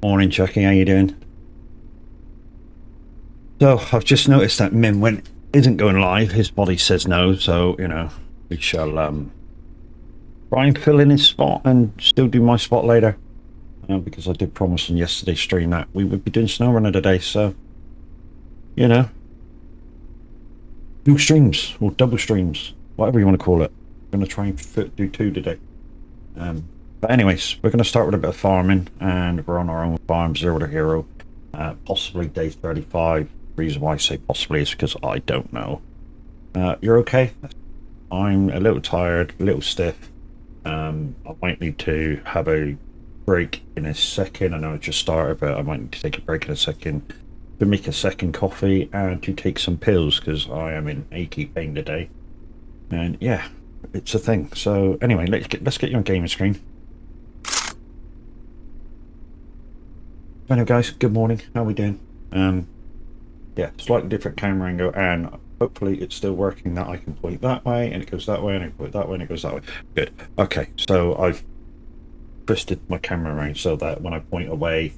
Morning, Chucky. How you doing? So I've just noticed that isn't going live. His body says no, so we shall try and fill in his spot and still do my spot later. Because I did promise on yesterday's stream that we would be doing SnowRunner today, so two streams or double streams, whatever you want to call it. I'm going to try and do two today. But anyways, we're going to start with a bit of farming, and we're on our own farm, Zero to Hero, possibly day 35. The reason why I say possibly is because I don't know. You're okay? I'm a little tired, a little stiff. I might need to have a break in a second. I know it just started, but I might need to take a break in a second to make a second coffee and to take some pills because I am in achy pain today. And yeah, it's a thing. So anyway, let's get you on gaming screen. Hello guys, good morning. How are we doing? Yeah, slightly different camera angle, and hopefully it's still working that I can point that way and it goes that way and I can point that way and it goes that way. Good. Okay, so I've twisted my camera around so that when I point away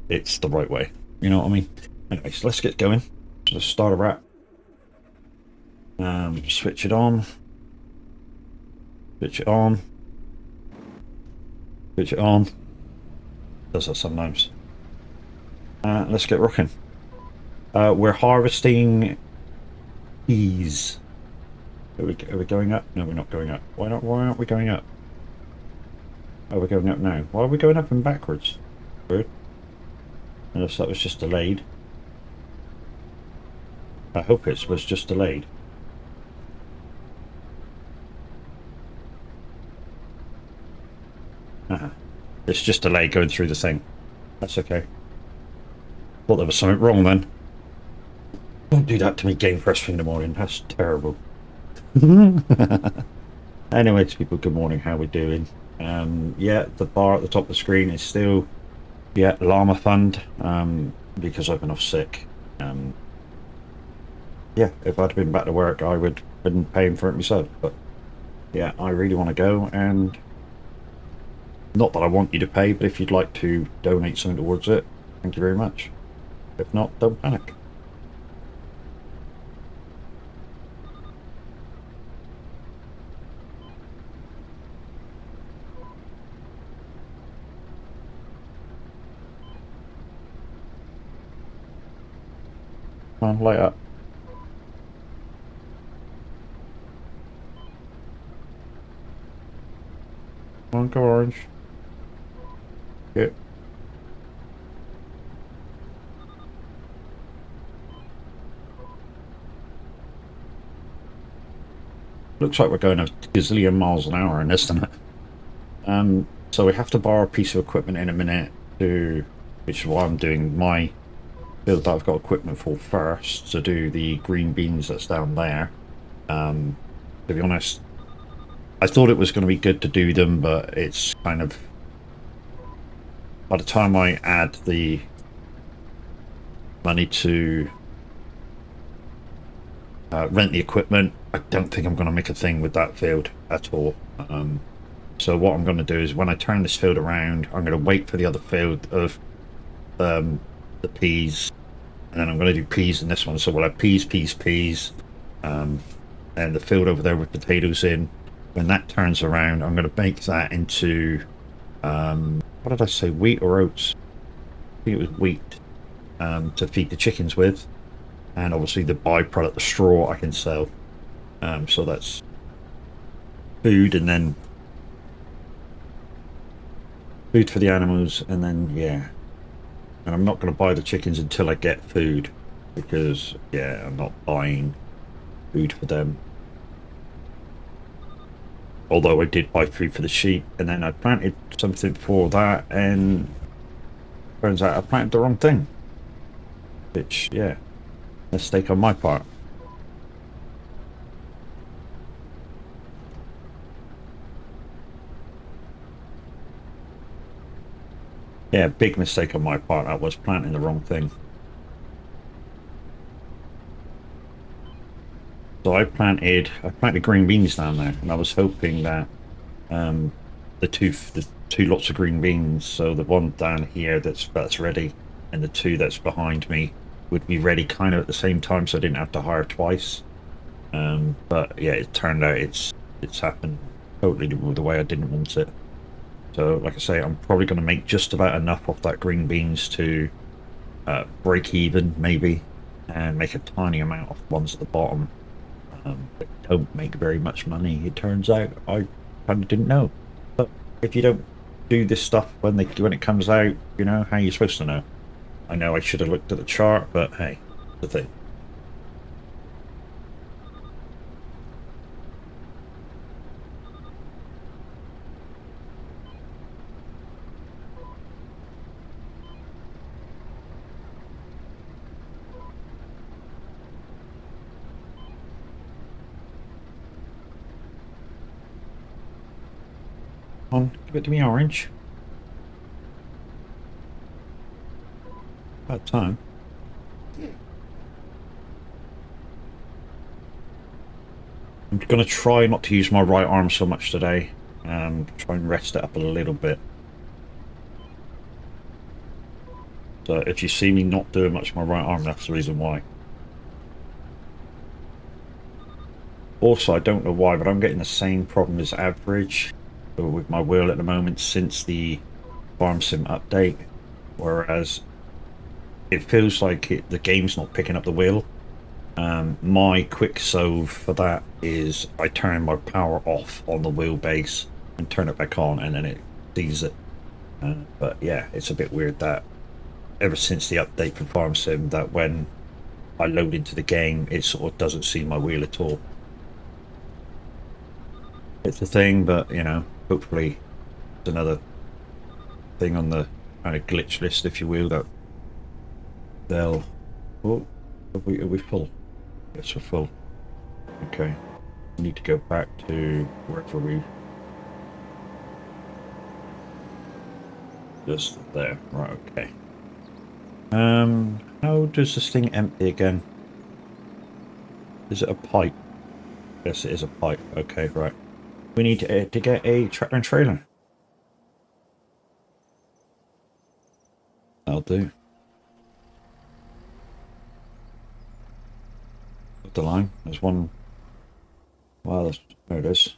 it's the right way. You know what I mean? Anyways, let's get going. So let's start a wrap. Switch it on. Switch it on. Switch it on. Does that sometimes. Let's get rocking. We're harvesting peas. Are we going up? No, we're not going up. Why aren't we going up? Oh, we're going up now. Why are we going up and backwards? Weird. Unless that was just delayed. I hope it was just delayed. It's just delayed going through the thing. That's okay. Thought there was something wrong then. Don't do that to me game first thing in the morning. That's terrible. Anyways, people, good morning. How we doing? Yeah, the bar at the top of the screen is still Llama Fund, because I've been off sick. Yeah, if I'd been back to work I would have been paying for it myself, but yeah, I really want to go, and not that I want you to pay, but if you'd like to donate something towards it, thank you very much. If not, don't panic. Come on, light up. Come on, go orange. Good. Looks like we're going a gazillion miles an hour in this, doesn't it? So we have to borrow a piece of equipment in a minute which is why I'm doing my build that I've got equipment for first, to do the green beans that's down there. To be honest, I thought it was going to be good to do them, but it's kind of, by the time I add the money to rent the equipment, I don't think I'm going to make a thing with that field at all. So what I'm going to do is when I turn this field around, I'm going to wait for the other field of the peas, and then I'm going to do peas in this one. So we'll have peas, and the field over there with potatoes in. When that turns around, I'm going to make that into what did I say, wheat or oats? I think it was wheat, to feed the chickens with, and obviously the byproduct, the straw, I can sell. So that's food, and then food for the animals, and then yeah. And I'm not going to buy the chickens until I get food, because yeah, I'm not buying food for them. Although I did buy food for the sheep, and then I planted something for that, and turns out I planted the wrong thing. Which, yeah, mistake on my part. Yeah, big mistake on my part. I was planting the wrong thing. So I planted green beans down there, and I was hoping that the two two lots of green beans, so the one down here that's ready, and the two that's behind me would be ready kind of at the same time, so I didn't have to hire twice. But yeah, it turned out it's happened totally the way I didn't want it. So like I say, I'm probably going to make just about enough off that green beans to break even maybe, and make a tiny amount of ones at the bottom. But don't make very much money, it turns out. I kind of didn't know. But if you don't do this stuff when it comes out, you know, how are you supposed to know? I know I should have looked at the chart, but hey, the thing. Come on, give it to me, orange. About time. I'm going to try not to use my right arm so much today. Try and rest it up a little bit. So if you see me not doing much with my right arm, that's the reason why. Also, I don't know why, but I'm getting the same problem as average with my wheel at the moment since the farm sim update. Whereas it feels like the game's not picking up the wheel. My quick solve for that is I turn my power off on the wheelbase and turn it back on, and then it sees it. But yeah, it's a bit weird that ever since the update for farm sim, that when I load into the game, it sort of doesn't see my wheel at all. It's a thing, but you know, hopefully it's another thing on the kind of glitch list, if you will, that they'll... Oh, are we full? Yes, we're full. Okay. We need to go back to wherever we... Just there. Right, okay. How does this thing empty again? Is it a pipe? Yes, it is a pipe. Okay, right. We need to get a tractor and trailer. That'll do. Up the line. There's one. Wow, there it is.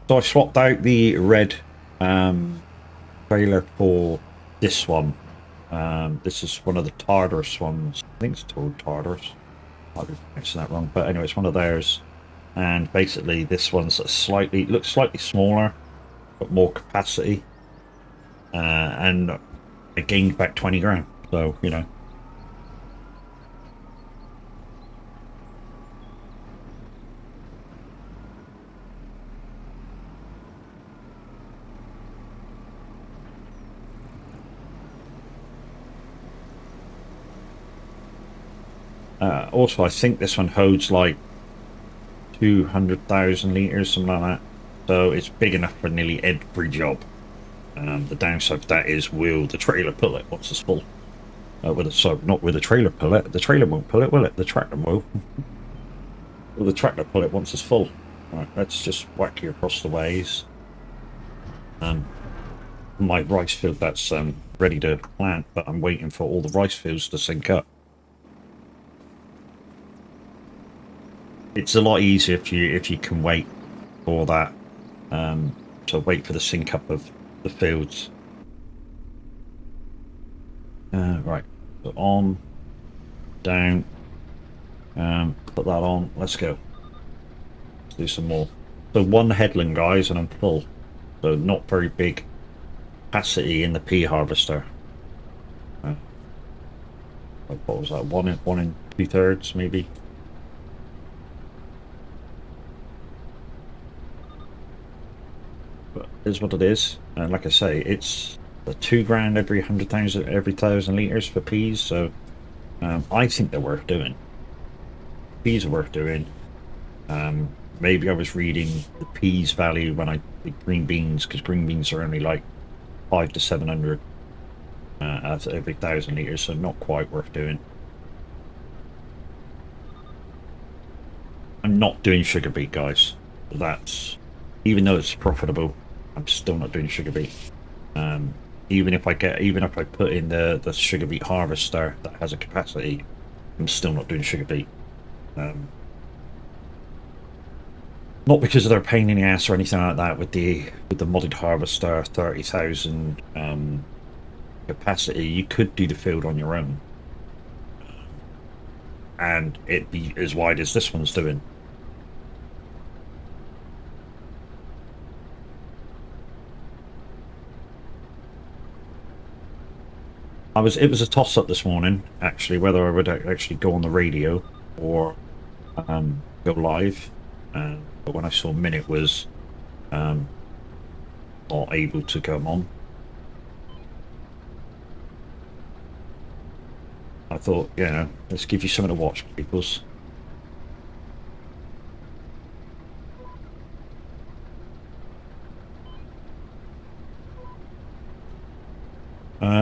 So I swapped out the red trailer for this one. This is one of the Tartarus ones. I think it's called Tartarus. I'll be pronouncing that wrong, but anyway, it's one of theirs. And basically, this one's looks slightly smaller, but more capacity. And I gained back 20 grand, so you know. Also, I think this one holds like 200,000 litres, something like that. So it's big enough for nearly every job. The downside of that is, will the trailer pull it once it's full? Not with the trailer pull it. The trailer won't pull it, will it? The tractor will. Will the tractor pull it once it's full? Right, let's just whack you across the ways. My rice field, that's ready to plant, but I'm waiting for all the rice fields to sync up. It's a lot easier if you can wait for that, to wait for the sync up of the fields. Right, so on, down, put that on. Let's go. Let's do some more. So one headland, guys, and I'm full. So not very big capacity in the pea harvester. What was that? One and 2/3 maybe. But it's what it is, and like I say, it's the 2 grand every 1,000 litres for peas. So I think they're worth doing. Peas are worth doing. Maybe I was reading the peas value when I did green beans, because green beans are only like 500 to 700 every 1,000 litres, so not quite worth doing. I'm not doing sugar beet, guys. That's, even though it's profitable, I'm still not doing sugar beet. Even if I put in the sugar beet harvester that has a capacity, I'm still not doing sugar beet. Not because they're a pain in the ass or anything like that. With the modded harvester, 30,000 capacity, you could do the field on your own, and it'd be as wide as this one's doing. It was a toss up this morning, actually, whether I would actually go on the radio or go live. But when I saw Minute was not able to come on, I thought, let's give you something to watch, peoples.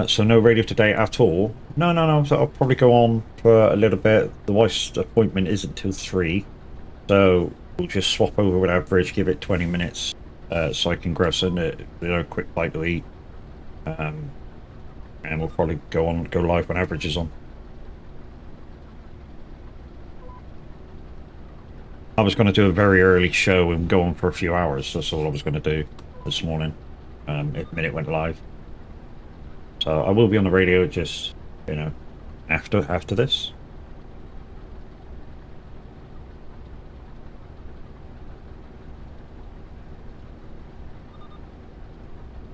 So no radio today at all? No. So I'll probably go on for a little bit. The wife's appointment isn't till 3, so we'll just swap over with average, give it 20 minutes, so I can grab some, a quick bite to eat, and we'll probably go live when average is on. I was going to do a very early show and go on for a few hours. That's all I was going to do this morning, if Minute went live. So I will be on the radio, just, after this.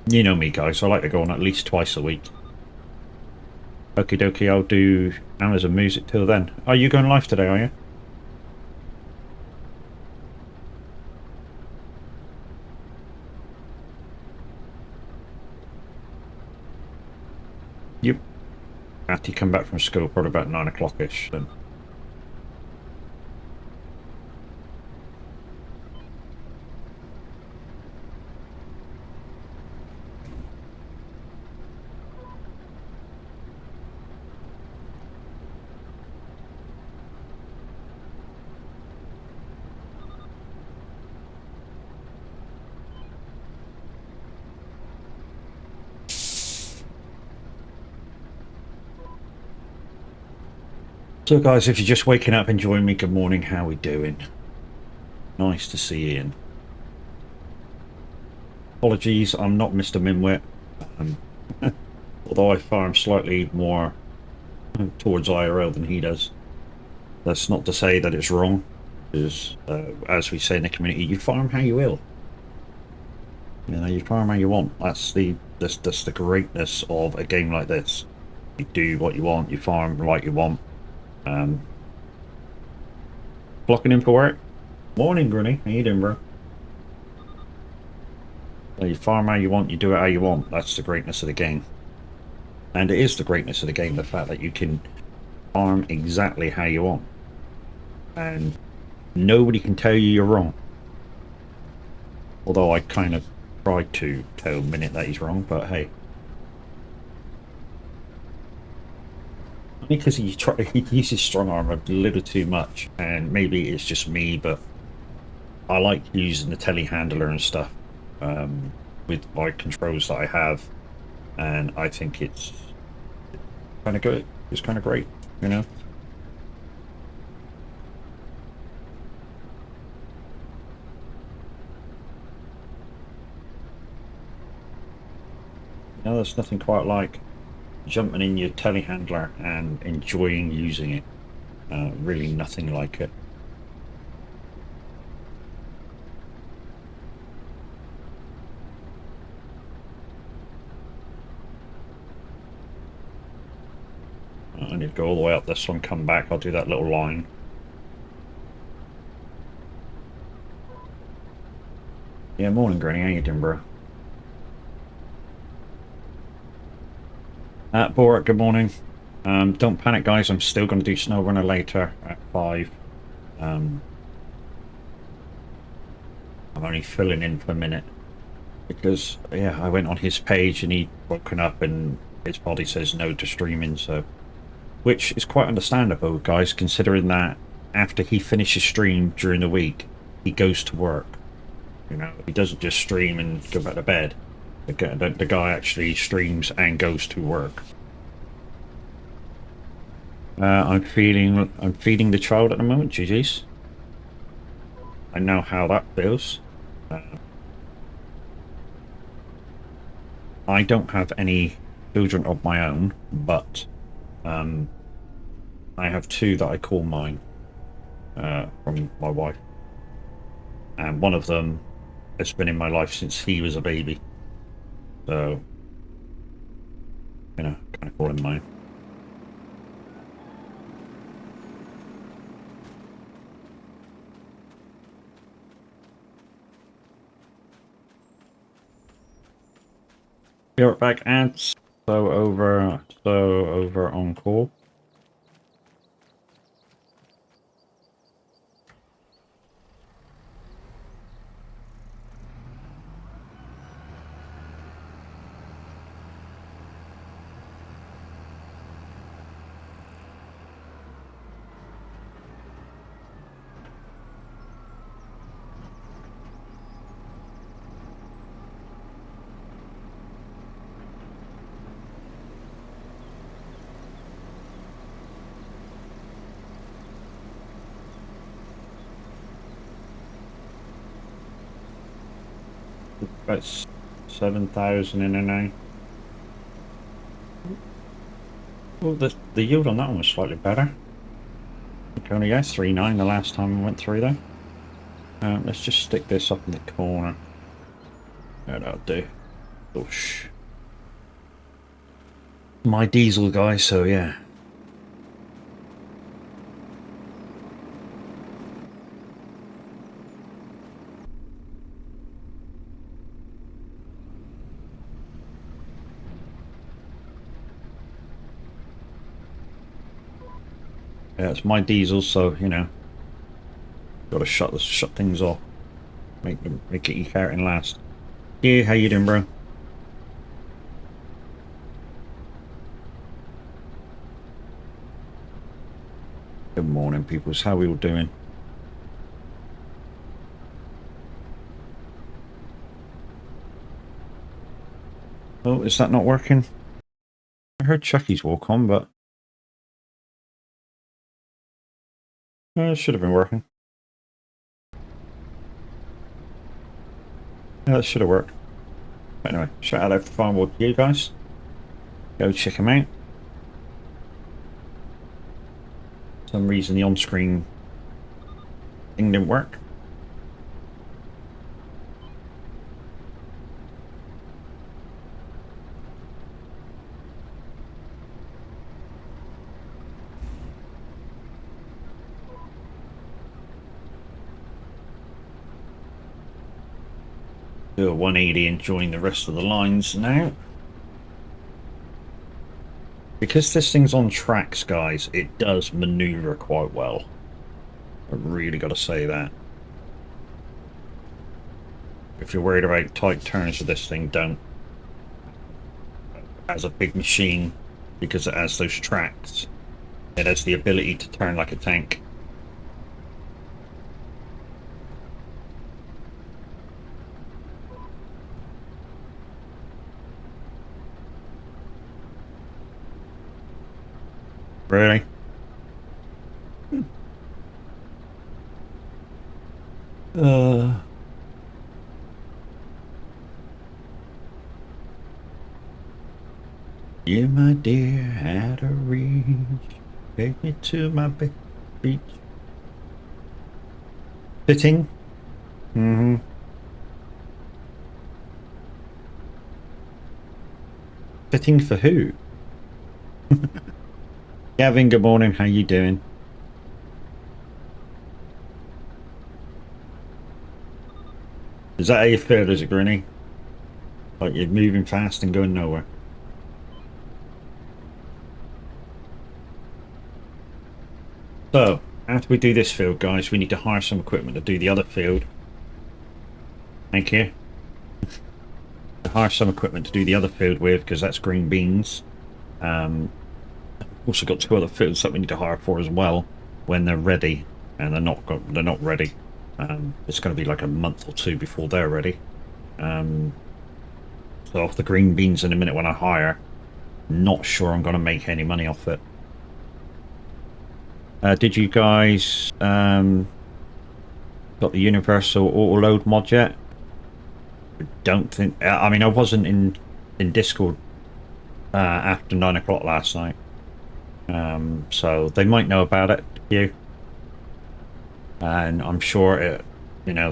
You know me, guys. I like to go on at least twice a week. Okie dokie, I'll do Amazon Music till then. Are you going live today, are you? Yep. After you come back from school, probably about 9 o'clock-ish, then. So guys, if you're just waking up and joining me, good morning, how we doing? Nice to see you in. Apologies, I'm not Mr. Minwit, although I farm slightly more towards IRL than he does. That's not to say that it's wrong, because as we say in the community, you farm how you will. You farm how you want. That's the greatness of a game like this. You do what you want, you farm like you want. Blocking in for work. Morning, Grunny. How you doing, bro? Well, you farm how you want, you do it how you want. That's the greatness of the game. And it is the greatness of the game, the fact that you can farm exactly how you want. And nobody can tell you you're wrong. Although I kind of tried to tell Minute that he's wrong, but hey. Because he uses strong arm a little too much, and maybe it's just me, but I like using the telehandler and stuff with my controls that I have, and I think it's kind of good. It's kind of great, There's nothing quite like jumping in your telehandler and enjoying using it. Really nothing like it. I need to go all the way up this one, come back, I'll do that little line. Yeah, morning Granny, how you doing, bro? Borat, good morning. Don't panic, guys. I'm still going to do Snow Runner later at 5. I'm only filling in for a minute because, yeah, I went on his page and he'd woken up and his body says no to streaming, so, which is quite understandable, guys, considering that after he finishes stream during the week, he goes to work. You know, he doesn't just stream and go back to bed. The guy actually streams and goes to work. I'm feeding the child at the moment. GG's. I know how that feels. I don't have any children of my own, but I have two that I call mine from my wife, and one of them has been in my life since he was a baby. So, you know, kind of call him mine. Be right back, ants. So over on call. That's 7,000 in there now. Well, the yield on that one was slightly better. Only got 3.9 the last time I went through there. Let's just stick this up in the corner. That'll do. Oosh. My diesel guy, so yeah. Yeah, it's my diesel, so you know, got to shut things off. Make it eke out and last. Yeah, how you doing, bro? Good morning, peoples. How we all doing? Oh, is that not working? I heard Chucky's walk on, but it should have been working. Yeah, that should have worked. But anyway, shout out for Firewall to you guys. Go check him out. For some reason the on-screen thing didn't work. Do a 180 and join the rest of the lines now. Because this thing's on tracks, guys, it does maneuver quite well. I really got to say that. If you're worried about tight turns with this thing, don't. As a big machine, because it has those tracks, it has the ability to turn like a tank. Really? You, my dear, had a reach. Take me to my beach. Fitting? Mm-hmm. Fitting for who? Gavin, good morning. How you doing? Is that how you feel as a grinny? Like you're moving fast and going nowhere? So, after we do this field, guys, we need to hire some equipment to do the other field. Thank you. To hire some equipment to do the other field with, because that's green beans. Also got two other fields that we need to hire for as well when they're ready, and they're not ready. It's going to be like a month or two before they're ready. So off the green beans in a minute when I hire, not sure I'm going to make any money off it. Did you guys got the universal auto load mod yet? I don't think. I mean, I wasn't in Discord after 9 o'clock last night, so they might know about it. You and I'm sure it. You know,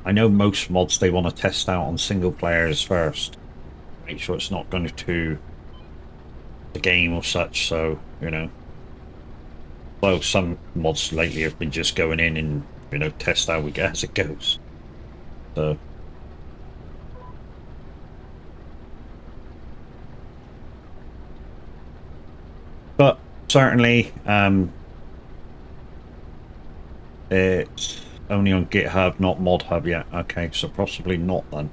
I know most mods they want to test out on single players first, make sure it's not going to the game or such. So you know. Well, some mods lately have been just going in and, you know, test how we get as it goes. So. But certainly, it's only on GitHub, not ModHub yet. Okay, so possibly not then.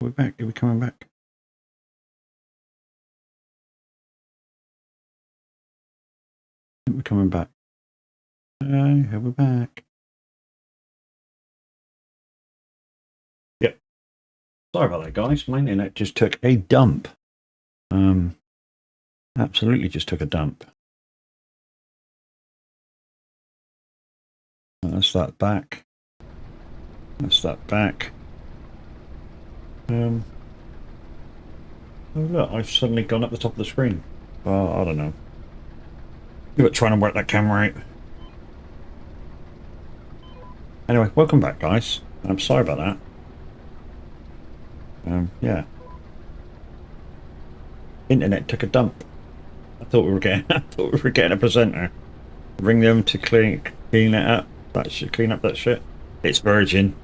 We're back. Are we coming back? I think we're coming back. We're back. Yep. Sorry about that, guys. My internet just took a dump. Absolutely just took a dump. That's that back. That's that back. Oh look, I've suddenly gone up the top of the screen. Well, I don't know. You're trying to work that camera out. Anyway, welcome back, guys. I'm sorry about that. Yeah. Internet took a dump. I thought we were getting. I thought we were getting a presenter. Ring them to clean it up. That should clean up that shit. It's Virgin.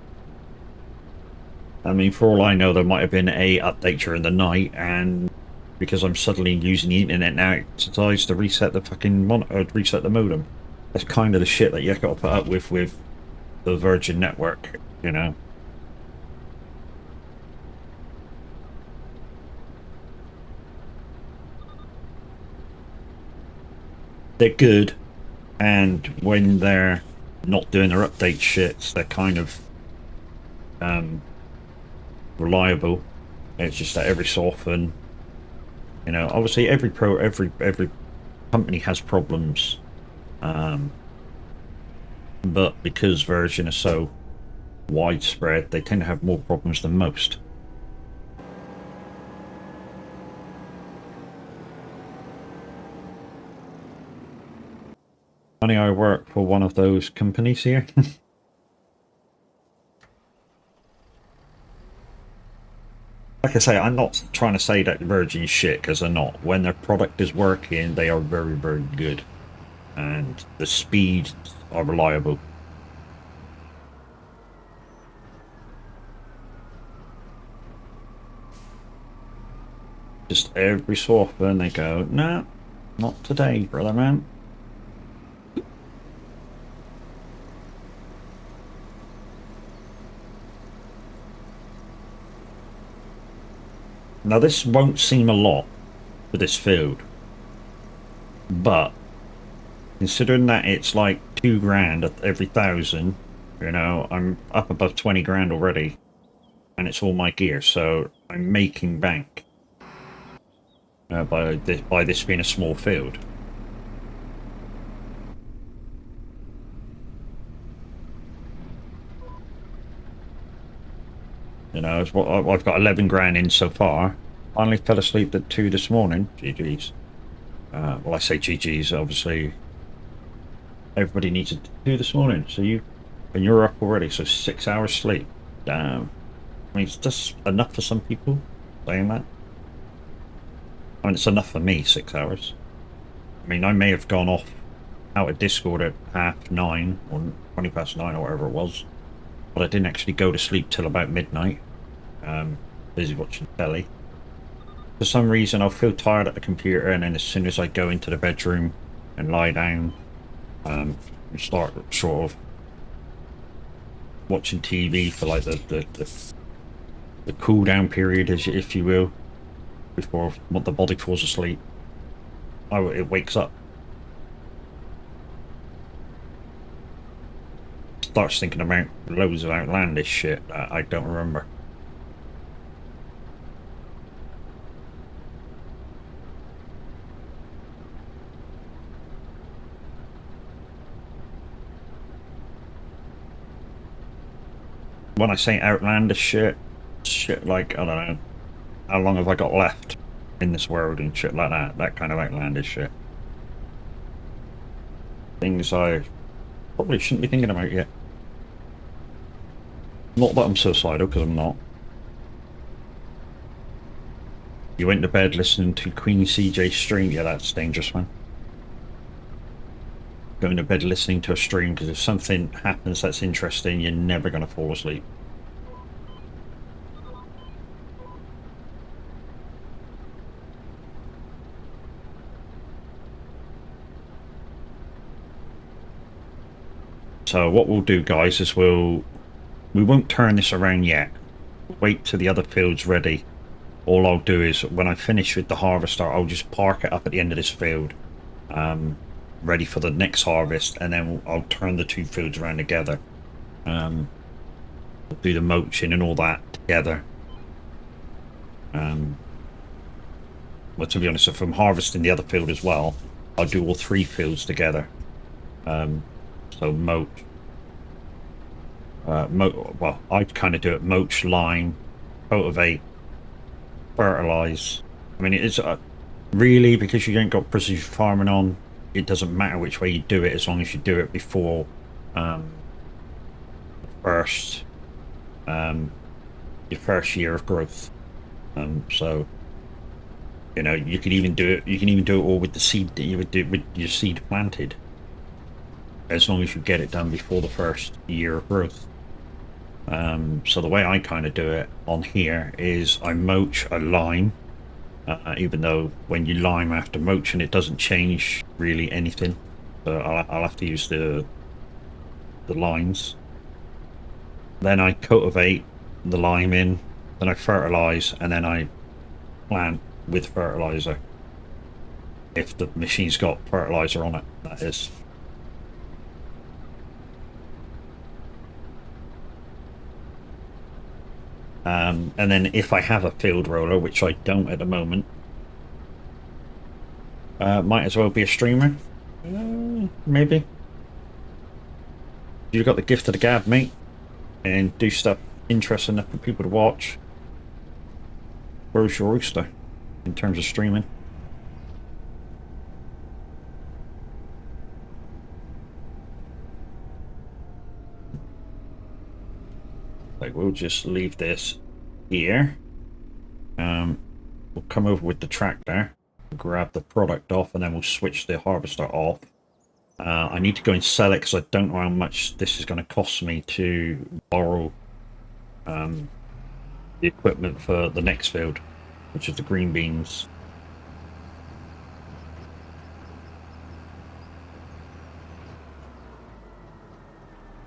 I mean, for all I know, there might have been a update during the night, and because I'm suddenly using the internet now, it decides to reset the fucking monitor, reset the modem. That's kind of the shit that you got to put up with the Virgin network, you know. They're good, and when they're not doing their update shits, they're kind of reliable. It's just that every so often, you know, obviously every company has problems, but because Virgin is so widespread, they tend to have more problems than most. Funny, I work for one of those companies here. Like I say, I'm not trying to say that Virgin's shit, because they're not. When their product is working, they are very, very good. And the speeds are reliable. Just every so often they go, nah, not today, brother man. Now this won't seem a lot for this field, but considering that it's like 2 grand every 1,000, you know, I'm up above 20 grand already, and it's all my gear, so I'm making bank by this being a small field. You know, it's what I've got 11 grand in so far. Finally fell asleep at 2 this morning. GG's. Well, I say GG's, obviously. Everybody needs to 2 this morning. So and you're up already, so 6 hours sleep. Damn. I mean, it's just enough for some people saying that. I mean, it's enough for me, 6 hours. I mean, I may have gone off out of Discord at 9:30 or 20 past 9 or whatever it was. But I didn't actually go to sleep till about midnight. Busy watching telly. For some reason, I'll feel tired at the computer, and then as soon as I go into the bedroom and lie down, start sort of watching TV for like the cool down period, if you will, before the body falls asleep. It wakes up. Starts thinking about loads of outlandish shit that I don't remember. When I say outlandish shit like, I don't know, how long have I got left in this world and shit like that kind of outlandish shit. Things I probably shouldn't be thinking about yet. Not that I'm suicidal, because I'm not. You went to bed listening to Queen CJ stream? Yeah, that's dangerous, man. Going to bed listening to a stream, because if something happens that's interesting, you're never going to fall asleep. So what we'll do, guys, is we won't turn this around yet. Wait till the other field's ready. All I'll do is, when I finish with the harvester, I'll just park it up at the end of this field, ready for the next harvest, and then I'll turn the 2 fields around together. We'll do the mulching and all that together. Well, to be honest, if I'm harvesting the other field as well, I'll do all 3 fields together. So mulch. Well, I kind of do it: mulch, lime, cultivate, fertilize. I mean, it's really, because you ain't got precision farming on, it doesn't matter which way you do it, as long as you do it before your first year of growth. So, you know, you can even do it. You can even do it all with the seed that you would do with your seed planted, as long as you get it done before the first year of growth. So the way I kind of do it on here is I mulch, I lime, even though when you lime after mulching, it doesn't change really anything. So I'll have to use the limes. Then I cultivate the lime in, then I fertilize, and then I plant with fertilizer. If the machine's got fertilizer on it, that is. And then if I have a field roller, which I don't at the moment, might as well be a streamer. Maybe. You've got the gift of the gab, mate, and do stuff interesting enough for people to watch. Where's your rooster in terms of streaming? Like, we'll just leave this here. We'll come over with the tractor, grab the product off, and then we'll switch the harvester off. I need to go and sell it, because I don't know how much this is going to cost me to borrow the equipment for the next field, which is the green beans.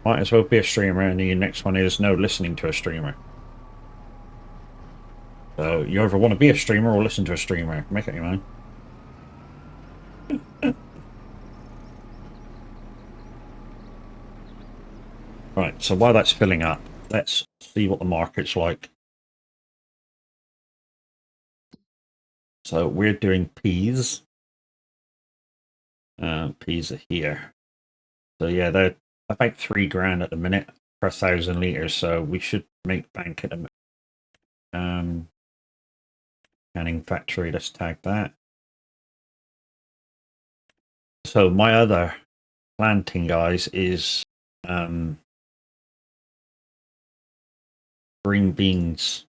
Might as well be a streamer, and the next one is no listening to a streamer. So you either want to be a streamer or listen to a streamer. Make up your mind. Right, so while that's filling up, let's see what the market's like. So we're doing peas. Peas are here. So yeah, they're about 3 grand at the minute per 1,000 litres, so we should make bank at them. Canning factory, let's tag that. So my other planting, guys, is green beans.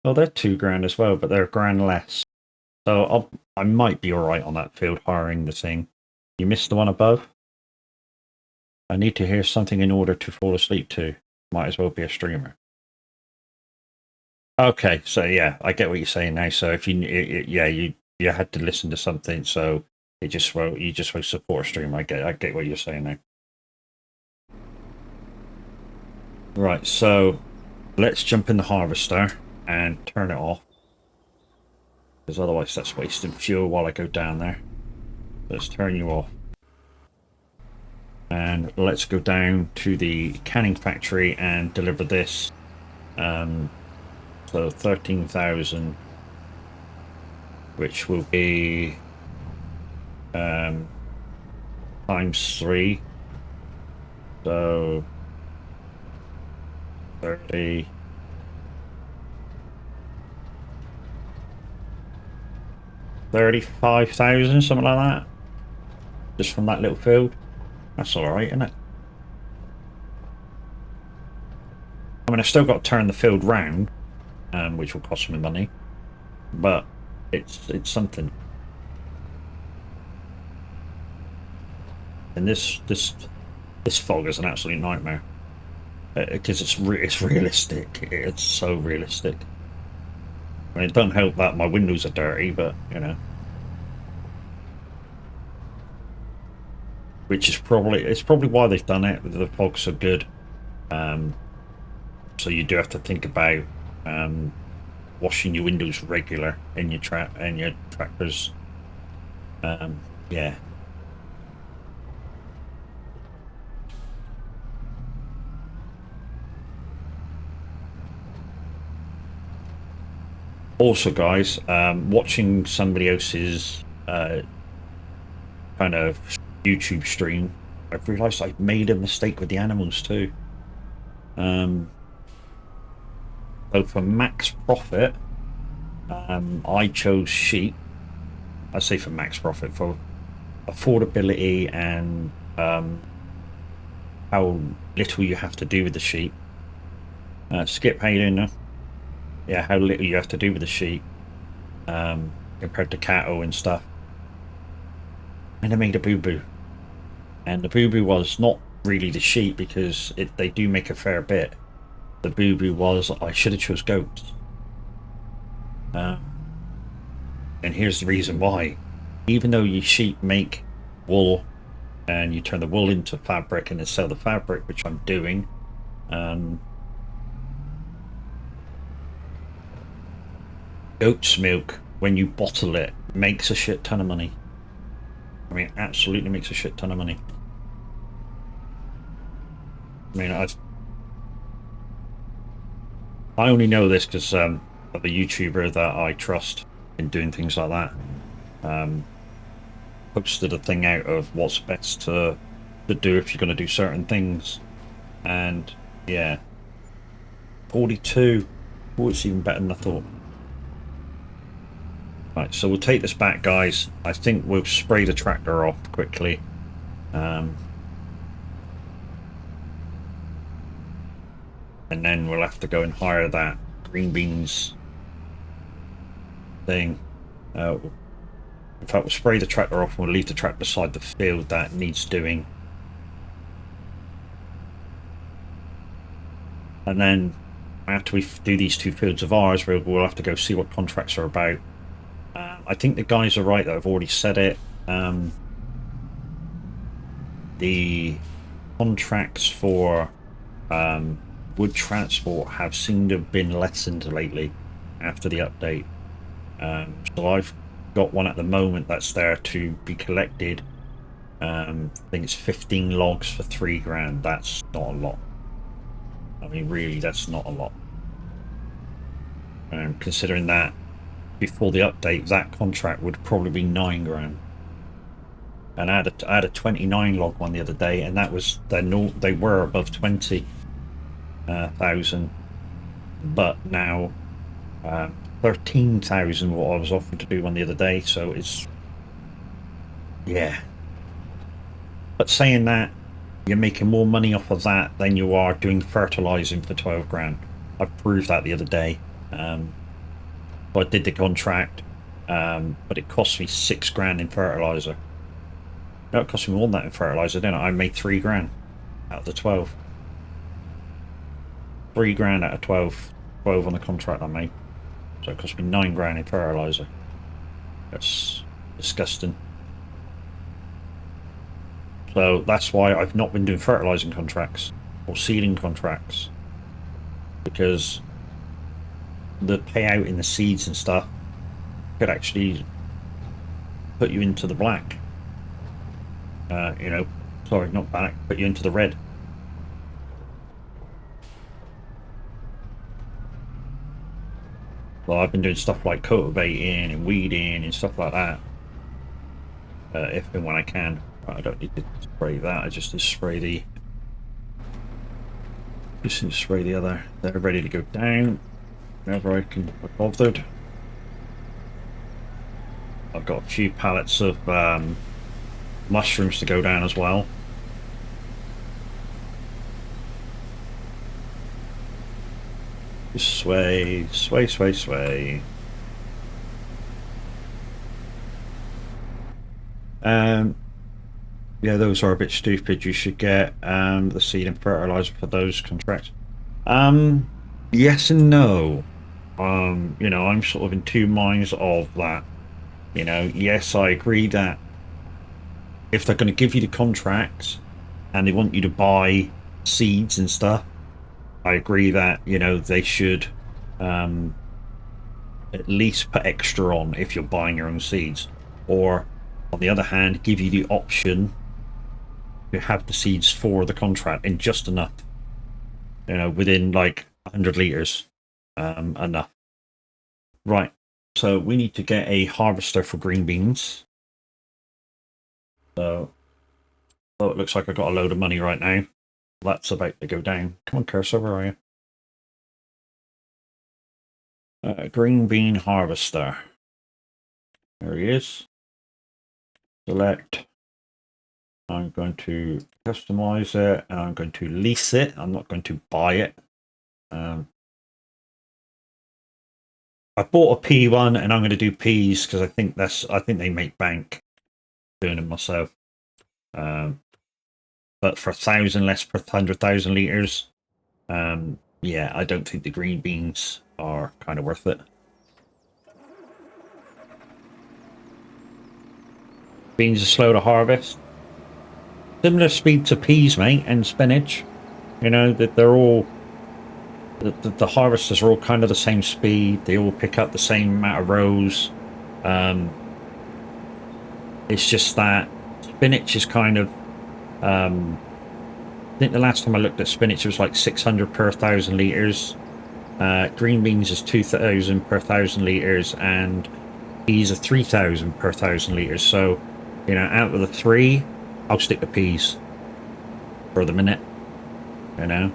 Well, they're £2 as well, but they're £1 less. So I might be all right on that field hiring the thing. You missed the one above? I need to hear something in order to fall asleep to. Might as well be a streamer. Okay, so yeah, I get what you're saying now. So if you had to listen to something, so you just won't support a streamer. I get what you're saying now. Right, so let's jump in the harvester and turn it off, because otherwise that's wasting fuel while I go down there. Let's turn you off. And let's go down to the canning factory and deliver this. So 13,000, which will be times 3. So 30. 35,000, something like that. Just from that little field. That's alright, isn't it? I mean, I've still got to turn the field round, which will cost me money, but it's something. And this fog is an absolute nightmare, because it's realistic. It's so realistic. I mean, it don't help that my windows are dirty, but you know, which is probably why they've done it. The fog's so good. So you do have to think about washing your windows regular in your tractors. Yeah. Also, guys, watching somebody else's kind of YouTube stream, I've realised I've made a mistake with the animals too. So for max profit, I chose sheep. I say for max profit, for affordability and how little you have to do with the sheep. Skip, how you doing now? Yeah, how little you have to do with the sheep compared to cattle and stuff. And I made a boo-boo. And the boo-boo was not really the sheep, because they do make a fair bit. The boo-boo was I should have chose goats. And here's the reason why. Even though your sheep make wool, and you turn the wool into fabric and then sell the fabric, which I'm doing, goat's milk, when you bottle it, makes a shit ton of money. I mean, absolutely makes a shit ton of money. I mean, I only know this because of a YouTuber that I trust in doing things like that. Posted a thing out of what's best to do if you're going to do certain things, and yeah, 42. Oh, it's even better than I thought. Right, so we'll take this back, guys. I think we'll spray the tractor off quickly. And then we'll have to go and hire that green beans thing. In fact, we'll spray the tractor off and we'll leave the tractor beside the field that needs doing. And then after we do these 2 fields of ours, we'll have to go see what contracts are about. I think the guys are right that I've already said it. The contracts for wood transport have seemed to have been lessened lately after the update. So I've got one at the moment that's there to be collected. I think it's 15 logs for £3 grand. That's not a lot. I mean, really, that's not a lot. Considering that before the update, that contract would probably be £9 grand. And I had a 29 log one the other day, and that was they were above 20,000, but now 13,000 what I was offered to do one the other day, so it's, yeah. But saying that, you're making more money off of that than you are doing fertilizing for 12 grand. I proved that the other day. So I did the contract, but it cost me 6 grand in fertilizer. No, it cost me more than that in fertilizer, didn't it? I made 3 grand out of the 12. 3 grand out of 12. 12 on the contract I made. So it cost me 9 grand in fertilizer. That's disgusting. So that's why I've not been doing fertilizing contracts or seeding contracts, because the payout in the seeds and stuff could actually put you into the black. You know, sorry, not black, put you into the red. Well, I've been doing stuff like cultivating and weeding and stuff like that. If and when I can. I don't need to spray that, I just need to spray the... Just need to spray the other. They're ready to go down whenever I can be bothered. I've got a few pallets of mushrooms to go down as well. Just sway, sway, sway, sway. Yeah, those are a bit stupid. You should get the seed and fertilizer for those contracts. Yes and no. You know, I'm sort of in two minds of that. You know, yes, I agree that if they're going to give you the contracts and they want you to buy seeds and stuff, I agree that, you know, they should at least put extra on if you're buying your own seeds. Or, on the other hand, give you the option to have the seeds for the contract in just enough. You know, within like 100 litres. Enough. Right. So we need to get a harvester for green beans. So it looks like I've got a load of money right now. That's about to go down. Come on, cursor, where are you? Green bean harvester. There he is. Select. I'm going to customize it and I'm going to lease it. I'm not going to buy it. I bought a P one and I'm going to do Ps because I think they make bank doing it myself. But for 1,000 less per 100,000 litres, yeah, I don't think the green beans are kind of worth it. Beans are slow to harvest. Similar speed to peas, mate, and spinach. You know, that they're all... The harvesters are all kind of the same speed. They all pick up the same amount of rows. It's just that spinach is kind of... I think the last time I looked at spinach, it was like 600 per 1,000 litres. Green beans is 2,000 per 1,000 litres, and peas are 3,000 per 1,000 litres. So, you know, out of the three, I'll stick to peas for the minute. You know.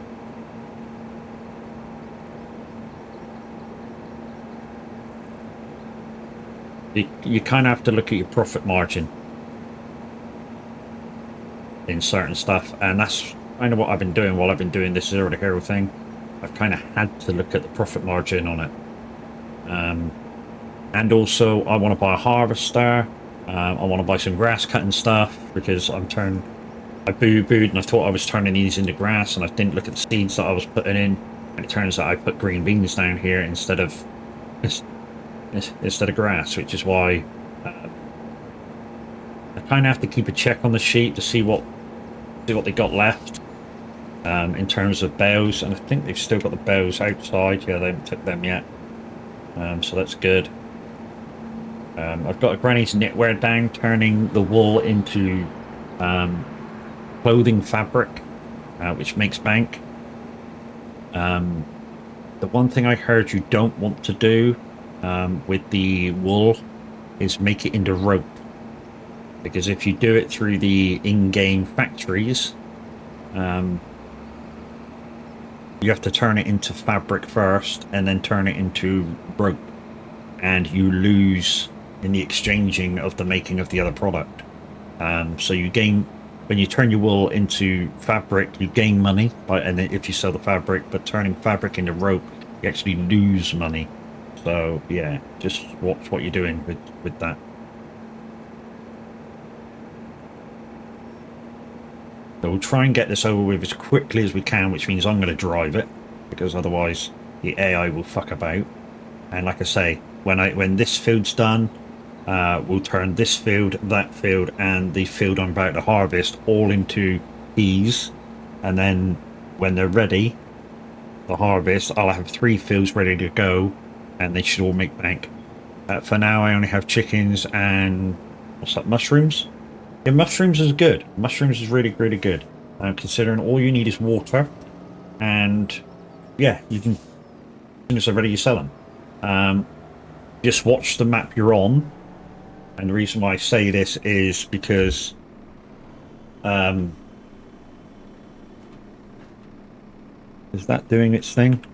You kind of have to look at your profit margin in certain stuff, and that's kind of what I've been doing while I've been doing this Zero to Hero thing. I've kind of had to look at the profit margin on it. And also, I want to buy a harvester. I want to buy some grass cutting stuff because I boo-booed and I thought I was turning these into grass, and I didn't look at the seeds that I was putting in, and it turns out I put green beans down here instead of grass, which is why I kind of have to keep a check on the sheep to see what they got left in terms of bales, and I think they've still got the bales outside. Yeah, they haven't took them yet, so that's good. I've got a granny's knitwear down, turning the wool into clothing fabric, which makes bank. The one thing I heard you don't want to do with the wool is make it into rope, because if you do it through the in-game factories, you have to turn it into fabric first and then turn it into rope, and you lose in the exchanging of the making of the other product. So you gain, when you turn your wool into fabric, you gain money, and then if you sell the fabric, but turning fabric into rope, you actually lose money. So yeah, just watch what you're doing with that. So we'll try and get this over with as quickly as we can, which means I'm going to drive it, because otherwise the AI will fuck about. And like I say, when this field's done, we'll turn this field, that field, and the field I'm about to harvest all into peas. And then when they're ready, the harvest, I'll have 3 fields ready to go, and they should all make bank. For now, I only have chickens and what's that? Mushrooms. Yeah, mushrooms is good. Mushrooms is really, really good. Considering all you need is water, and yeah, you can, as soon as they're ready, you sell them. Just watch the map you're on, and the reason why I say this is because is that doing its thing?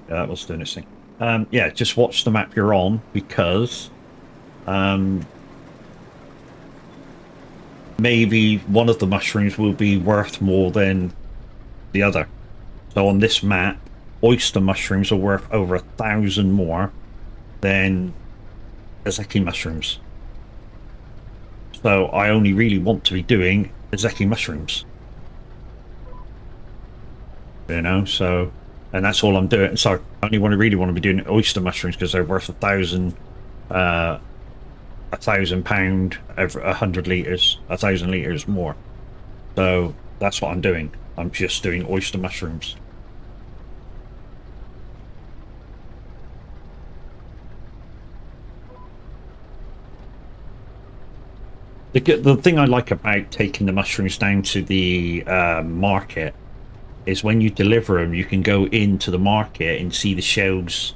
Yeah, that was doing its thing. Yeah, just watch the map you're on, because maybe one of the mushrooms will be worth more than the other. So on this map, oyster mushrooms are worth over 1,000 more than Ezeki mushrooms. So I only really want to be doing Ezeki mushrooms. You know, so, and that's all I'm doing. So I only really want to be doing oyster mushrooms because they're worth 1,000 £1,000 every 100 liters, 1,000 liters more. So that's what I'm doing. I'm just doing oyster mushrooms. The thing I like about taking the mushrooms down to the market is when you deliver them, you can go into the market and see the shelves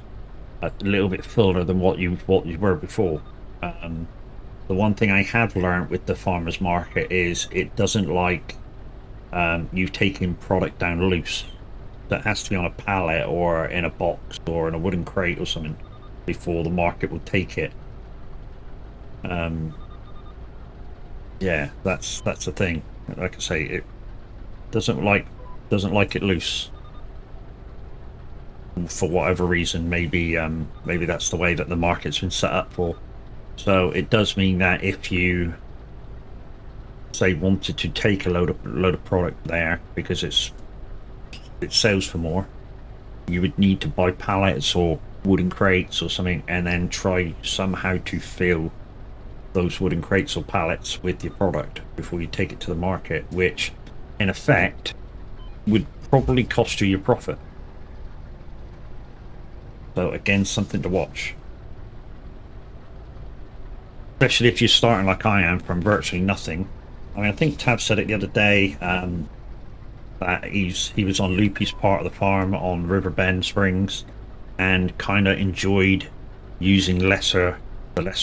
a little bit fuller than what you were before. The one thing I have learned with the farmers market is it doesn't like you taking product down loose. That has to be on a pallet or in a box or in a wooden crate or something before the market will take it. Yeah, that's the thing. Like I say, it doesn't like it loose for whatever reason. Maybe maybe that's the way that the market's been set up for. So it does mean that if you say wanted to take a load of product there because it sells for more, you would need to buy pallets or wooden crates or something, and then try somehow to fill those wooden crates or pallets with your product before you take it to the market, which in effect would probably cost you your profit. So again, something to watch, especially if you're starting like I am from virtually nothing. I mean, I think Tab said it the other day, that he was on Loopy's part of the farm on Riverbend Springs and kind of enjoyed using the lesser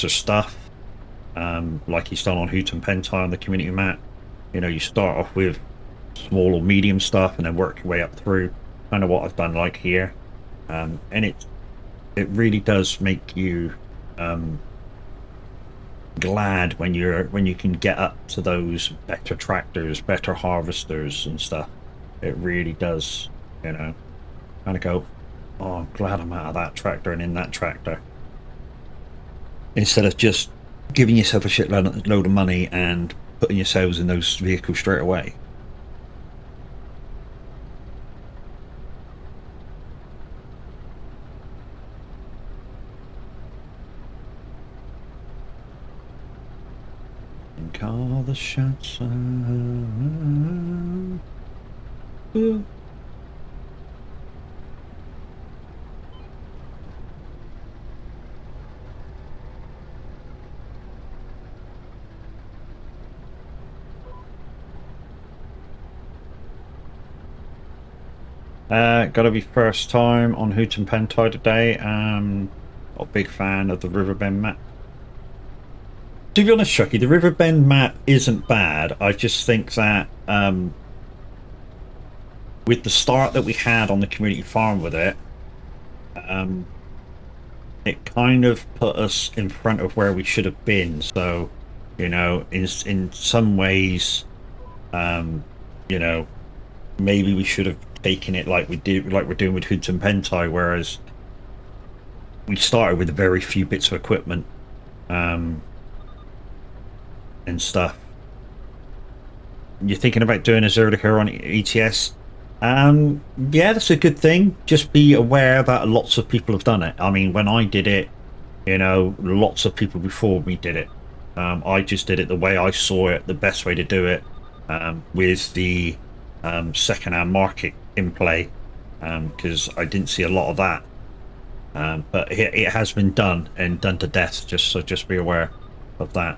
stuff, like he's done on Hoot and Pentai on the community map. You know, you start off with small or medium stuff and then work your way up through, kind of what I've done like here. And it really does make you glad when you can get up to those better tractors, better harvesters and stuff. It really does, you know, kind of go, oh, I'm glad I'm out of that tractor and in that tractor, instead of just giving yourself a shitload of money and putting yourselves in those vehicles straight away. And call the shots. Ooh. Gotta be first time on Hoot and Pentai today. Not a big fan of the Riverbend map. To be honest, Chucky, the Riverbend map isn't bad. I just think that with the start that we had on the community farm with it, it kind of put us in front of where we should have been. So, you know, in some ways, you know, maybe we should have taken it like we're doing with Hoods and Pentai, whereas we started with very few bits of equipment, and stuff. You're thinking about doing a zero to hero on ETS? Yeah, that's a good thing. Just be aware that lots of people have done it. I mean, when I did it, you know, lots of people before me did it. I just did it the way I saw it, the best way to do it, with the second-hand market in play, because I didn't see a lot of that. But it has been done and done to death. Just be aware of that.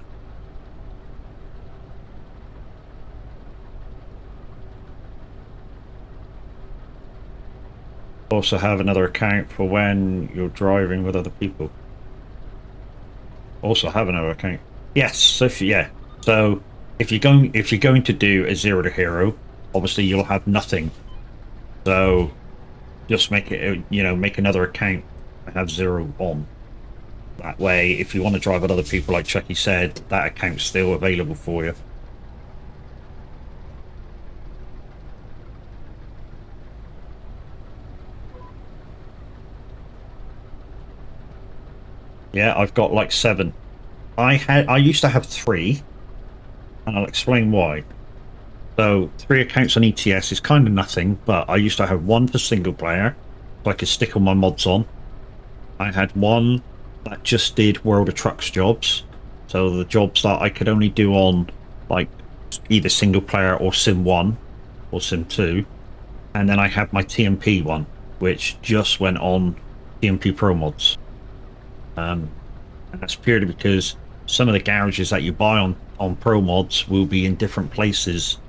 Also have another account for when you're driving with other people. Also have another account. Yes, so if you're going to do a zero to hero, obviously you'll have nothing. So just make it, you know, make another account and have zero on. That way, if you want to drive with other people, like Chucky said, that account's still available for you. Yeah, I've got like 7. I used to have 3, and I'll explain why. So 3 accounts on ETS is kind of nothing, but I used to have 1 for single player, so I could stick all my mods on. I had 1 that just did World of Trucks jobs, so the jobs that I could only do on like either single player or Sim 1 or Sim 2. And then I had my TMP one, which just went on TMP Pro mods. And that's purely because some of the garages that you buy on Pro mods will be in different places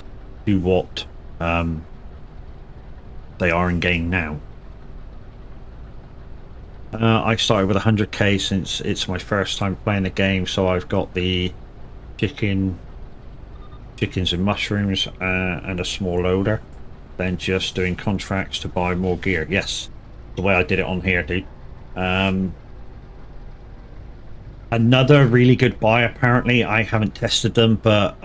to what they are in game now. I started with 100k since it's my first time playing the game, so I've got the chickens and mushrooms and a small loader. Then just doing contracts to buy more gear. Yes, the way I did it on here, dude. Another really good buy, apparently. I haven't tested them, but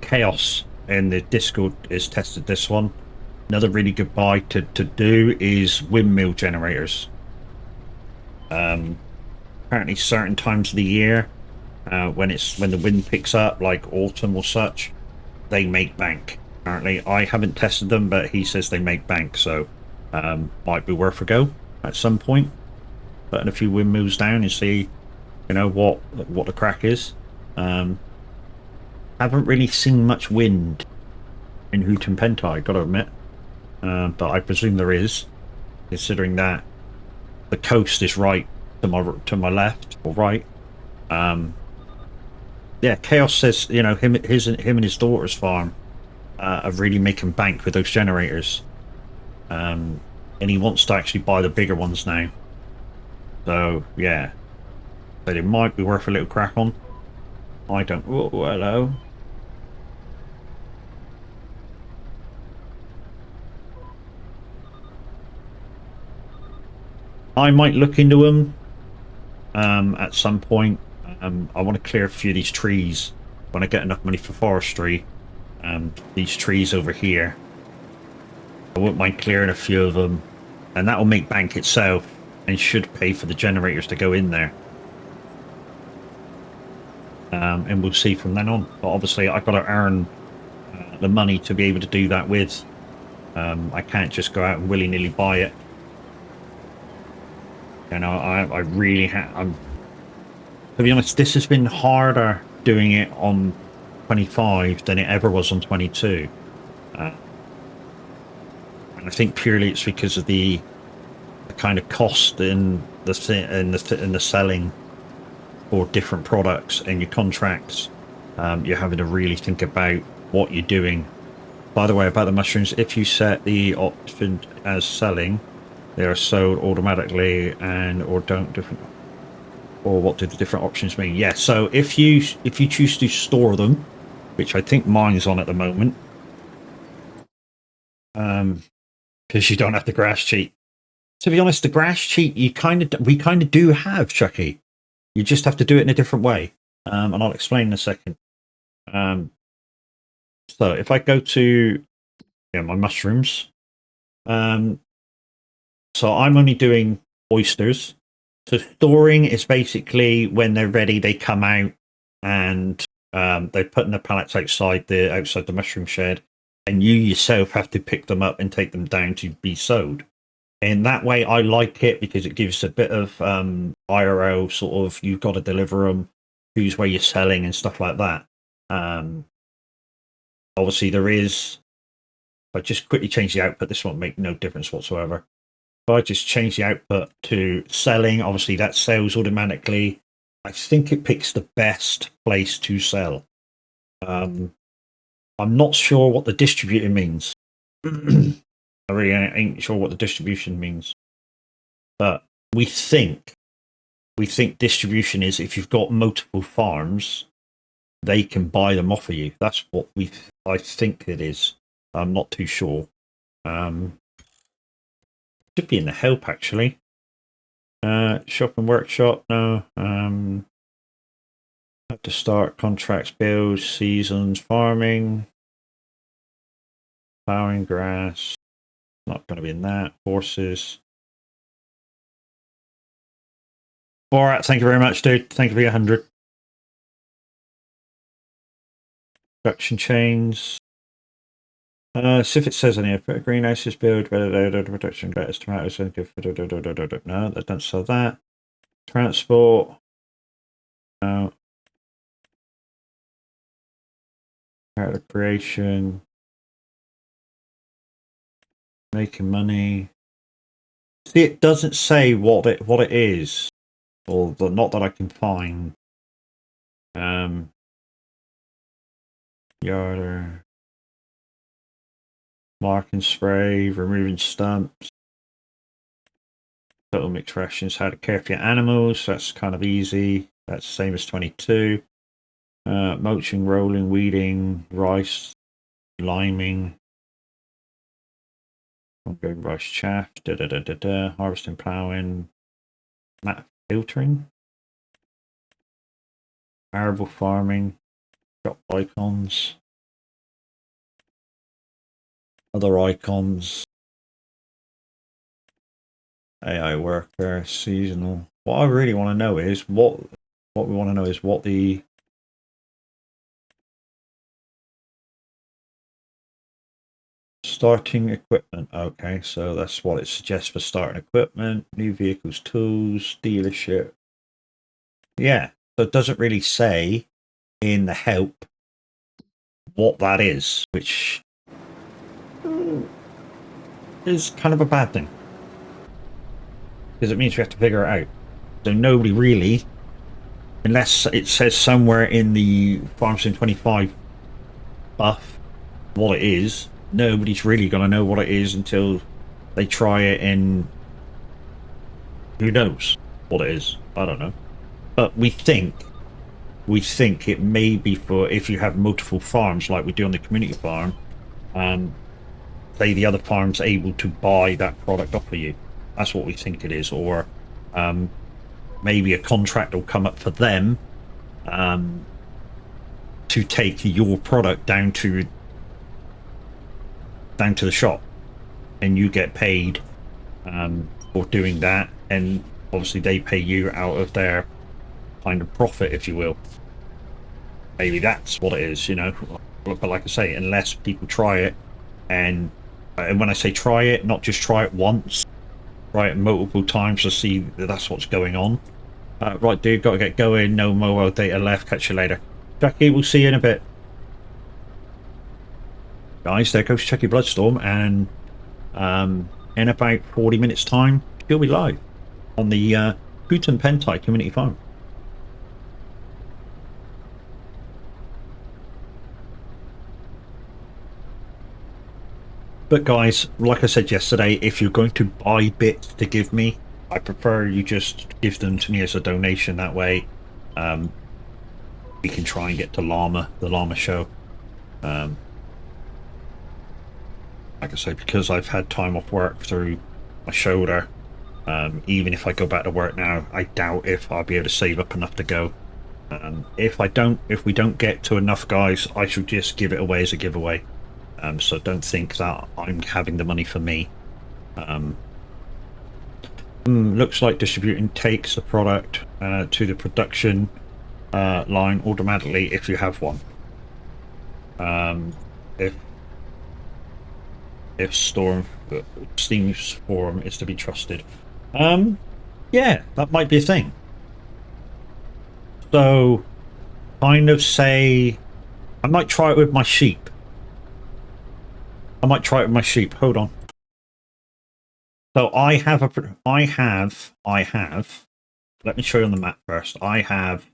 Chaos in the Discord has tested this one. Another really good buy to do is windmill generators. Apparently certain times of the year, when the wind picks up, like autumn or such, they make bank. Apparently, I haven't tested them, but he says they make bank, so might be worth a go at some point. Putting a few windmills down and see, you know, what the crack is. Haven't really seen much wind in Hoot and Pentai, gotta admit, but I presume there is, considering that the coast is right to my left or right. Yeah, Chaos says, you know, him and his daughter's farm are really making bank with those generators, and he wants to actually buy the bigger ones now. So yeah, but it might be worth a little crack on. I don't. Oh, hello. I might look into them at some point. I want to clear a few of these trees when I get enough money for forestry. These trees over here, I wouldn't mind clearing a few of them, and that will make bank itself and should pay for the generators to go in there. And we'll see from then on. But obviously I've got to earn the money to be able to do that with. I can't just go out and willy-nilly buy it. You know, I really have. To be honest, this has been harder doing it on 25 than it ever was on 22. And I think purely it's because of the kind of cost in the selling for different products and your contracts. You're having to really think about what you're doing. By the way, about the mushrooms, if you set the option as selling, they are sold automatically, and or don't different. Or what do the different options mean? Yeah, so if you choose to store them, which I think mine's on at the moment. Because you don't have the grass cheat. To be honest, the grass cheat we kind of do have, Chucky. You just have to do it in a different way, and I'll explain in a second. So if I go to my mushrooms, so I'm only doing oysters. So storing is basically when they're ready, they come out and they're putting the pallets outside the mushroom shed, and you yourself have to pick them up and take them down to be sold. And that way, I like it because it gives a bit of IRL sort of. You've got to deliver them, choose where you're selling and stuff like that. Obviously, there is. If I just quickly change the output, this won't make no difference whatsoever. If I just change the output to selling, obviously that sells automatically. I think it picks the best place to sell. I'm not sure what the distributor means. I really ain't sure what the distribution means. But we think distribution is if you've got multiple farms, they can buy them off of you. That's what I think it is. I'm not too sure. Should be in the help actually. Shop and workshop, no. Have to start contracts, bills, seasons, farming, plowing grass. Not going to be in that. Horses. Alright, thank you very much, dude. Thank you for your 100. Production chains. So if it says on here, put a greenhouses build, production lettuce, tomatoes, no, that doesn't sell that. Transport. No. Character creation. Making money. See, it doesn't say what it is, or not that I can find. Yarder. Mark and spray, removing stumps. Total mixed rations, how to care for your animals. That's kind of easy. That's the same as 22. Mulching, rolling, weeding, rice, liming. Ongoing rice chaff. Harvesting, ploughing. Mat filtering. Arable farming. Shop icons. Other icons. AI worker, seasonal. What I really want to know is what we want to know is what the starting equipment. Okay, so that's what it suggests for starting equipment, new vehicles, tools, dealership. Yeah, so it doesn't really say in the help what that is, which is kind of a bad thing. Because it means we have to figure it out. So nobody really, unless it says somewhere in the Farm Sim 25 buff what it is, nobody's really going to know what it is until they try it, and who knows what it is. I don't know. But we think it may be for if you have multiple farms like we do on the community farm, say the other farm's able to buy that product off of you. That's what we think it is. Or maybe a contract will come up for them to take your product down to the shop, and you get paid for doing that, and obviously they pay you out of their kind of profit, if you will. Maybe that's what it is, you know. But like I say, unless people try it, and when I say try it, not just try it once, try it multiple times to see that that's what's going on. Right, dude, got to get going. No mobile data left. Catch you later, Jackie. We'll see you in a bit, guys. There goes Chucky Bloodstorm, and in about 40 minutes time she'll be live on the Putin Pentai community farm. But guys, like I said yesterday, if you're going to buy bits to give me, I prefer you just give them to me as a donation. That way we can try and get to the llama show. Like I say, because I've had time off work through my shoulder, even if I go back to work now, I doubt if I'll be able to save up enough to go. If we don't get to enough guys, I shall just give it away as a giveaway. So don't think that I'm having the money for me. Looks like distributing takes the product to the production line automatically if you have one. If Steam's forum is to be trusted. Yeah, that might be a thing. So, kind of say, I might try it with my sheep. Hold on. So I have, let me show you on the map first. I have,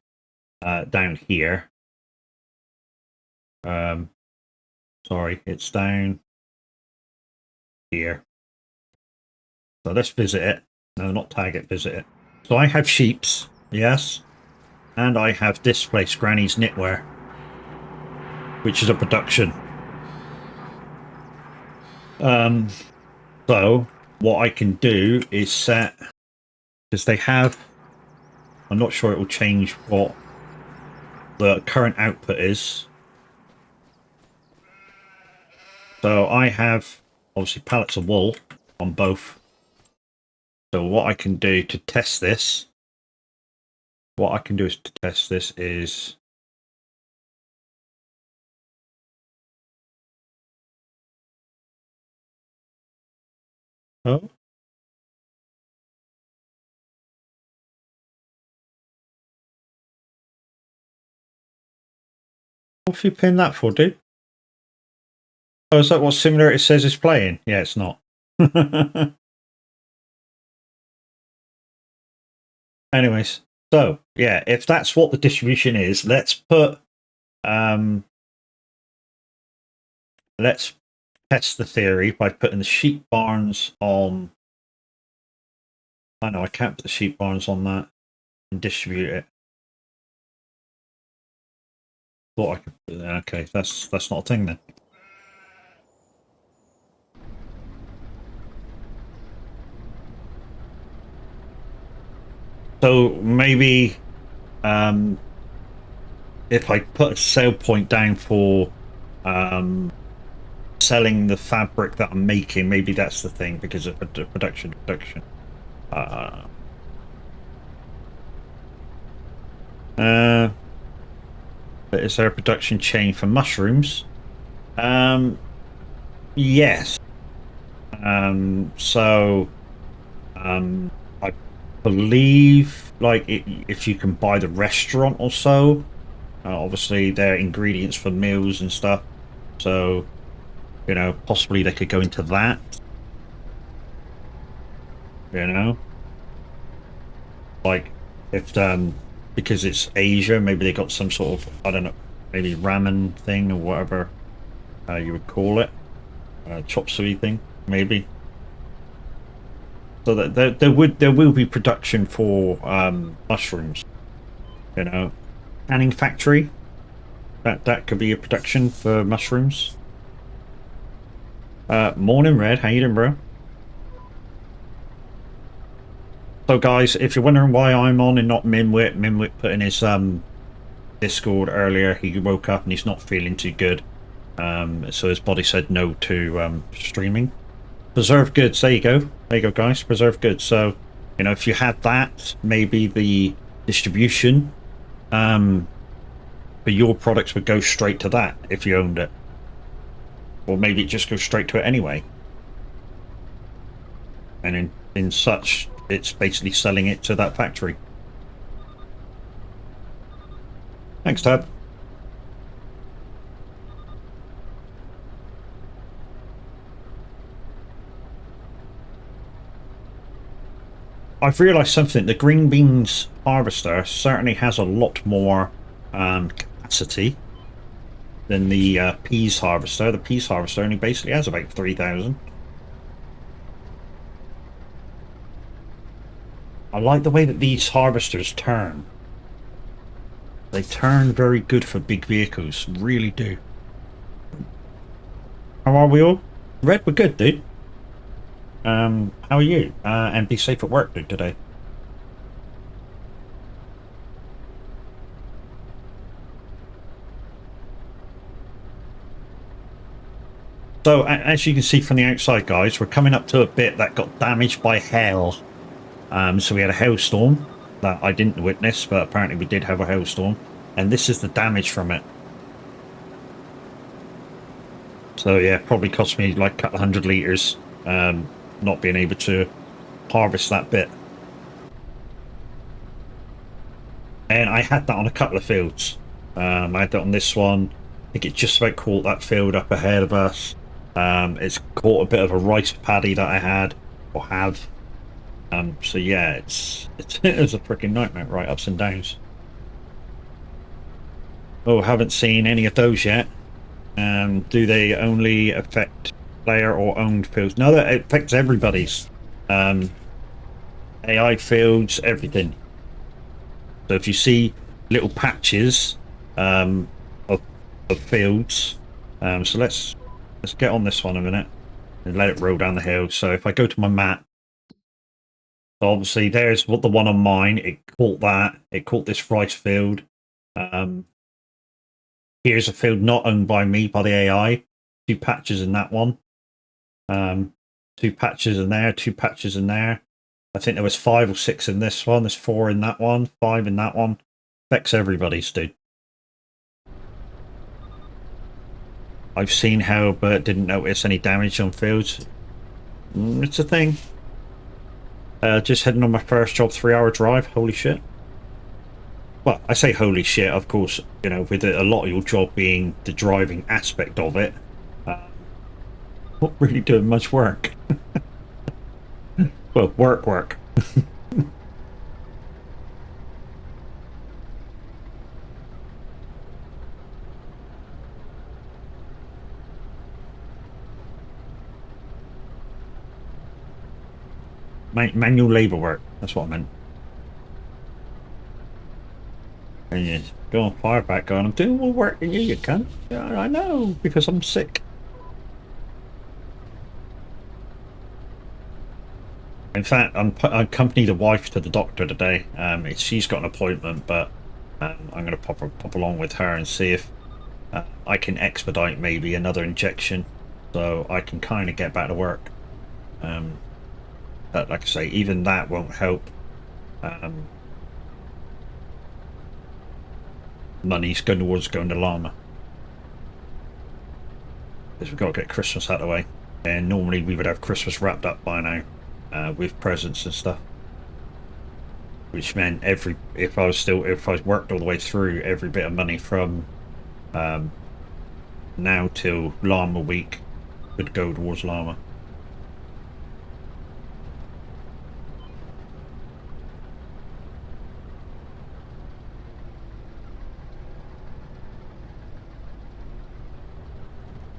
down here. Sorry, it's down here. So let's visit it. No, not tag it, visit it. So I have sheeps, yes. And I have this place, Granny's Knitwear, which is a production. So what I can do is set, because they have, I'm not sure it will change what the current output is. So I have obviously pallets of wool on both. So what I can do to test this, is oh, what have you pinned that for, dude? Oh, is that what simulator says is playing? Yeah, it's not. Anyways, so yeah, if that's what the distribution is, let's test the theory by putting the sheep barns on. I know I can't put the sheep barns on that and distribute it. Thought I could. Okay, that's not a thing then. So maybe if I put a sale point down for selling the fabric that I'm making, maybe that's the thing, because of production. Is there a production chain for mushrooms? Yes. So I believe, like, if you can buy the restaurant or so, obviously they're ingredients for meals and stuff, so you know, possibly they could go into that, you know, like if because it's Asia, maybe they got some sort of, I don't know, maybe ramen thing or whatever you would call it, chop suey thing, maybe. So that there will be production for mushrooms, you know, canning factory. That could be a production for mushrooms. Morning, Red. How you doing, bro? So, guys, if you're wondering why I'm on and not Minwit put in his Discord earlier. He woke up and he's not feeling too good. So his body said no to streaming. Preserve goods. There you go. There you go, guys. Preserve goods. So, you know, if you had that, maybe the distribution for your products would go straight to that if you owned it. Or maybe it just goes straight to it anyway. And in such, it's basically selling it to that factory. Thanks, Tab. I've realised something. The green beans harvester certainly has a lot more capacity than the peas harvester. The peas harvester only basically has about 3,000. I like the way that these harvesters turn. They turn very good for big vehicles, really do. How are we all? Red, we're good, dude. How are you? And be safe at work, dude, today. So, as you can see from the outside, guys, we're coming up to a bit that got damaged by hail. So we had a hailstorm that I didn't witness, but apparently we did have a hailstorm. And this is the damage from it. So yeah, probably cost me like a couple 100 litres, not being able to harvest that bit. And I had that on a couple of fields. I had that on this one. I think it just about caught that field up ahead of us. It's caught a bit of a rice paddy that I had, or have. So yeah, it's it was a freaking nightmare, right, ups and downs. Oh, haven't seen any of those yet. Do they only affect player or owned fields? No, that affects everybody's. AI fields, everything. So if you see little patches of fields, so let's get on this one a minute and let it roll down the hill. So if I go to my map, so obviously there's what the one on mine. It caught that. It caught this rice field. Here's a field not owned by me, by the AI. 2 patches in that one. 2 patches in there. 2 patches in there. I think there was 5 or 6 in this one. There's 4 in that one. 5 in that one. Affects everybody's, dude. I've seen how, but didn't notice any damage on fields. It's a thing. Just heading on my first job, 3-hour drive. Holy shit. Well, I say holy shit, of course, you know, with a lot of your job being the driving aspect of it. Not really doing much work. Well, work. Manual labour work, that's what I meant. And you go on fire back going, I'm doing more work than you cunt. Yeah, I know, because I'm sick. In fact, I accompanied the wife to the doctor today. She's got an appointment, but I'm going to pop along with her and see if I can expedite maybe another injection, so I can kind of get back to work. But like I say, even that won't help. Money's going to llama, because we've got to get Christmas out of the way, and normally we would have Christmas wrapped up by now, with presents and stuff, which meant if I worked all the way through, every bit of money from now till llama week would go towards llama.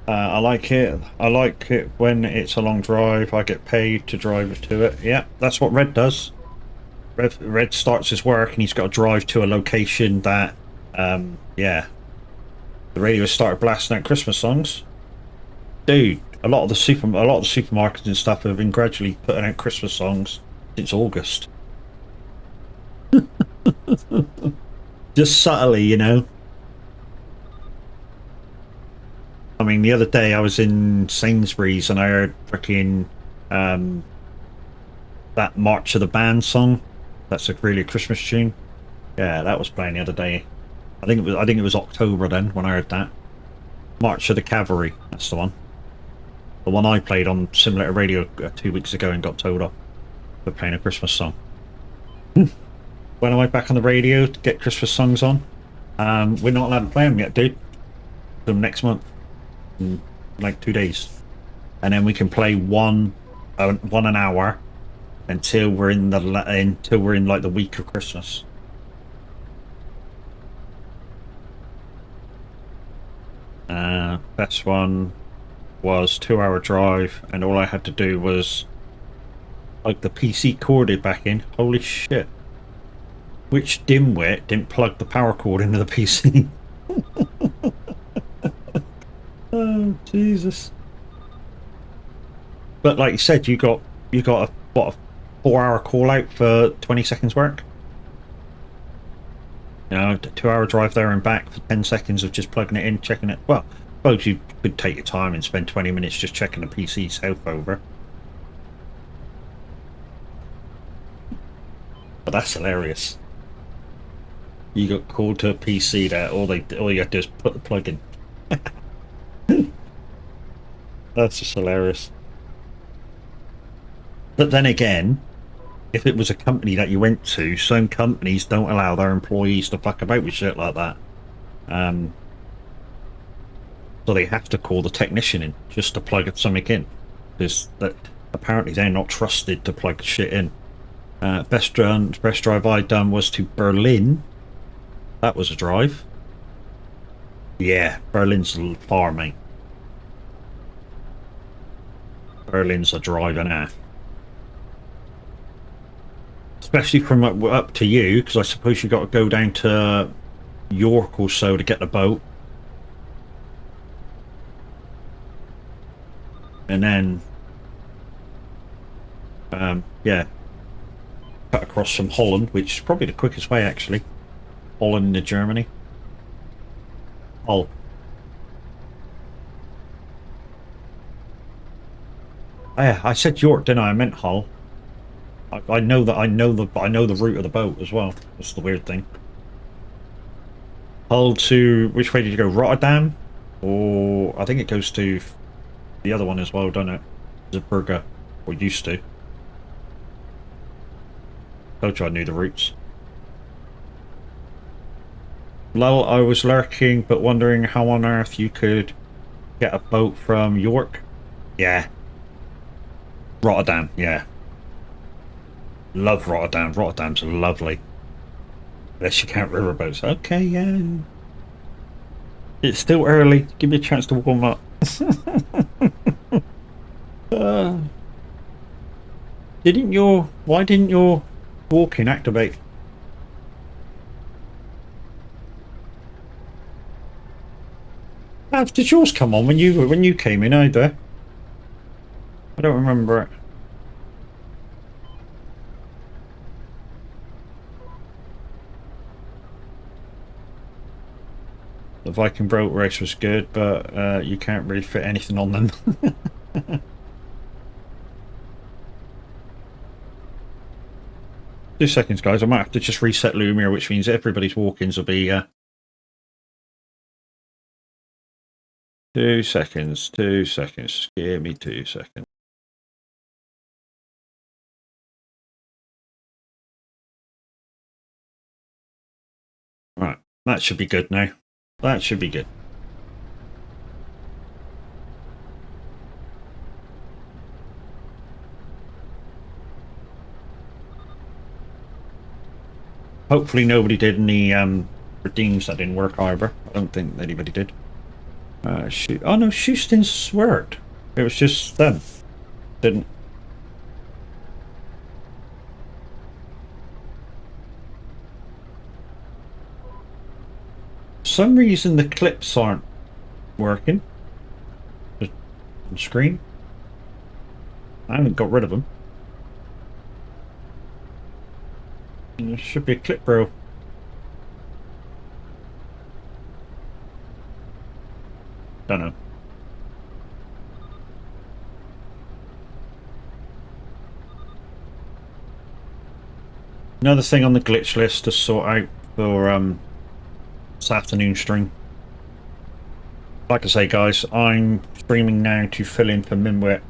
I like it. I like it when it's a long drive. I get paid to drive to it. Yeah, that's what Red does. Red starts his work and he's got to drive to a location that, yeah, the radio started blasting out Christmas songs. Dude, a lot of the supermarkets and stuff have been gradually putting out Christmas songs since August. Just subtly, you know. I mean, the other day I was in Sainsbury's and I heard freaking that March of the Band song. That's really a Christmas tune. Yeah, that was playing the other day. I think it was October then when I heard that. March of the Cavalry. That's the one. The one I played on Simulator Radio 2 weeks ago and got told off for playing a Christmas song. When am I back on the radio to get Christmas songs on? We're not allowed to play them yet, dude. Till next month. In like 2 days, and then we can play one an hour until we're in like the week of Christmas. Best one was 2-hour drive, and all I had to do was plug the PC corded back in. Holy shit! Which dimwit didn't plug the power cord into the PC? Oh, Jesus. but like you said, you got a what, a 4-hour call out for 20 seconds work. You know, 2-hour drive there and back for 10 seconds of just plugging it in, checking it. Well, I suppose you could take your time and spend 20 minutes just checking the PC's health over. But that's hilarious. You got called to a PC that all you have to do is put the plug in. That's just hilarious. But then again, if it was a company that you went to, some companies don't allow their employees to fuck about with shit like that. So they have to call the technician in just to plug something in, because that apparently they're not trusted to plug shit in. Best drive I done was to Berlin. That was a drive. Yeah, Berlin's far, mate. Berlin's a drive and a half. Especially from up to you, because I suppose you got to go down to York or so to get the boat. And then, yeah, cut across from Holland, which is probably the quickest way, actually. Holland to Germany. Hull. Yeah, I said York, didn't I? I meant Hull. I know the route of the boat as well. That's the weird thing. Hull to, which way did you go? Rotterdam, or I think it goes to the other one as well, don't it? Zeebrugge, or used to. Told you I knew the routes. Lol, I was lurking, but wondering how on earth you could get a boat from York. Yeah. Rotterdam, yeah. Love Rotterdam. Rotterdam's lovely. Unless you count riverboats. Okay, yeah. It's still early. Give me a chance to warm up. Why didn't your walking activate? Did yours come on when you came in either? I don't remember it. The Viking boat race was good, but you can't really fit anything on them. 2 seconds, guys. I might have to just reset Lumia, which means everybody's walk-ins will be 2 seconds. 2 seconds. Give me 2 seconds. Right, that should be good now. That should be good. Hopefully nobody did any redeems that didn't work either. I don't think anybody did. Shoot. Oh no, Houston's worked. It was just them. Didn't. For some reason the clips aren't working. Just on screen. I haven't got rid of them. There should be a clip, bro. Don't know. Another thing on the glitch list to sort out for this afternoon stream. Like I say, guys, I'm streaming now to fill in for Minwit,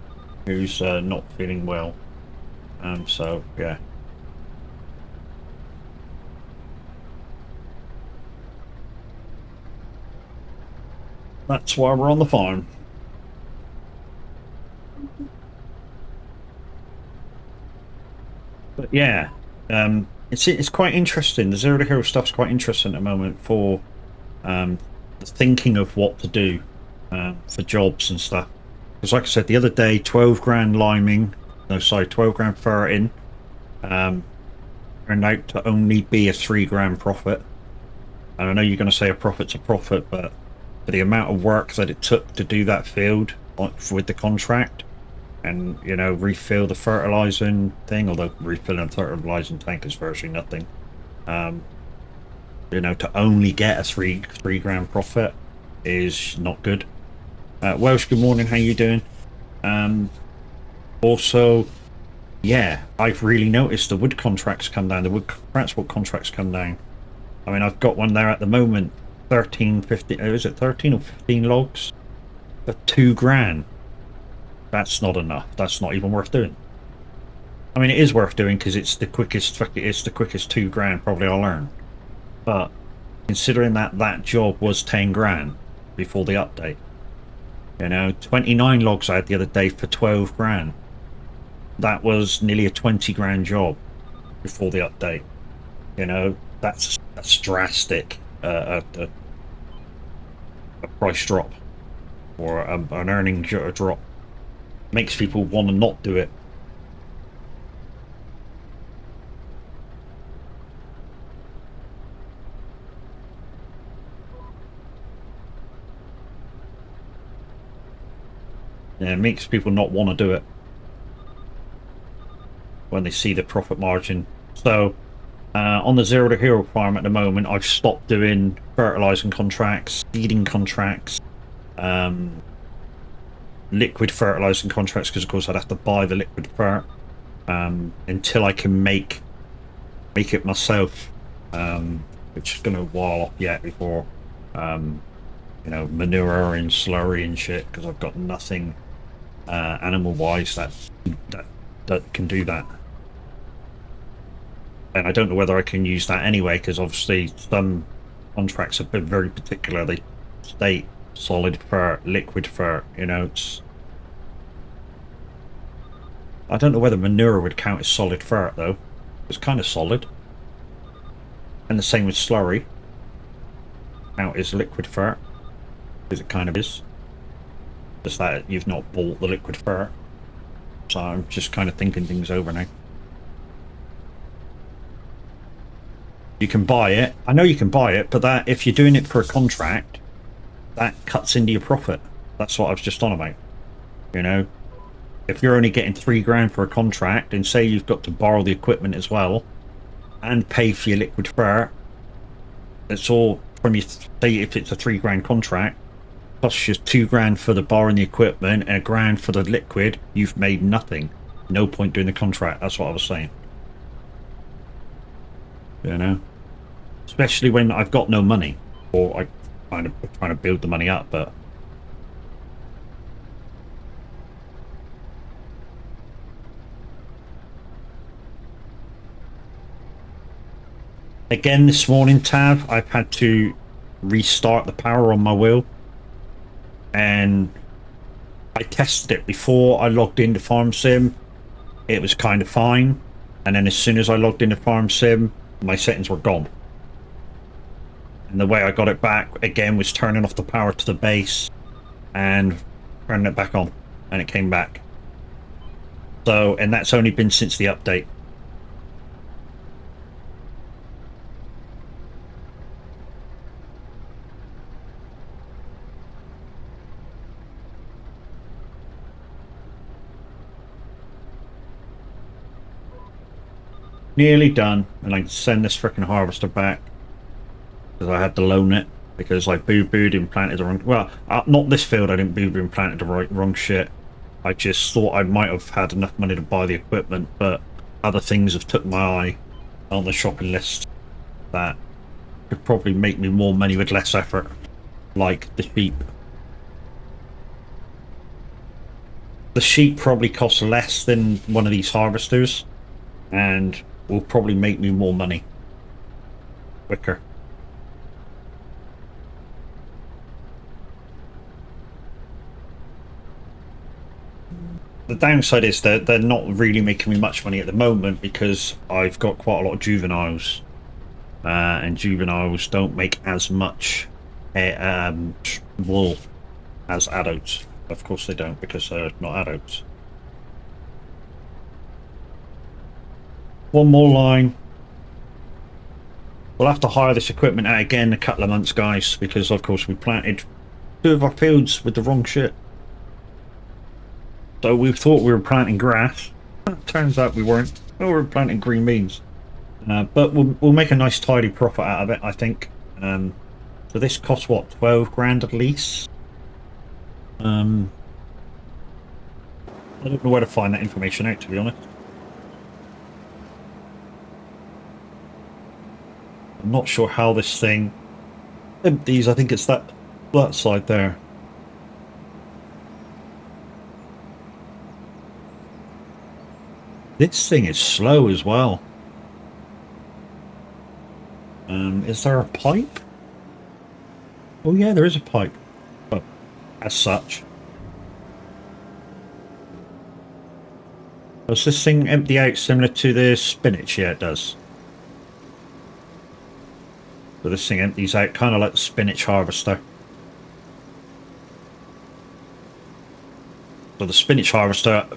who's not feeling well. So yeah. That's why we're on the farm. But yeah, it's quite interesting. The Zero to Hero stuff's quite interesting at the moment for the thinking of what to do for jobs and stuff. Because like I said the other day, 12 grand liming, no sorry, 12 grand ferreting turned out to only be a 3 grand profit. And I know you're going to say a profit's a profit, but for the amount of work that it took to do that field with the contract, and, you know, refill the fertilizing thing, although refilling the fertilizing tank is virtually nothing. You know, to only get a three grand profit is not good. Welsh, good morning, how you doing? Also, yeah, I've really noticed the wood contracts come down, the wood transport contracts come down. I mean, I've got one there at the moment, 13, 15, is it 13 or 15 logs for 2 grand? That's not enough. That's not even worth doing. I mean, it is worth doing because it's the quickest 2 grand probably I'll earn. But considering that that job was 10 grand before the update, you know, 29 logs I had the other day for 12 grand. That was nearly a 20 grand job before the update. You know, that's drastic. A price drop or an earning drop makes people want to not do it. Yeah, it makes people not want to do it when they see the profit margin. So on the Zero to Hero farm at the moment, I've stopped doing fertilizing contracts, seeding contracts, liquid fertilizing contracts, because of course I'd have to buy the liquid fert until I can make it myself, which is going to while off yet before you know, manure and slurry and shit, because I've got nothing animal wise that can do that. And I don't know whether I can use that anyway, because obviously some contracts have been very particular. They state solid fert, liquid fert, you know. I don't know whether manure would count as solid fert though. It's kind of solid. And the same with slurry. Count as liquid fert, because it kind of is. Just that you've not bought the liquid fert. So I'm just kind of thinking things over now. You can buy it. I know you can buy it, but that if you're doing it for a contract, that cuts into your profit. That's what I was just on about. You know, if you're only getting 3 grand for a contract, and say you've got to borrow the equipment as well, and pay for your liquid fert, it's all from your, say if it's a 3 grand contract, plus your 2 grand for the borrowing the equipment and 1 grand for the liquid, you've made nothing. No point doing the contract. That's what I was saying. You know, especially when I've got no money, or I kind of trying to build the money up, but again this morning, Tav, I've had to restart the power on my wheel, and I tested it before I logged into Farm Sim. It was kind of fine, and then as soon as I logged into Farm Sim, my settings were gone. And the way I got it back again was turning off the power to the base and turning it back on, and it came back. So, and that's only been since the update. Nearly done, and I can send this freaking harvester back because I had to loan it because I boo-booed and planted the wrong. Well, not this field. I didn't boo-boo and planted the wrong shit. I just thought I might have had enough money to buy the equipment, but other things have took my eye on the shopping list that could probably make me more money with less effort, like the sheep. The sheep probably cost less than one of these harvesters, and will probably make me more money quicker. The downside is that they're not really making me much money at the moment because I've got quite a lot of juveniles, and juveniles don't make as much wool as adults. Of course they don't, because they're not adults. One more line. We'll have to hire this equipment out again in a couple of months, guys, because of course we planted 2 of our fields with the wrong shit. So we thought we were planting grass. Turns out we weren't. We were planting green beans. But we'll make a nice tidy profit out of it, I think. So this costs what, 12 grand at least? I don't know where to find that information out, to be honest. I'm not sure how this thing empties. I think it's that side there. This thing is slow as well. Is there a pipe? Oh yeah, there is a pipe. Well, as such. Does this thing empty out similar to the spinach? Yeah, it does. So this thing empties out kind of like the spinach harvester. So the spinach harvester,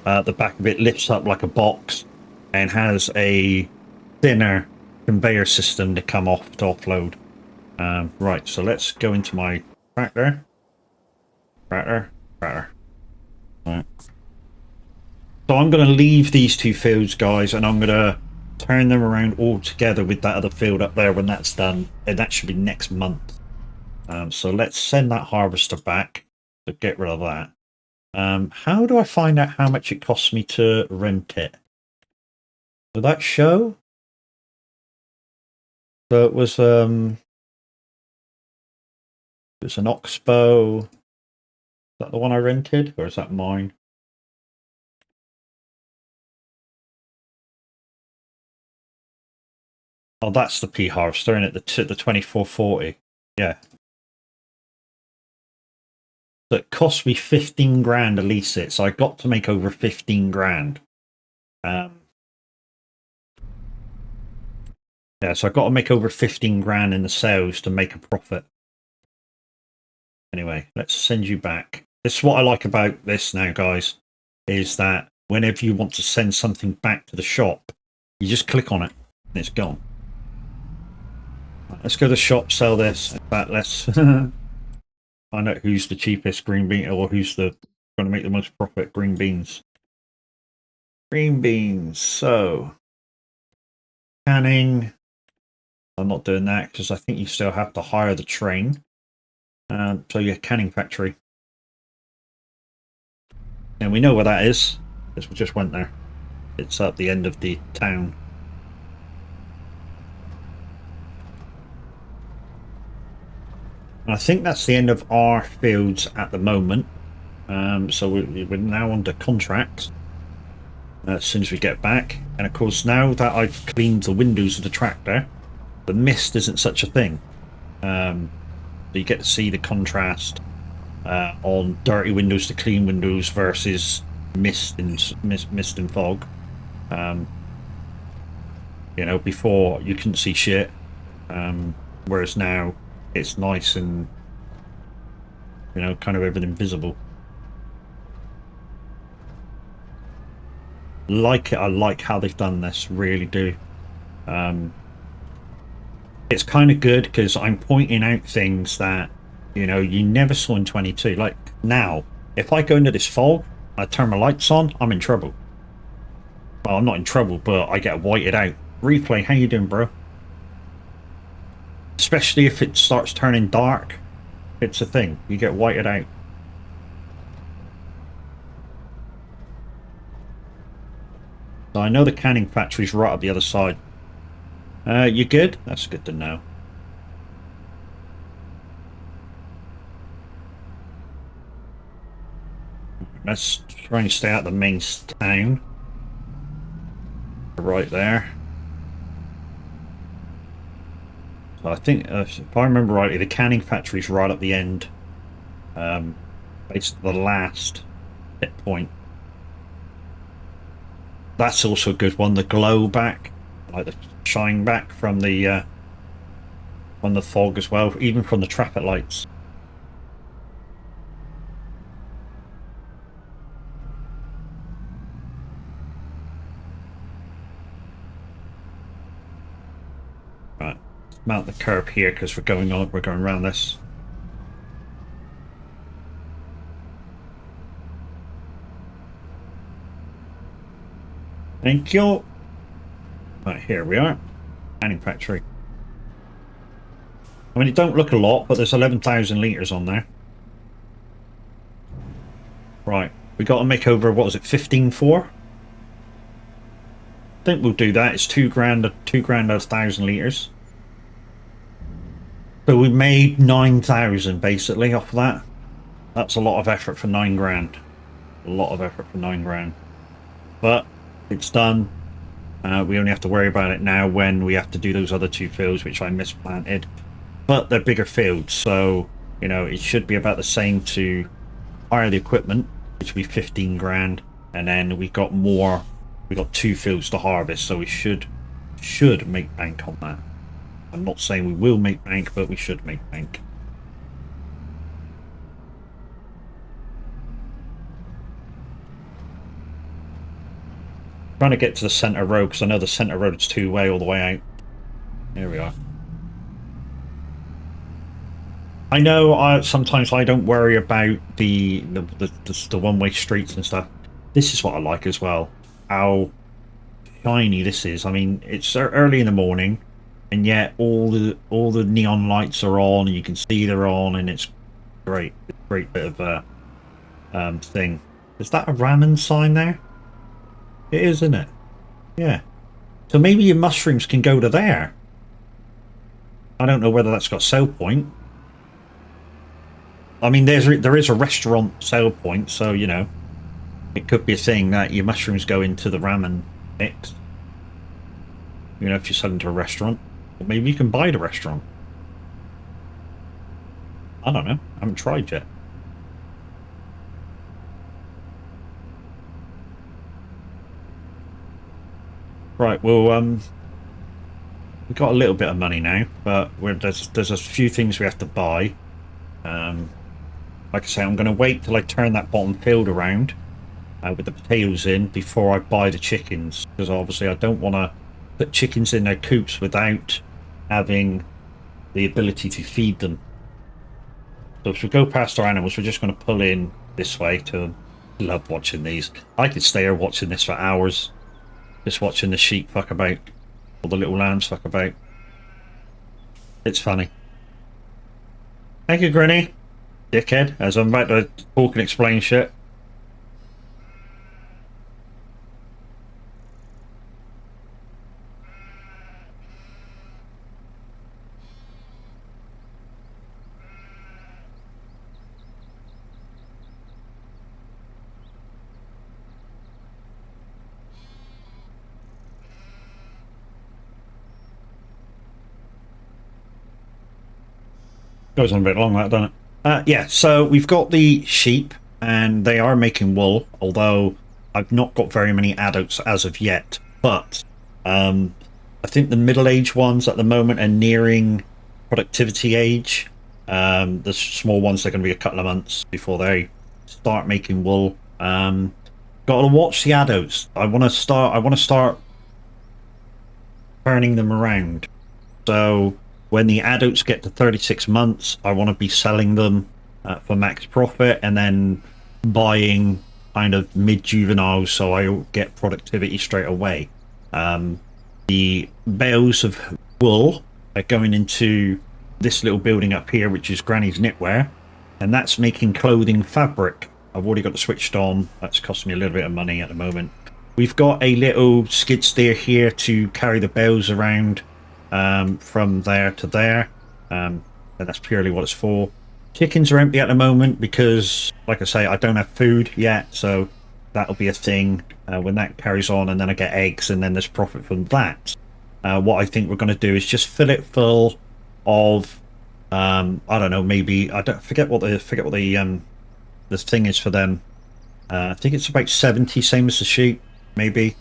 the back of it lifts up like a box and has a thinner conveyor system to come off to offload. Right, so let's go into my tractor. Tractor. Right. So I'm going to leave these two fields, guys, and I'm going to turn them around all together with that other field up there when that's done. And that should be next month. So let's send that harvester back to get rid of that. How do I find out how much it costs me to rent it? Will that show? So it was it's an Oxbow. Is that the one I rented, or is that mine? Oh, that's the P harvester, isn't it? The 2440. Yeah. So it cost me 15 grand to lease it, so I got to make over 15 grand. Yeah, so I got to make over 15 grand in the sales to make a profit. Anyway, let's send you back. This is what I like about this now, guys, is that whenever you want to send something back to the shop, you just click on it and it's gone. Let's go to the shop, sell this. In fact, let's find out who's the cheapest green bean, or who's the going to make the most profit. Green beans. Green beans. So canning. I'm not doing that because I think you still have to hire the train. So yeah, canning factory. And we know where that is because we just went there. It's at the end of the town. And I think that's the end of our fields at the moment. So we're now under contracts as soon as we get back. And of course, now that I've cleaned the windows of the tractor, the mist isn't such a thing. So you get to see the contrast on dirty windows to clean windows versus mist and fog. You know, before you couldn't see shit, whereas now it's nice and, you know, kind of everything visible. Like it. I like how they've done this, really do. It's kind of good because I'm pointing out things that, you know, you never saw in 22. Like now, if I go into this fog, I turn my lights on, I'm in trouble. Well, I'm not in trouble, but I get whited out. Replay, how you doing, bro? Especially if it starts turning dark, it's a thing. You get whited out. So I know the canning factory's right up the other side. You good? That's good to know. Let's try and stay out of the main town. Right there. So I think, if I remember rightly, the canning factory's right at the end. It's the last hit point. That's also a good one. The glow back, like the shine back from the fog as well, even from the traffic lights. Right, mount the curb here because we're going around this. Thank you. Right, here we are. Canning factory. I mean, it don't look a lot, but there's 11,000 litres on there. Right, we got to make over, what was it, 15.4? I think we'll do that. It's 2 grand, 2 grand a 1,000 litres. So we made 9,000 basically off of that. That's a lot of effort for 9 grand. A lot of effort for 9 grand. But it's done. We only have to worry about it now when we have to do those other 2 fields, which I misplanted. But they're bigger fields, so, you know, it should be about the same to hire the equipment, which will be 15 grand. And then we got 2 fields to harvest, so we should make bank on that. I'm not saying we will make bank, but we should make bank. Trying to get to the centre road, because I know the centre road is 2-way all the way out. Here we are. I know sometimes I don't worry about the one-way streets and stuff. This is what I like as well. How shiny this is. I mean, it's early in the morning, and yet all the neon lights are on, and you can see they're on, and it's great. It's a great bit of a thing. Is that a ramen sign there? It is, isn't it? Yeah. So maybe your mushrooms can go to there. I don't know whether that's got sell point. I mean, there is a restaurant sale point, so, you know, it could be a thing that your mushrooms go into the ramen mix. You know, if you're selling to a restaurant. Or maybe you can buy the restaurant. I don't know. I haven't tried yet. Right, well, we've got a little bit of money now, but there's a few things we have to buy. Like I say, I'm going to wait till I turn that bottom field around with the potatoes in before I buy the chickens, because obviously I don't want to put chickens in their coops without having the ability to feed them. So if we go past our animals, we're just going to pull in this way. To love watching these. I could stay here watching this for hours, just watching the sheep fuck about, or the little lambs fuck about. It's funny. Thank you, Granny. Dickhead, as I'm about to talk and explain shit. Goes on a bit long, that, doesn't it? Yeah, so we've got the sheep, and they are making wool, although I've not got very many adults as of yet. But I think the middle-aged ones at the moment are nearing productivity age. The small ones are going to be a couple of months before they start making wool. Got to watch the adults. I want to start turning them around. So when the adults get to 36 months, I want to be selling them for max profit, and then buying kind of mid-juveniles so I get productivity straight away. The bales of wool are going into this little building up here, which is Granny's Knitwear, and that's making clothing fabric. I've already got it switched on. That's costing me a little bit of money at the moment. We've got a little skid steer here to carry the bales around from there to there, and that's purely what it's for. Chickens are empty at the moment because, like I say, I don't have food yet, so that'll be a thing when that carries on, and then I get eggs, and then there's profit from that. What I think we're going to do is just fill it full of I don't know, maybe I don't forget what the thing is for them. I think it's about 70, same as the sheep, maybe.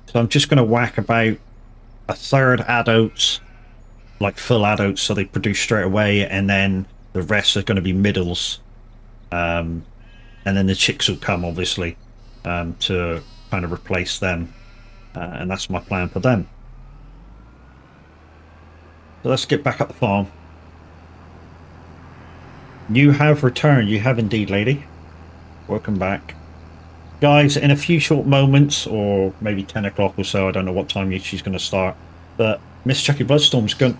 So I'm just going to whack about a third adults, like full adults, so they produce straight away, and then the rest are going to be middles, and then the chicks will come, obviously, to kind of replace them, and that's my plan for them. So let's get back up the farm. You have returned. You have indeed, lady. Welcome back. Guys, in a few short moments, or maybe 10 o'clock or so, I don't know what time she's going to start, but Miss Chucky Bloodstorm's going...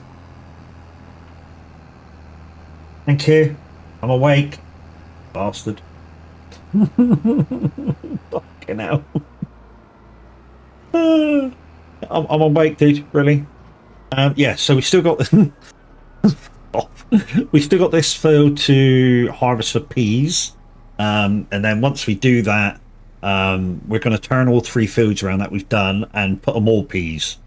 Thank you. I'm awake. Bastard. Fucking hell. I'm awake, dude, really. Yeah, so we still got... we still got this field to harvest for peas. And then once we do that, we're going to turn all 3 fields around that we've done and put them all peas.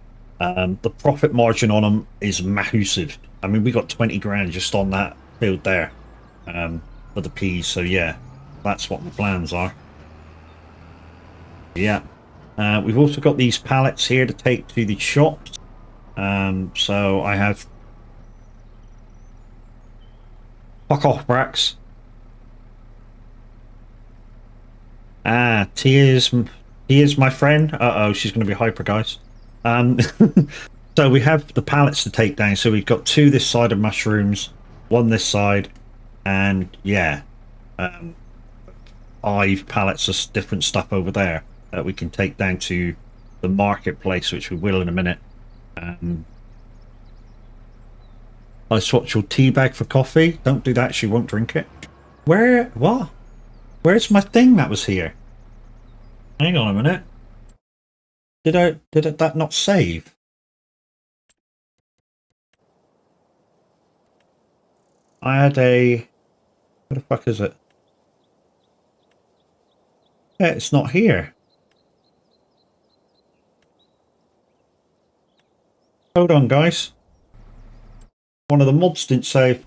The profit margin on them is massive. I mean, we got 20 grand just on that field there for the peas. So yeah, that's what the plans are. Yeah. We've also got these pallets here to take to the shops. So I have... Fuck off, Brax. Tears my friend. Uh-oh, she's going to be hyper, guys. So we have the pallets to take down. So we've got 2 this side of mushrooms, 1 this side, and yeah, 5 pallets of different stuff over there that we can take down to the marketplace, which we will in a minute. I swapped your tea bag for coffee. Don't do that, she won't drink it. Where? What? Where's my thing that was here? Hang on a minute. Did that not save? I had a... Where the fuck is it? Yeah, it's not here. Hold on, guys. One of the mods didn't save.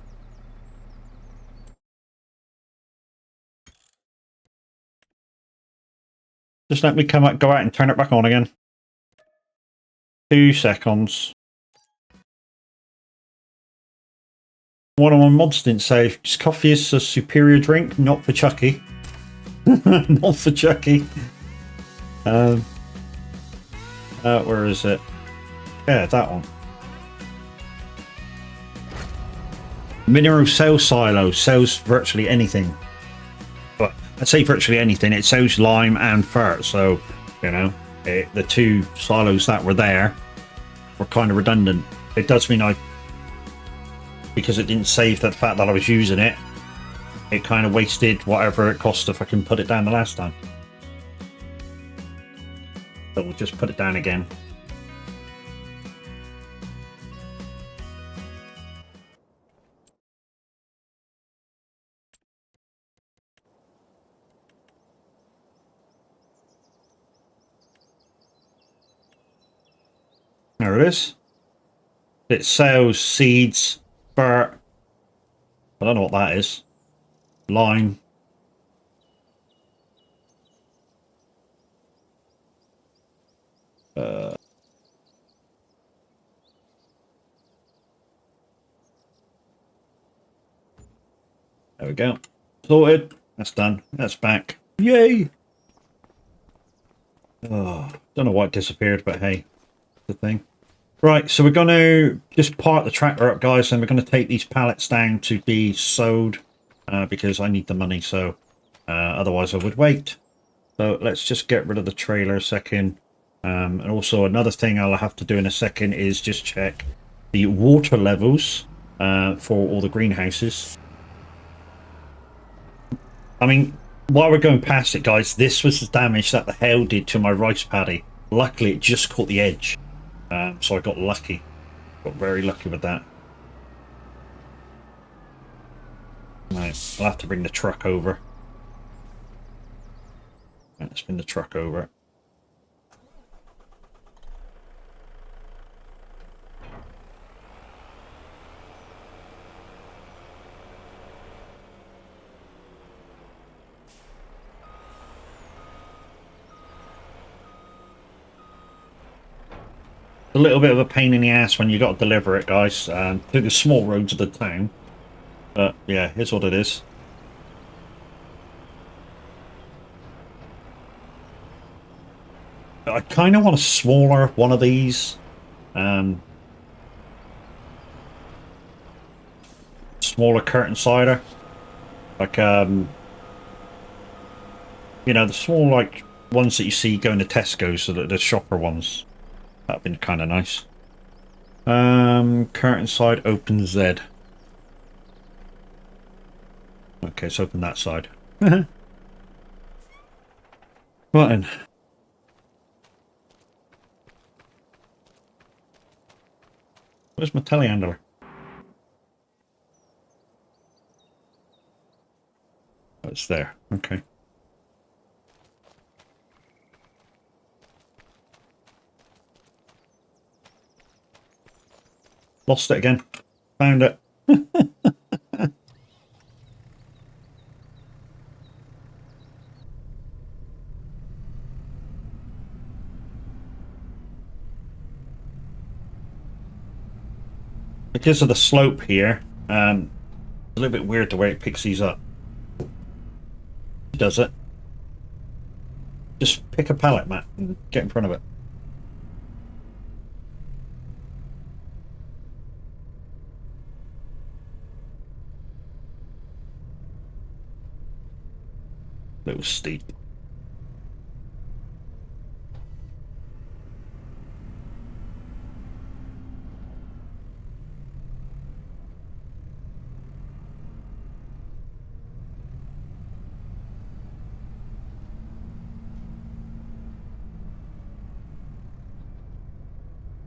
Just let me go out and turn it back on again. 2 seconds. One of my mods didn't save. Coffee is a superior drink, not for Chucky. Not for Chucky. Where is it? Yeah, that one. Mineral cell silo sells virtually anything. But I say virtually anything. It sells lime and fert, so you know the 2 silos that were there were kind of redundant. It does mean because it didn't save the fact that I was using it, it kind of wasted whatever it cost if I can put it down the last time. So we'll just put it down again. There it is. It sells seeds, fert. I don't know what that is. Lime. There we go. Sorted. That's done. That's back. Yay! Oh, don't know why it disappeared, but hey, the thing. Right, so we're going to just park the tractor up, guys, and we're going to take these pallets down to be sold because I need the money, so otherwise I would wait. So let's just get rid of the trailer a second. And also another thing I'll have to do in a second is just check the water levels for all the greenhouses. I mean, while we're going past it, guys, this was the damage that the hail did to my rice paddy. Luckily, it just caught the edge. So I got lucky. Got very lucky with that. Right, I'll have to bring the truck over. Right, let's bring the truck over. A little bit of a pain in the ass when you got to deliver it, guys, through the small roads of the town. But yeah, here's what it is. I kind of want a smaller one of these. Smaller curtain cider. Like, You know, the small, like, ones that you see going to Tesco, so that the shopper ones. That'd been kind of nice. Curtain side, open Z. Okay, let's open that side. Right then. Where's my telehandler? Oh, it's there. Okay. Lost it again. Found it. Because of the slope here, it's a little bit weird the way it picks these up. It does it. Just pick a pallet, Matt, and get in front of it. Little steep.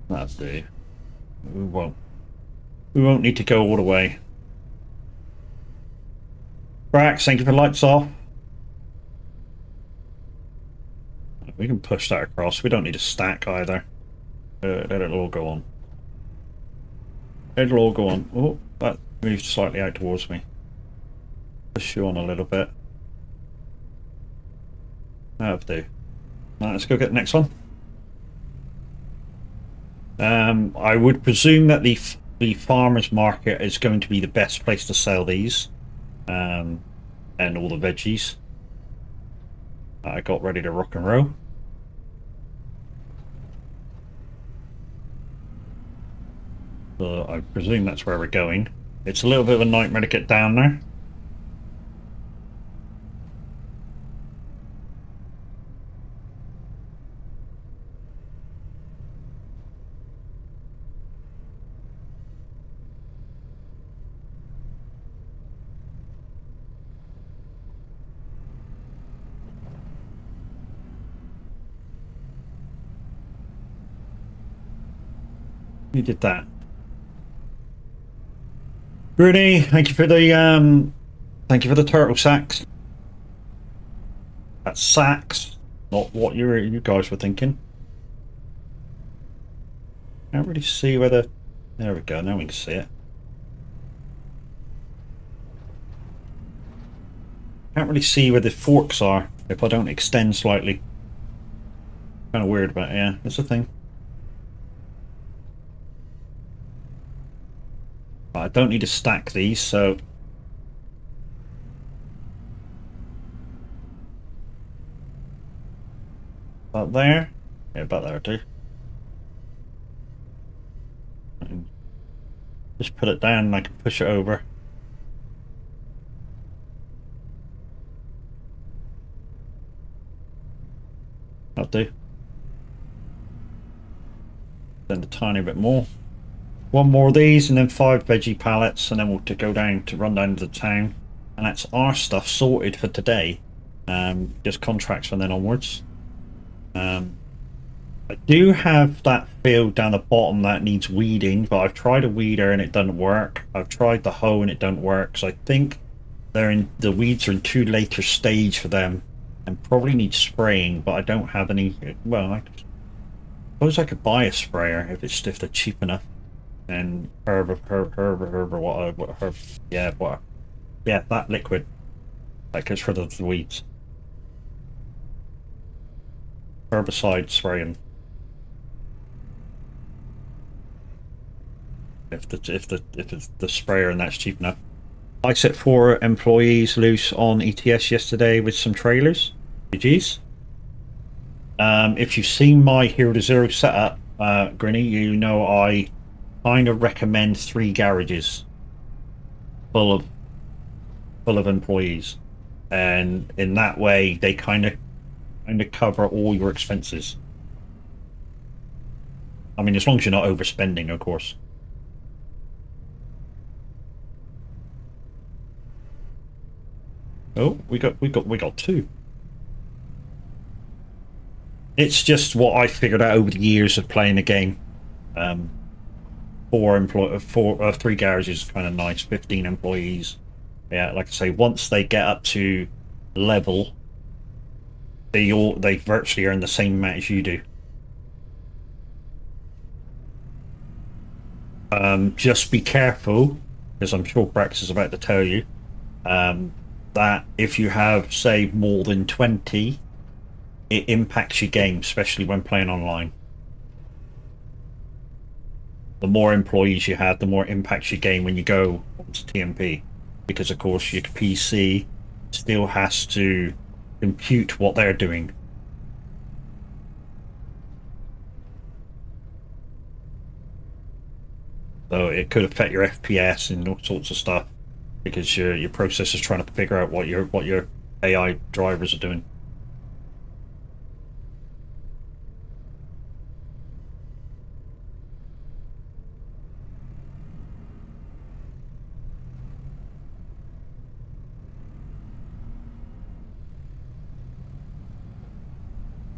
That'll do. We won't. We won't need to go all the way. Brax, thank you for lights off. We can push that across. We don't need a stack either. Let it all go on. It'll all go on. Oh, that moved slightly out towards me. Push you on a little bit. That'll do. Right, let's go get the next one. I would presume that the farmer's market is going to be the best place to sell these. And all the veggies. I got ready to rock and roll. So I presume that's where we're going. It's a little bit of a nightmare to get down there. Who did that? Bruni, thank you for the turtle sacks. That's sacks, not what you guys were thinking. Can't really see whether. There we go. Now we can see it. Can't really see where the forks are if I don't extend slightly. Kind of weird, but yeah, it's a thing. But I don't need to stack these, so about there. Yeah, about there too. Just put it down and I can push it over. That'll do. Then a tiny bit more. One more of these and then 5 veggie pallets, and then we'll go down to run down to the town. And that's our stuff sorted for today. Just contracts from then onwards. I do have that field down the bottom that needs weeding, but I've tried a weeder and it doesn't work. I've tried the hoe and it doesn't work, so I think the weeds are in too later stage for them and probably need spraying, but I don't have any. Well, I suppose I could buy a sprayer if they're cheap enough. And herb, what, yeah, what, yeah, that liquid that goes for the weeds. Herbicide spraying. If it's the sprayer and that's cheap enough. I set 4 employees loose on ETS yesterday with some trailers. GGs. If you've seen my Hero to Zero setup, Grinny, you know I kind of recommend 3 garages full of employees. and in that way they kind of cover all your expenses. I mean, as long as you're not overspending, of course. Oh, we got two. It's just what I figured out over the years of playing the game. Three garages is kind of nice. 15 employees. Yeah, like I say, once they get up to level, they virtually earn the same amount as you do. Just be careful, because I'm sure Brax is about to tell you, that if you have, say, more than 20, it impacts your game, especially when playing online. The more employees you have, the more it impacts your game when you go onto TMP. Because, of course, your PC still has to compute what they're doing. So it could affect your FPS and all sorts of stuff, because your processor's trying to figure out what your AI drivers are doing.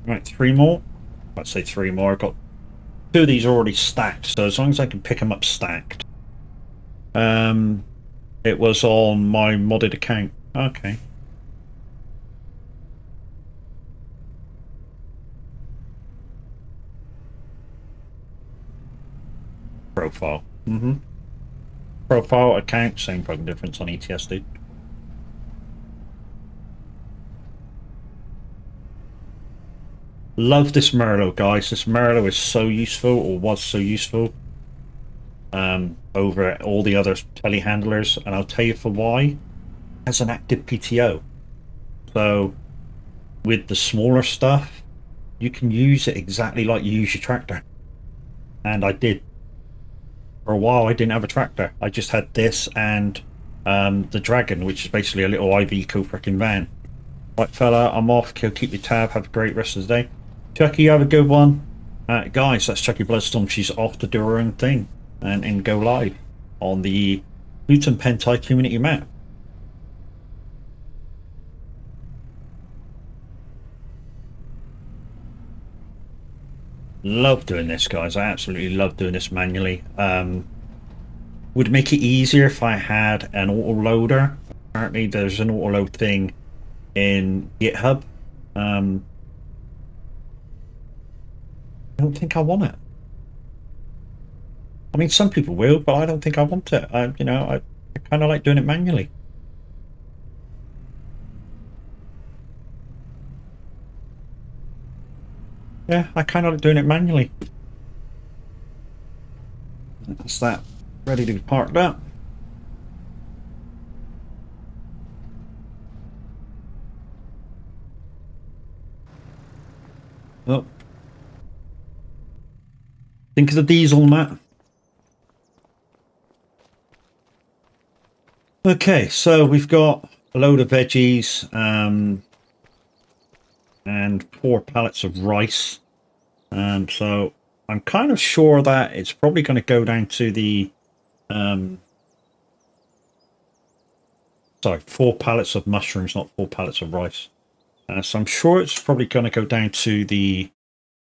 Right, three more. Let's say three more. I've got two of these already stacked, so as long as I can pick them up stacked. It was on my modded account. Okay. Profile. Profile, account, same fucking difference on ETS, dude. Love this Merlot, guys. This Merlot is so useful, or was so useful, over all the other telehandlers, and I'll tell you for why. It has an active PTO. So, with the smaller stuff, you can use it exactly like you use your tractor. And I did. For a while, I didn't have a tractor. I just had this and the Dragon, which is basically a little Iveco freaking van. Right, fella, I'm off. Keep your tab. Have a great rest of the day. Chucky, you have a good one. Guys, that's Chucky Bloodstorm. She's off to do her own thing and go live on the Luton Pentai community map. Love doing this, guys. I absolutely love doing this manually. Would make it easier if I had an autoloader. Apparently, there's an autoload thing in GitHub. I don't think I want it. I mean, some people will, but I don't think I want it. I kind of like doing it manually. Yeah, I kind of like doing it manually. That's that. Ready to be parked up. Oh. Think of the diesel, Matt. Okay, so we've got a load of veggies and 4 pallets of rice. So I'm kind of sure that it's probably going to go down to the 4 pallets of mushrooms, not 4 pallets of rice. So I'm sure it's probably going to go down to the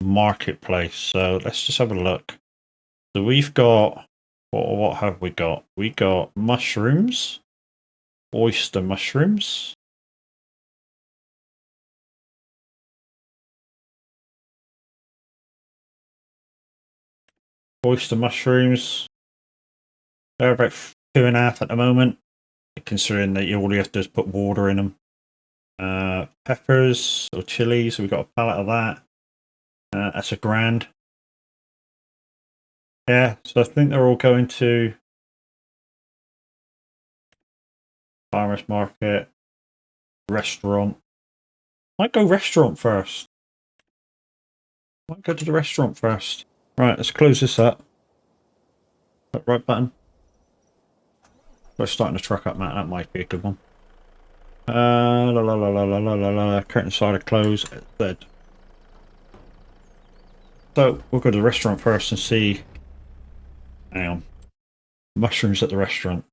marketplace. So let's just have a look. So we've got, what have we got? We got mushrooms, oyster mushrooms. Oyster mushrooms. They're about 2.5 at the moment, considering that all you have to do is put water in them. Peppers or chilies, so we've got a pallet of that. That's £1,000. Yeah, so I think they're all going to farmers market, restaurant. Might go restaurant first. Might go to the restaurant first. Right, let's close this up. Right button. We're starting the truck up, Matt. That might be a good one. La la la la la la la la. Curtain side are closed. Dead. So we'll go to the restaurant first and see. Hang on. Mushrooms at the restaurant.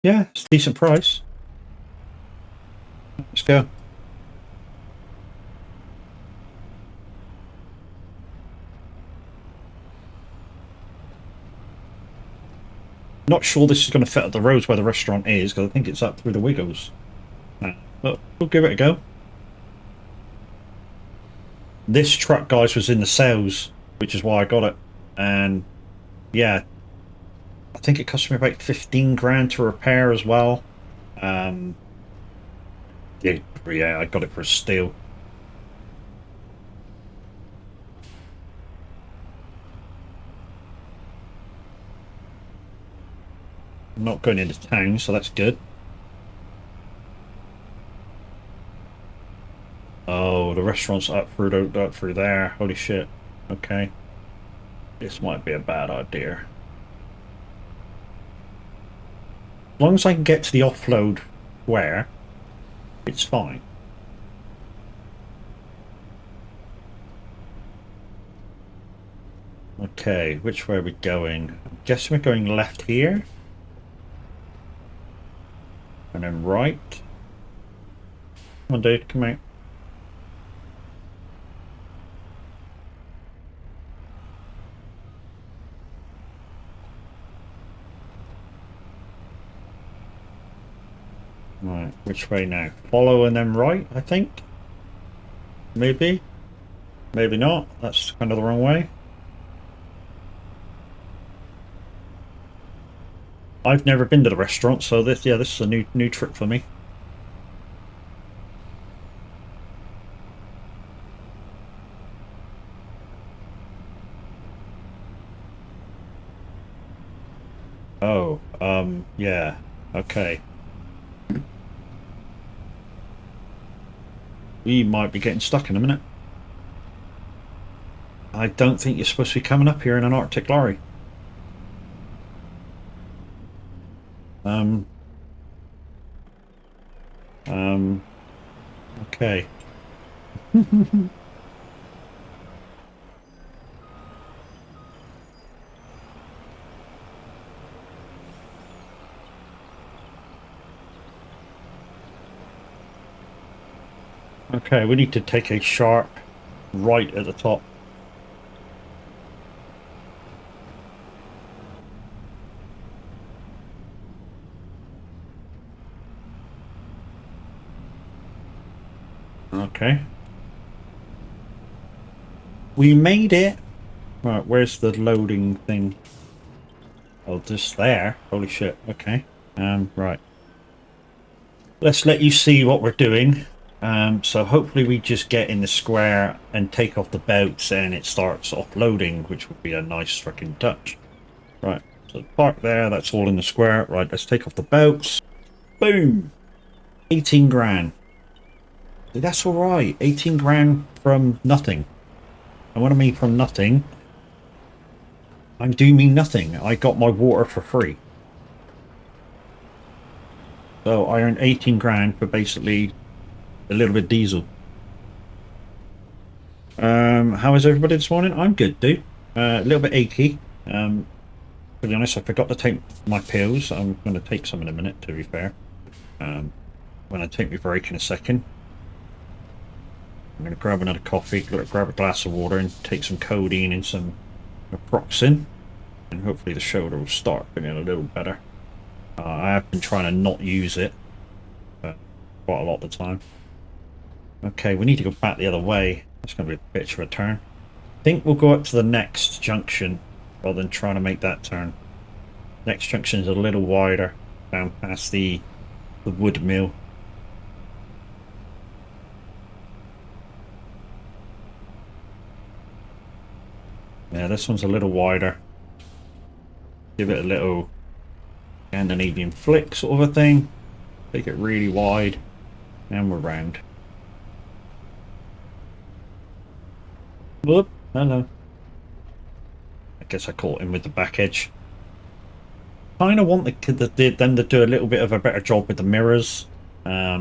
Yeah, it's a decent price. Let's go. Not sure this is going to fit up the roads where the restaurant is, because I think it's up through the Wiggles. But we'll give it a go. This truck, guys, was in the sales, which is why I got it. And yeah, I think it cost me about 15 grand to repair as well. Yeah, I got it for a steal. I'm not going into town, so that's good. Oh, the restaurant's up through there. Holy shit. Okay. This might be a bad idea. As long as I can get to the offload square, it's fine. Okay, which way are we going? I'm guessing we're going left here. And then right. Come on, dude, come out. Right, which way now? Follow and then right, I think? Maybe? Maybe not. That's kind of the wrong way. I've never been to the restaurant, so this is a new trip for me. Oh, yeah. Okay. We might be getting stuck in a minute. I don't think you're supposed to be coming up here in an Arctic lorry. Okay. Okay, we need to take a sharp right at the top. Okay. We made it. Right, where's the loading thing? Oh, just there. Holy shit. Okay. Right. Let's let you see what we're doing. So hopefully we just get in the square and take off the belts and it starts offloading, which would be a nice freaking touch. Right, so park there, that's all in the square. Right, let's take off the belts. Boom! 18 grand. That's alright, 18 grand from nothing. And when I mean from nothing, I do mean nothing. I got my water for free. So I earned 18 grand for basically a little bit of diesel. How is everybody this morning? I'm good, dude. A little bit achy. To be honest, I forgot to take my pills. I'm going to take some in a minute, to be fair. When I take my break in a second. I'm going to grab another coffee, grab a glass of water and take some codeine and some naproxen. And hopefully the shoulder will start feeling a little better. I have been trying to not use it quite a lot of the time. Okay, we need to go back the other way. That's going to be a bitch of a turn. I think we'll go up to the next junction rather than trying to make that turn. Next junction is a little wider down past the wood mill. Yeah, this one's a little wider. Give it a little Scandinavian flick sort of a thing. Make it really wide. And we're round. Whoop, hello. I guess I caught him with the back edge. kind of want them to do a little bit of a better job with the mirrors. I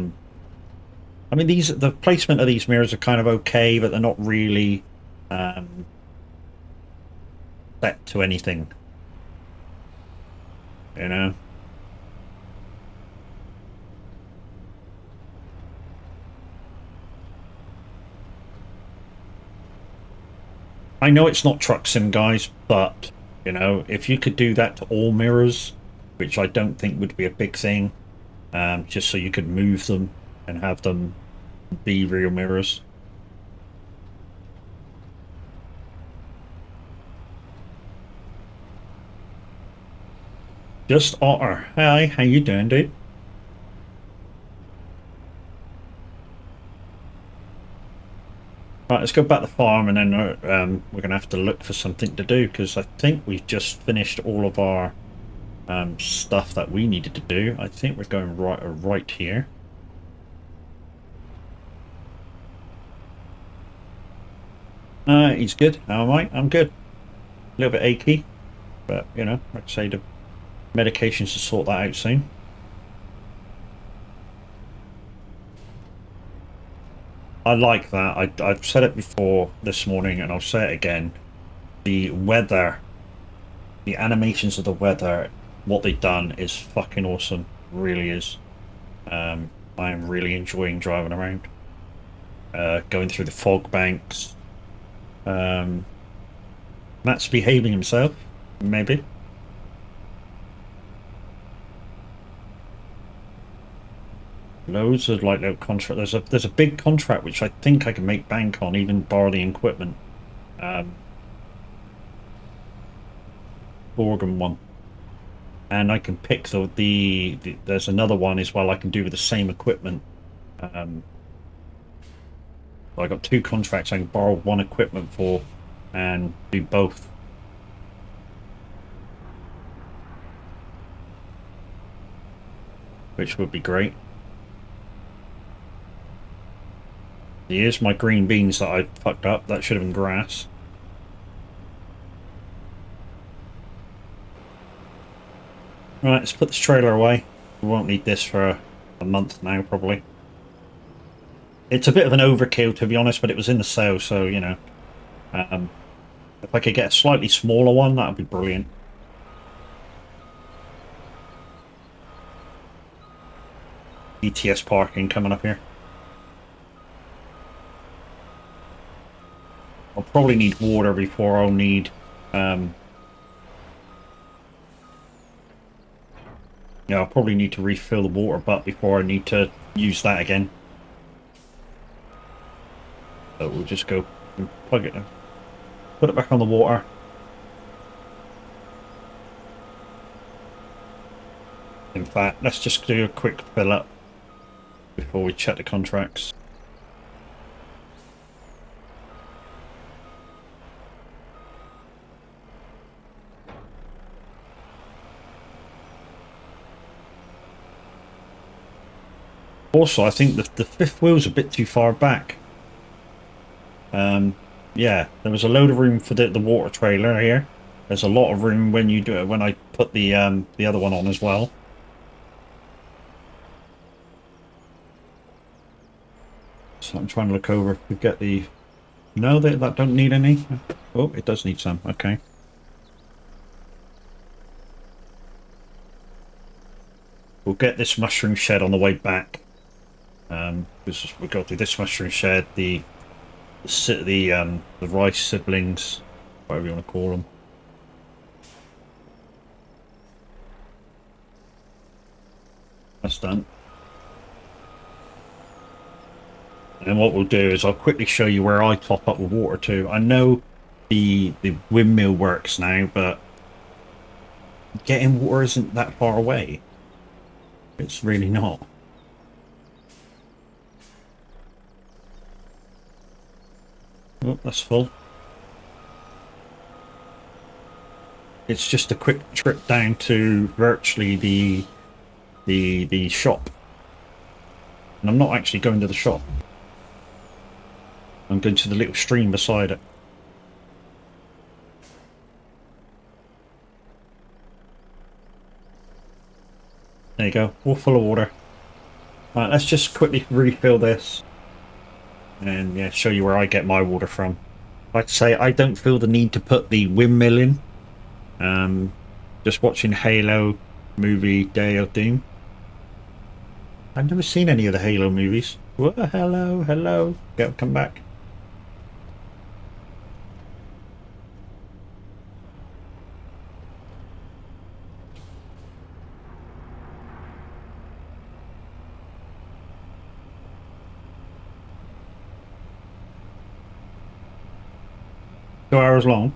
mean, the placement of these mirrors are kind of okay, but they're not really set to anything. You know? I know it's not truck sim, guys, but, you know, if you could do that to all mirrors, which I don't think would be a big thing, just so you could move them and have them be real mirrors. Just Otter. Hi, how you doing, dude? Right, let's go back to the farm, and then we're going to have to look for something to do, because I think we've just finished all of our stuff that we needed to do. I think we're going right here. He's good. How am I? I'm good. A little bit achy, but, you know, like I say, the medications to sort that out soon. I like that. I've said it before this morning, and I'll say it again. The weather, the animations of the weather, what they've done is fucking awesome. Really is. I'm really enjoying driving around. Going through the fog banks. Matt's behaving himself, maybe. Loads of like little contract. There's a big contract which I think I can make bank on, even borrow the equipment. Organ one, and I can pick the there's another one as well I can do with the same equipment. So I got two contracts I can borrow one equipment for and do both. Which would be great. Here's my green beans that I fucked up. That should have been grass. Right, let's put this trailer away. We won't need this for a month now, probably. It's a bit of an overkill, to be honest, but it was in the sale, so, you know. If I could get a slightly smaller one, that would be brilliant. ETS parking coming up here. I'll probably need water before I'll need... yeah, I'll probably need to refill the water butt before I need to use that again. So we'll just go and plug it in. Put it back on the water. In fact, let's just do a quick fill up before we check the contracts. Also, I think the fifth wheel's a bit too far back. Yeah, there was a load of room for the water trailer here. There's a lot of room when you do it, when I put the other one on as well. So I'm trying to look over if we get the... No, that don't need any. Oh, it does need some. Okay. We'll get this mushroom shed on the way back. We've got to do this mushroom shed, the rice siblings, whatever you want to call them. That's done. And then what we'll do is I'll quickly show you where I top up with water to. I know the windmill works now, but getting water isn't that far away. It's really not. Oh, that's full. It's just a quick trip down to virtually the shop. And I'm not actually going to the shop. I'm going to the little stream beside it. There you go, all full of water. Right, let's just quickly refill this. And yeah, show you where I get my water from. Like I say, I don't feel the need to put the windmill in. Just watching Halo movie Day of Doom. I've never seen any of the Halo movies. Whoa, hello. Come back. Hours long.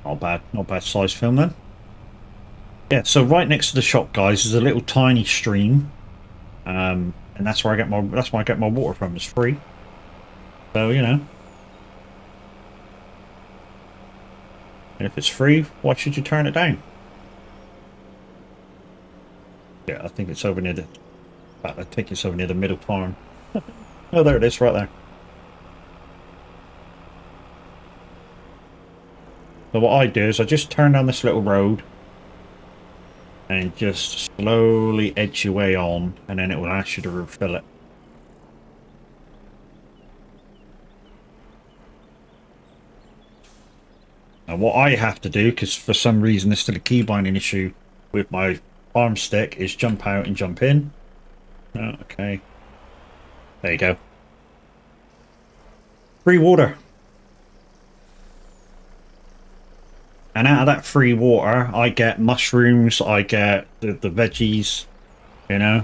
Not bad size film then. Yeah, so right next to the shop, guys, is a little tiny stream, and that's where I get my water from. It's free, so you know. And if it's free, why should you turn it down? Yeah, I think it's over near the. I think it's over near the middle farm. Oh, there it is, right there. So what I do is I just turn down this little road and just slowly edge your way on, and then it will ask you to refill it. Now what I have to do, because for some reason there's still a key binding issue with my arm stick, is jump out and jump in. Oh, okay. There you go. Free water. And out of that free water, I get mushrooms, I get the veggies, you know.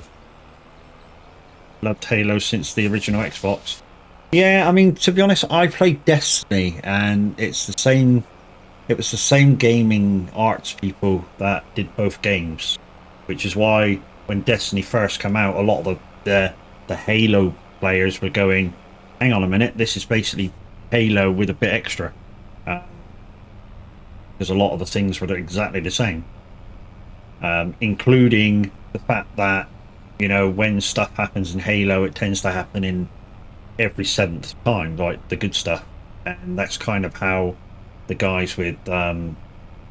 Loved Halo since the original Xbox. Yeah, I mean, to be honest, I played Destiny, and it's the same. It was the same gaming arts people that did both games, which is why when Destiny first came out, a lot of the Halo players were going, "Hang on a minute, this is basically Halo with a bit extra." Because a lot of the things were exactly the same, including the fact that, you know, when stuff happens in Halo, it tends to happen in every 7th time, like the good stuff, and that's kind of how the guys with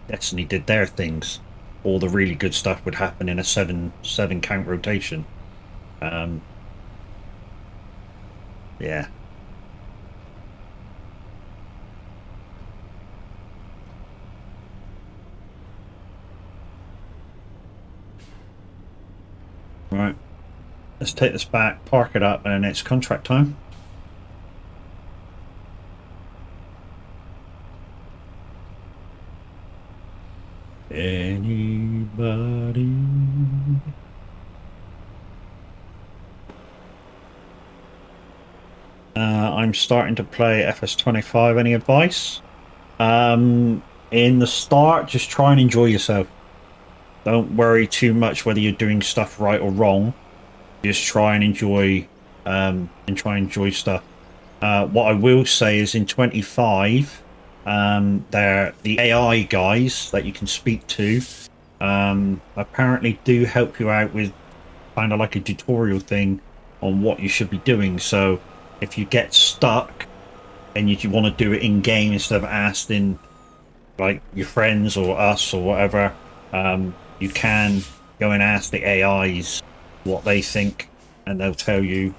Destiny did their things. All the really good stuff would happen in a 7 count rotation. Yeah. Right, let's take this back, park it up, and then it's contract time. Anybody? I'm starting to play FS25. Any advice? In the start, just try and enjoy yourself. Don't worry too much whether you're doing stuff right or wrong. Just try and enjoy stuff. What I will say is in 25, they're the AI guys that you can speak to. Apparently do help you out with kind of like a tutorial thing on what you should be doing. So if you get stuck and you want to do it in game instead of asking like your friends or us or whatever, you can go and ask the AIs what they think, and they'll tell you.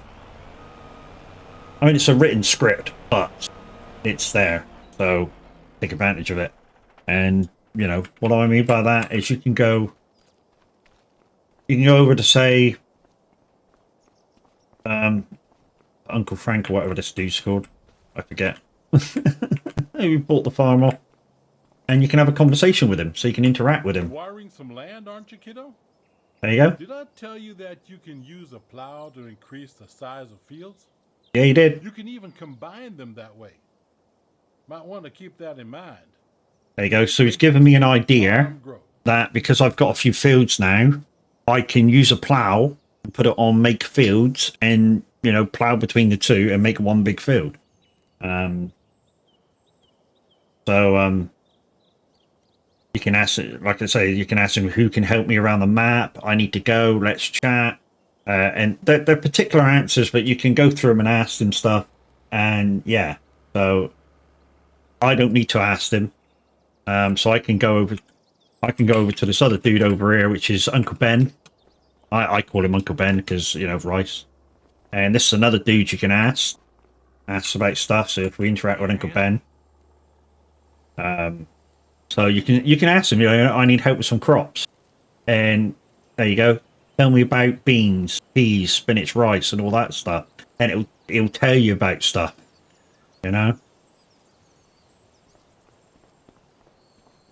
I mean, it's a written script, but it's there, so take advantage of it. And you know what I mean by that is you can go over to, say, Uncle Frank or whatever this dude's called. I forget. We bought the farm off. And you can have a conversation with him, so you can interact with him. Wiring some land, aren't you, kiddo? There you go. Did I tell you that you can use a plow to increase the size of fields? Yeah, you did. You can even combine them that way. Might want to keep that in mind. There you go. So he's given me an idea that because I've got a few fields now, I can use a plow and put it on make fields and, you know, plow between the two and make one big field. You can ask, like I say, you can ask him who can help me around the map. I need to go. Let's chat. And they're particular answers, but you can go through them and ask them stuff. And yeah, so I don't need to ask them. So I can go over. I can go over to this other dude over here, which is Uncle Ben. I call him Uncle Ben because, you know, rice. And this is another dude you can ask about stuff. So if we interact with Uncle Ben, so you can ask him, you know, I need help with some crops, and there you go. Tell me about beans, peas, spinach, rice, and all that stuff, and it'll tell you about stuff, you know.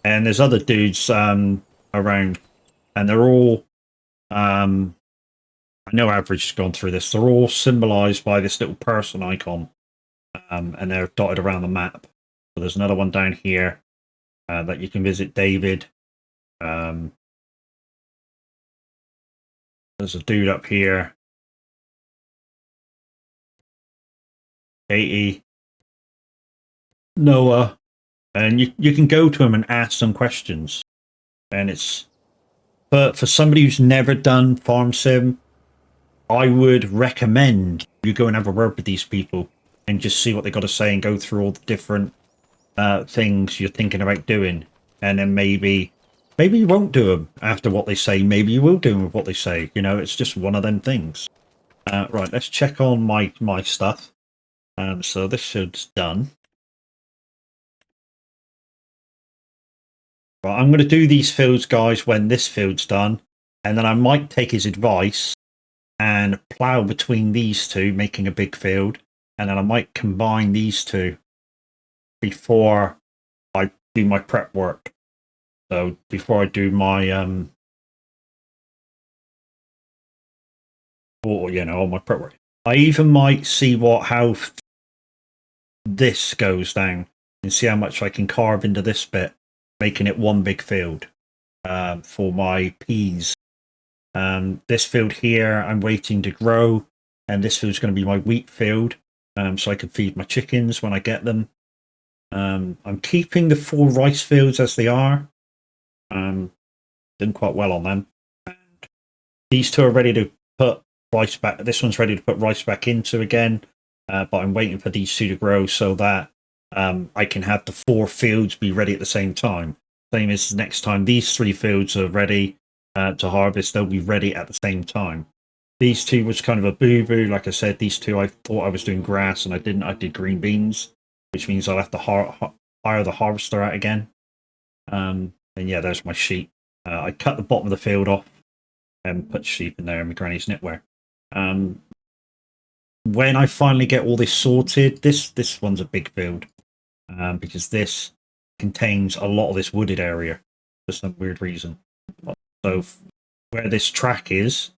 And there's other dudes around, and they're all I know Average has gone through this. They're all symbolized by this little person icon, and they're dotted around the map. So there's another one down here that you can visit. David. There's a dude up here. 80. Noah. And you can go to him and ask them questions. And it's for somebody who's never done Farm Sim, I would recommend you go and have a word with these people and just see what they got to say and go through all the different things you're thinking about doing, and then maybe you won't do them after what they say. Maybe you will do them with what they say. You know, it's just one of them things. Right, let's check on my stuff. So this should done. Right, I'm going to do these fields, guys, when this field's done, and then I might take his advice and plow between these two, making a big field, and then I might combine these two before I do my prep work. So before I do my or you know, all my prep work, I even might see how this goes down and see how much I can carve into this bit, making it one big field for my peas. This field here I'm waiting to grow, and this field's going to be my wheat field, so I can feed my chickens when I get them. I'm keeping the 4 rice fields as they are. Done quite well on them. And these two are ready to put rice back. This one's ready to put rice back into again, but I'm waiting for these two to grow so that I can have the 4 fields be ready at the same time. Same as next time these 3 fields are ready to harvest, they'll be ready at the same time. These two was kind of a boo-boo. Like I said, these two I thought I was doing grass and I didn't. I did green beans, which means I'll have to hire the harvester out again. And yeah, there's my sheep. I cut the bottom of the field off and put sheep in there in my granny's knitwear. When I finally get all this sorted, this one's a big field because this contains a lot of this wooded area for some weird reason. So where this track is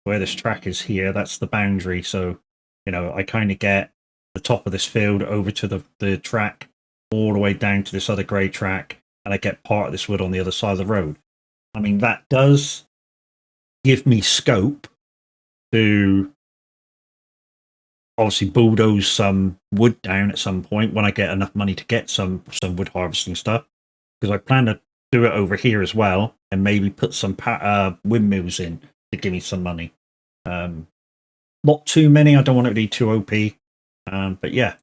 here, that's the boundary. So, you know, I kind of get the top of this field over to the track, all the way down to this other grey track, and I get part of this wood on the other side of the road. I mean, that does give me scope to obviously bulldoze some wood down at some point when I get enough money to get some wood harvesting stuff, because I plan to do it over here as well, and maybe put some windmills in to give me some money. Not too many. I don't want it to be too OP, but yeah.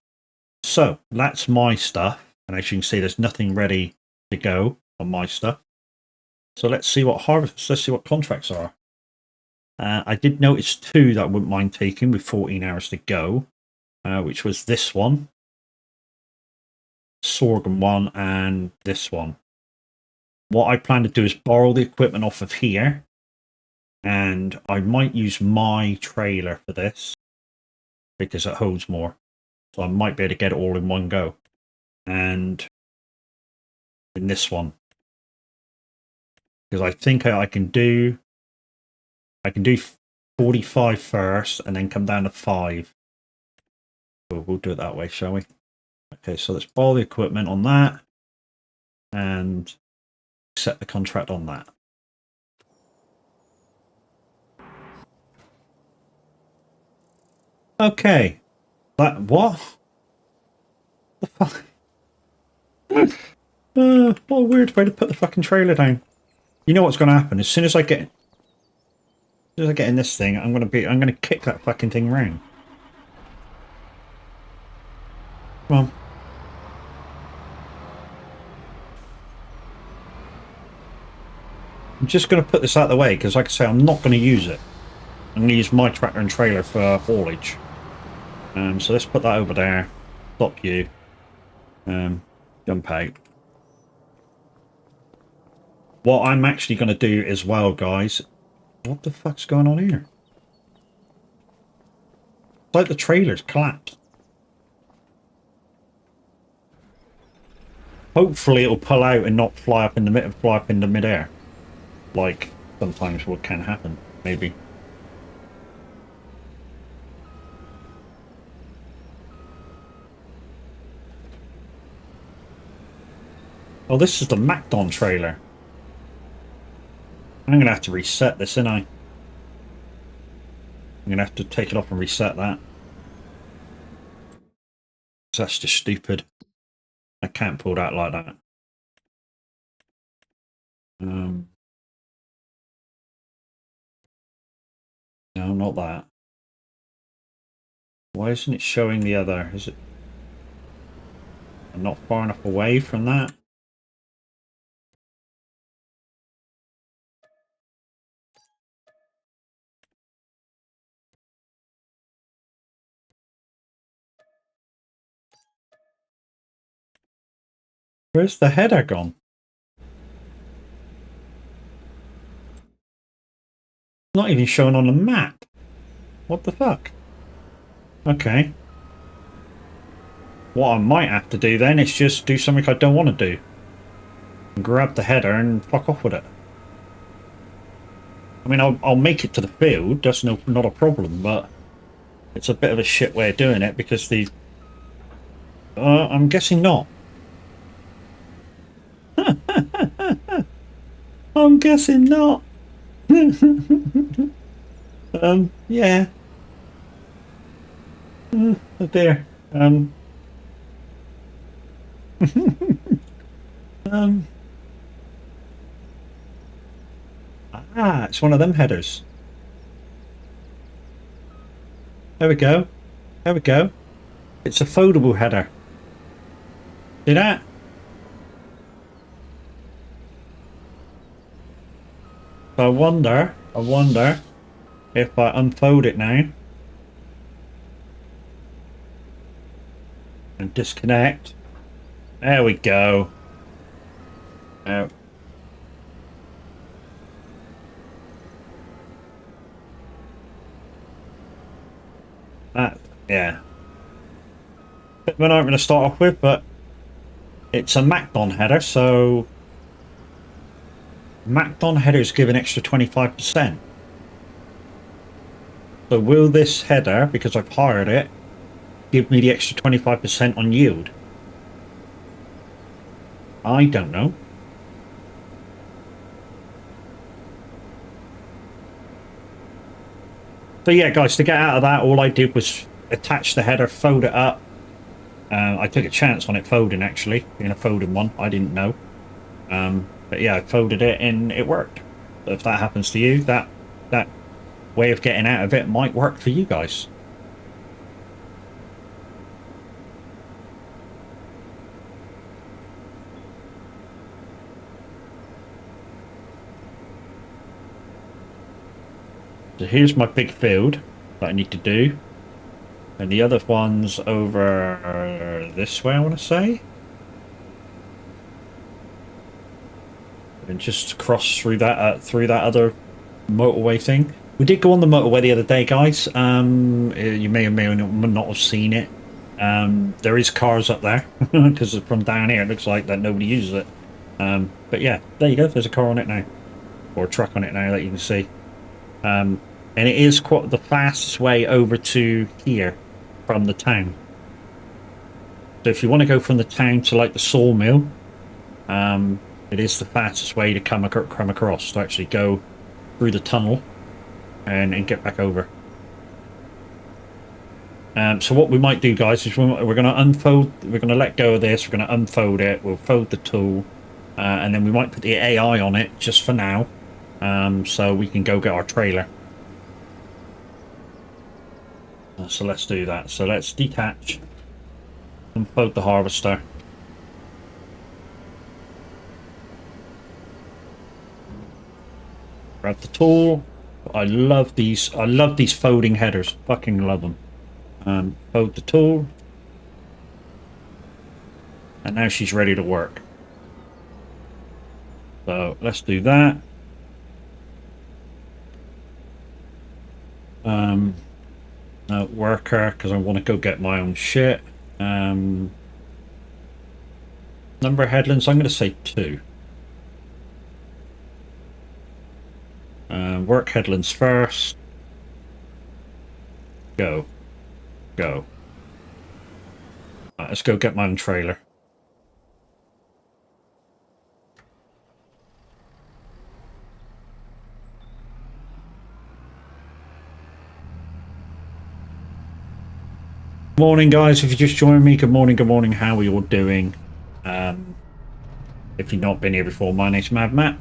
So that's my stuff, and as you can see, there's nothing ready to go on my stuff. So let's see what contracts are. I did notice 2 that I wouldn't mind taking with 14 hours to go, which was this one, sorghum one, and this one. What I plan to do is borrow the equipment off of here, and I might use my trailer for this because it holds more. So I might be able to get it all in one go. And in this one, because I think I can do 45 first and then come down to 5. We'll do it that way, shall we? Okay, so let's borrow the equipment on that and set the contract on that. Okay. That what? The fuck? What a weird way to put the fucking trailer down. You know what's going to happen? As soon as I get in this thing, I'm going to kick that fucking thing around. Come on. I'm just going to put this out of the way because, like I say, I'm not going to use it. I'm going to use my tractor and trailer for haulage. So let's put that over there. Stop you. Jump out. What I'm actually going to do as well, guys. What the fuck's going on here? It's like the trailer's collapsed. Hopefully it'll pull out and not fly up in the midair. Like sometimes what can happen, maybe. Oh, this is the MacDon trailer. I'm gonna have to reset this, ain't I? I'm gonna have to take it off and reset that. That's just stupid. I can't pull that like that. No, not that. Why isn't it showing the other? Is it? I'm not far enough away from that. Where's the header gone? Not even shown on the map. What the fuck? Okay. What I might have to do then is just do something I don't want to do. And grab the header and fuck off with it. I mean, I'll make it to the field. That's not a problem, but it's a bit of a shit way of doing it because the... I'm guessing not. I'm guessing not. Yeah. Oh dear. It's one of them headers. There we go. There we go. It's a foldable header. See that? So I wonder if I unfold it now and disconnect. There we go. That, yeah. Bit of an opener to start off with, but it's a MacDon header, so MacDon headers give an extra 25%. So will this header, because I've hired it, give me the extra 25% on yield? I don't know. So yeah, guys, to get out of that, all I did was attach the header, fold it up. I took a chance on it folding, actually, being a folding one. I didn't know. But yeah, I folded it and it worked. So if that happens to you, that way of getting out of it might work for you guys. So here's my big field that I need to do. And the other one's over this way, I want to say. And just cross through that other motorway thing. We did go on the motorway the other day, guys. You may or may not have seen it. There is cars up there because from down here it looks like that nobody uses it. But yeah, there you go. There's a car on it now, or a truck on it now that you can see. And it is quite the fastest way over to here from the town. So if you want to go from the town to like the sawmill, it is the fastest way to come across, to actually go through the tunnel and get back over. So what we might do, guys, is we're going to unfold. We're going to let go of this. We're going to unfold it. We'll fold the tool, and then we might put the AI on it just for now, so we can go get our trailer. So let's do that. So let's detach, unfold the harvester. Grab the tool. I love these. I love these folding headers. Fucking love them. Fold the tool. And now she's ready to work. So let's do that. No, worker, because I want to go get my own shit. Number of headlands, I'm going to say 2. Work headlands first. Go. Go. Right, let's go get my own trailer. Morning, guys. If you just joined me, good morning, how are you all doing? If you've not been here before, my name's Mad Matt,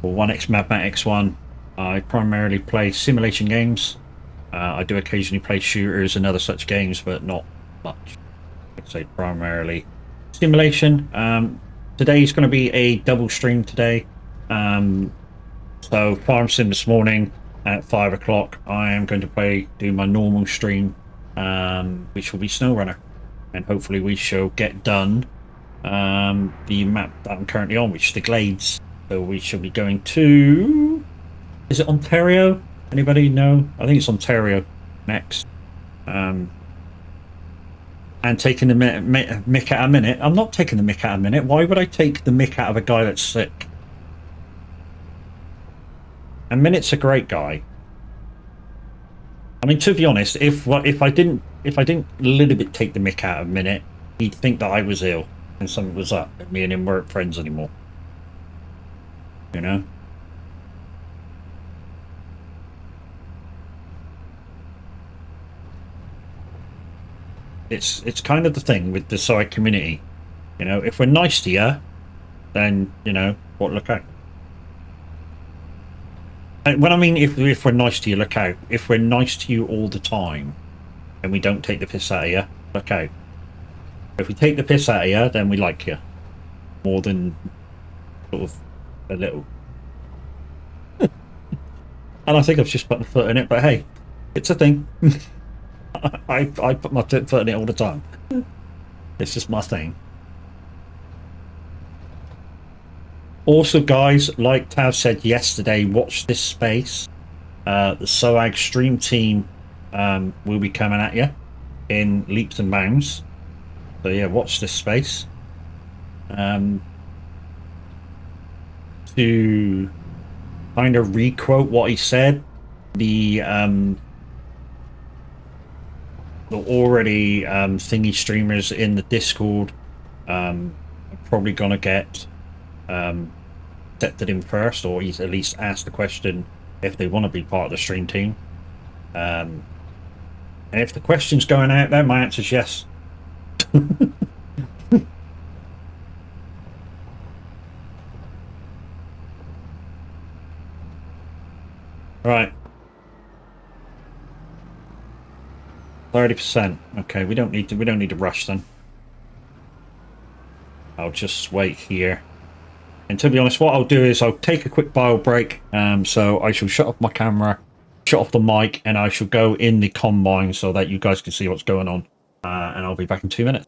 or 1x Mad Matt X1. I primarily play simulation games. I do occasionally play shooters and other such games, but not much. I'd say primarily simulation. Today's going to be a double stream today. So farm sim this morning at 5 o'clock. I am going to do my normal stream, which will be SnowRunner, and hopefully we shall get done the map that I'm currently on, which is the Glades. So we shall be going to, is it Ontario? Anybody know? I think it's Ontario next. And taking the mick out a minute. I'm not taking the mick out a minute. Why would I take the mick out of a guy that's sick? A minute's a great guy. I mean, to be honest, if I didn't a little bit take the mick out of a minute, he'd think that I was ill and something was up. And me and him weren't friends anymore. You know? It's kind of the thing with the soag community. You know, if we're nice to you, then, you know, what, look out. And when I mean if we're nice to you, look out. If we're nice to you all the time and we don't take the piss out of you, look out. If we take the piss out of you, then we like you. More than sort of a little. And I think I've just put my foot in it, but hey, it's a thing. I put my foot in it all the time. It's just my thing. Also, guys, like Tav said yesterday, watch this space. The SOAG stream team will be coming at you in leaps and bounds. So yeah, watch this space. To kind of re-quote what he said, the already thingy streamers in the Discord are probably gonna get accepted in first, or he's at least asked the question if they want to be part of the stream team. And if the question's going out there, my answer is yes. Right. 30%. Okay, we don't need to rush then. I'll just wait here. And to be honest, what I'll do is I'll take a quick bio break. So I shall shut off my camera, shut off the mic, and I shall go in the combine so that you guys can see what's going on. And I'll be back in 2 minutes.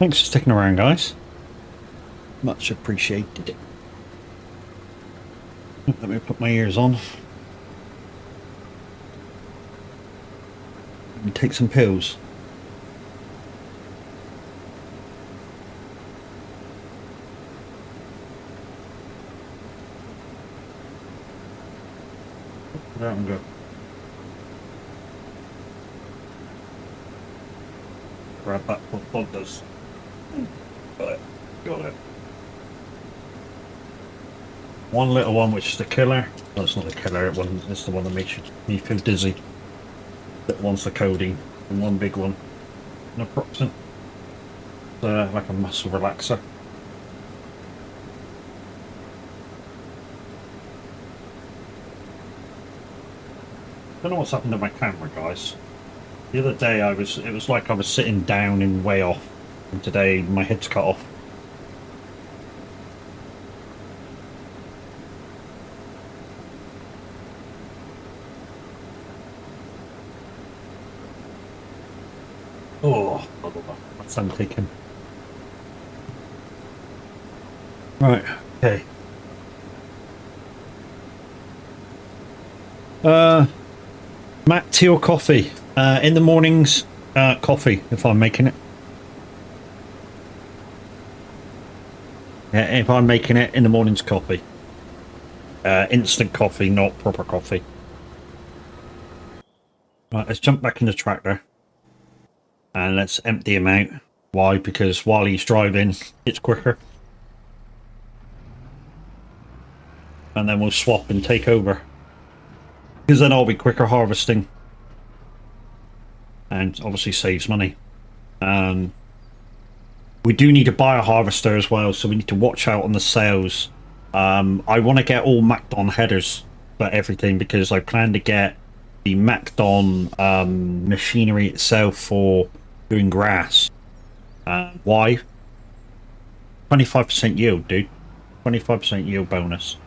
Thanks for sticking around, guys. Much appreciated. Let me put my ears on. And take some pills. Put it out and go. Grab that what Bob does. Got it. Got it. One little one, which is the killer. No, it's not the killer. It's the one that makes me feel dizzy. That one's the codeine, and one big one, naproxen. Like a muscle relaxer. Don't know what's happened to my camera, guys. The other day it was like I was sitting down and way off, and today my head's cut off. Oh, that's I'm taking. Right, okay. Matt, tea or coffee? In the mornings, coffee, if I'm making it. Yeah, if I'm making it, in the mornings, coffee. Instant coffee, not proper coffee. Right, let's jump back in the tractor. And let's empty him out. Why? Because while he's driving, it's quicker. And then we'll swap and take over. Because then I'll be quicker harvesting. And obviously saves money. We do need to buy a harvester as well, so we need to watch out on the sales. I want to get all Macdon headers for everything, because I plan to get the Macdon machinery itself for doing grass. Why? 25% yield, dude. 25% yield bonus.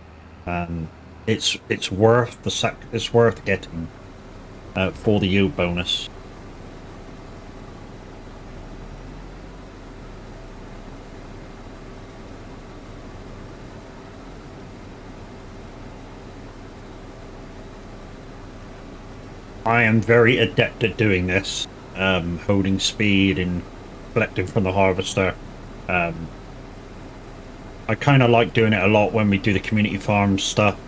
It's worth the it's worth getting for the yield bonus. I am very adept at doing this, holding speed and collecting from the harvester. I kind of like doing it a lot when we do the community farm stuff,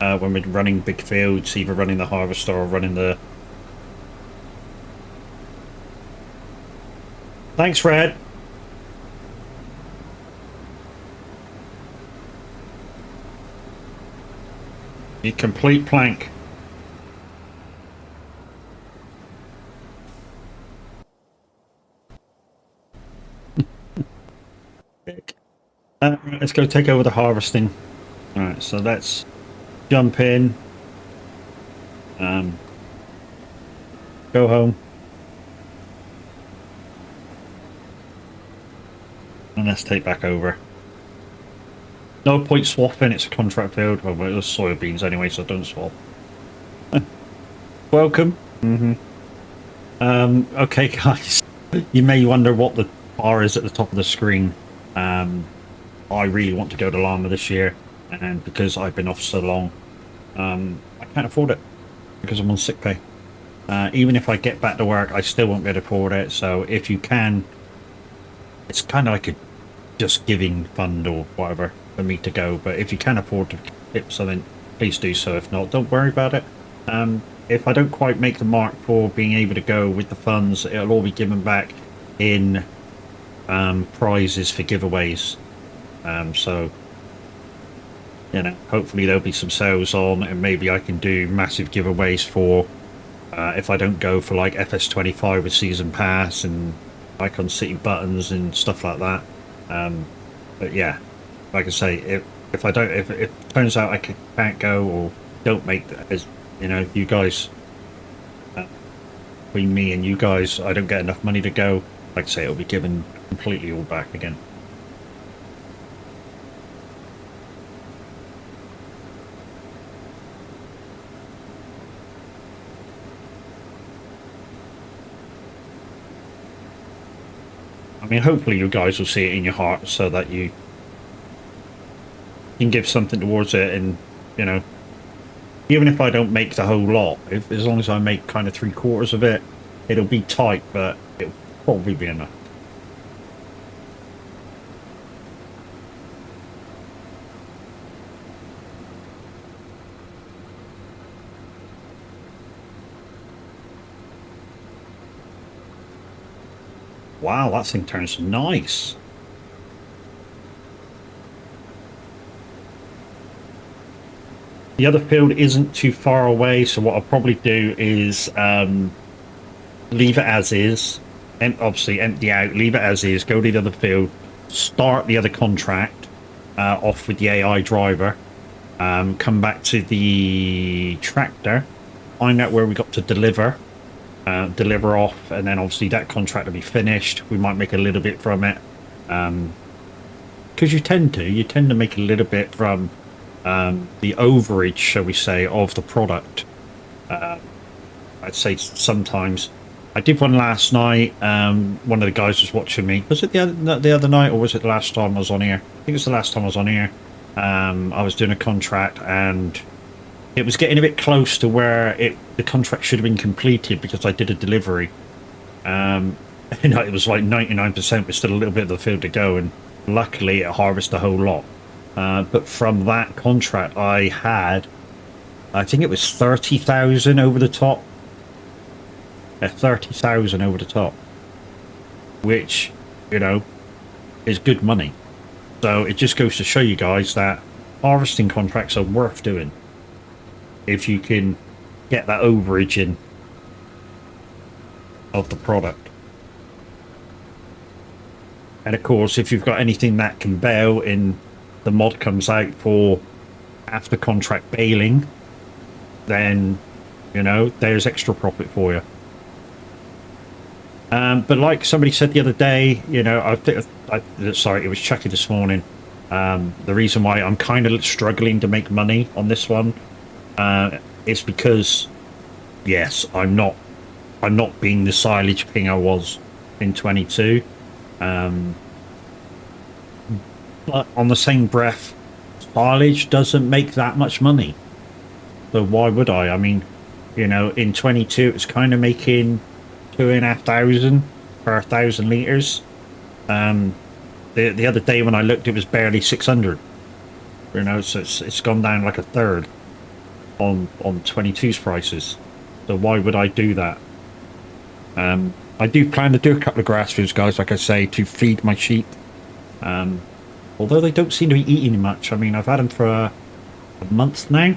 when we're running big fields, either running the harvester or running the... Thanks, Fred. You complete plank. Let's go take over the harvesting. Alright, so let's jump in. Go home. And let's take back over. No point swapping, it's a contract field. Well, it was soybeans anyway, so don't swap. Welcome. Okay, guys. You may wonder what the bar is at the top of the screen. I really want to go to Llama this year, and because I've been off so long, I can't afford it because I'm on sick pay. Even if I get back to work, I still won't be able to afford it. So if you can, it's kind of like a just giving fund or whatever for me to go. But if you can afford to tip something, please do so. If not, don't worry about it. If I don't quite make the mark for being able to go with the funds, it'll all be given back in prizes for giveaways. So, you know, hopefully there'll be some sales on, and maybe I can do massive giveaways for if I don't go for like FS25 with season pass and Icon City buttons and stuff like that. But yeah, like I say, if it turns out I can't go or don't make that, as you know, you guys, between me and you guys, I don't get enough money to go. Like I say, it'll be given completely all back again. I mean, hopefully you guys will see it in your heart so that you can give something towards it. And, you know, even if I don't make the whole lot, as long as I make kind of 3/4 of it, it'll be tight, but it'll probably be enough. Wow, that thing turns nice. The other field isn't too far away, so what I'll probably do is leave it as is, and obviously empty out, leave it as is, go to the other field, start the other contract off with the AI driver, come back to the tractor, find out where we got to deliver, deliver off, and then obviously that contract will be finished. We might make a little bit from it, because you tend to make a little bit from the overage, shall we say, of the product. I'd say sometimes. I did one last night. One of the guys was watching me. Was it the other night, or was it the last time I was on here? I think it's the last time I was on here. I was doing a contract, and it was getting a bit close to where the contract should have been completed because I did a delivery. You know, it was like 99%, but still a little bit of the field to go, and luckily it harvested a whole lot. But from that contract, I think it was 30,000 over the top. 30,000 over the top, which, you know, is good money. So it just goes to show you guys that harvesting contracts are worth doing if you can get that overage in of the product. And of course, if you've got anything that can bail in, the mod comes out for after contract bailing, then, you know, there's extra profit for you. But like somebody said the other day, you know, sorry, it was Chucky this morning. The reason why I'm kind of struggling to make money on this one is because, yes, I'm not being the silage king I was in 22. But on the same breath, silage doesn't make that much money. So why would I? I mean, you know, in 22 it's kind of making 2,500 per 1,000 liters. The other day when I looked, it was barely 600. You know, so it's gone down like a third on 22's prices. So why would I do that? I do plan to do a couple of grass fields, guys, like I say, to feed my sheep. Although they don't seem to be eating much. I mean, I've had them for a month now.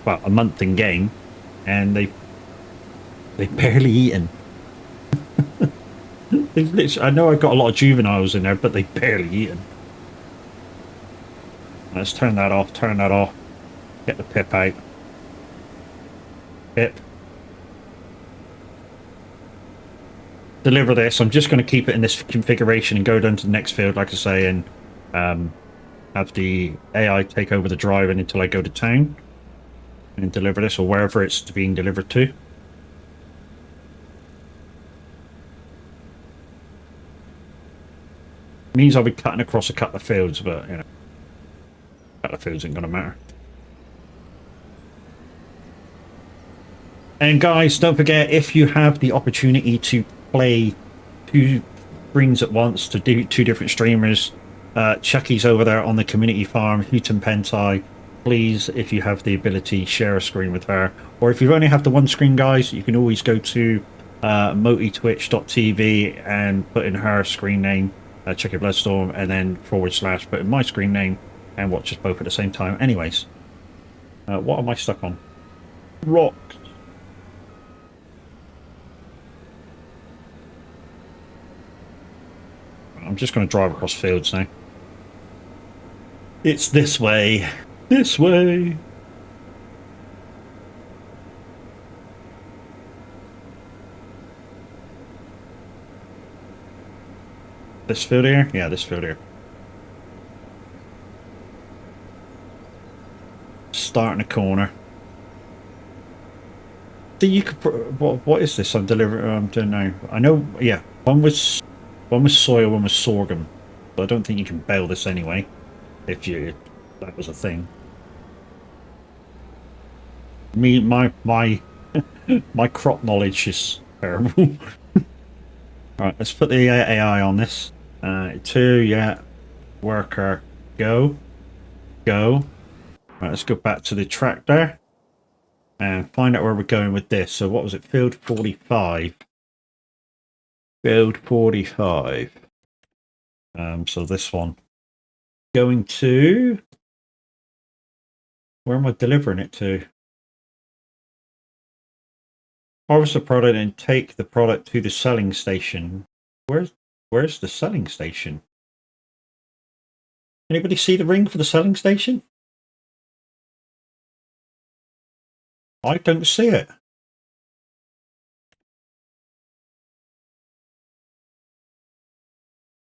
Well, a month in game, and they've barely eaten. I know I've got a lot of juveniles in there, but they've barely eaten. Let's turn that off, get the pip out. Pip. Deliver this. I'm just going to keep it in this configuration and go down to the next field, like I say, and have the AI take over the driving until I go to town and deliver this, or wherever it's being delivered to. Means I'll be cutting across a couple of fields, but, you know, a couple of fields ain't going to matter. And guys, don't forget, if you have the opportunity to play 2 screens at once, to do 2 different streamers, Chucky's over there on the community farm, Houghton Pentai. Please, if you have the ability, share a screen with her. Or if you only have the 1 screen, guys, you can always go to motitwitch.tv and put in her screen name, Chucky Bloodstorm, and then / put in my screen name and watch us both at the same time. Anyways, what am I stuck on? Rock. I'm just going to drive across fields now. It's this way. This way. This field here? Yeah, this field here. Starting a corner. So you could... What is this I'm delivering? I'm doing now. I know... Yeah. One was soy, one was sorghum. But I don't think you can bale this anyway. If that was a thing. My my crop knowledge is terrible. Alright, let's put the AI on this. 2, yeah. Worker, go. Go. Right, let's go back to the tractor. And find out where we're going with this. So what was it? Field 45. Field 45. So this one. Going to... Where am I delivering it to? Harvest the product and take the product to the selling station. Where's the selling station? Anybody see the ring for the selling station? I don't see it.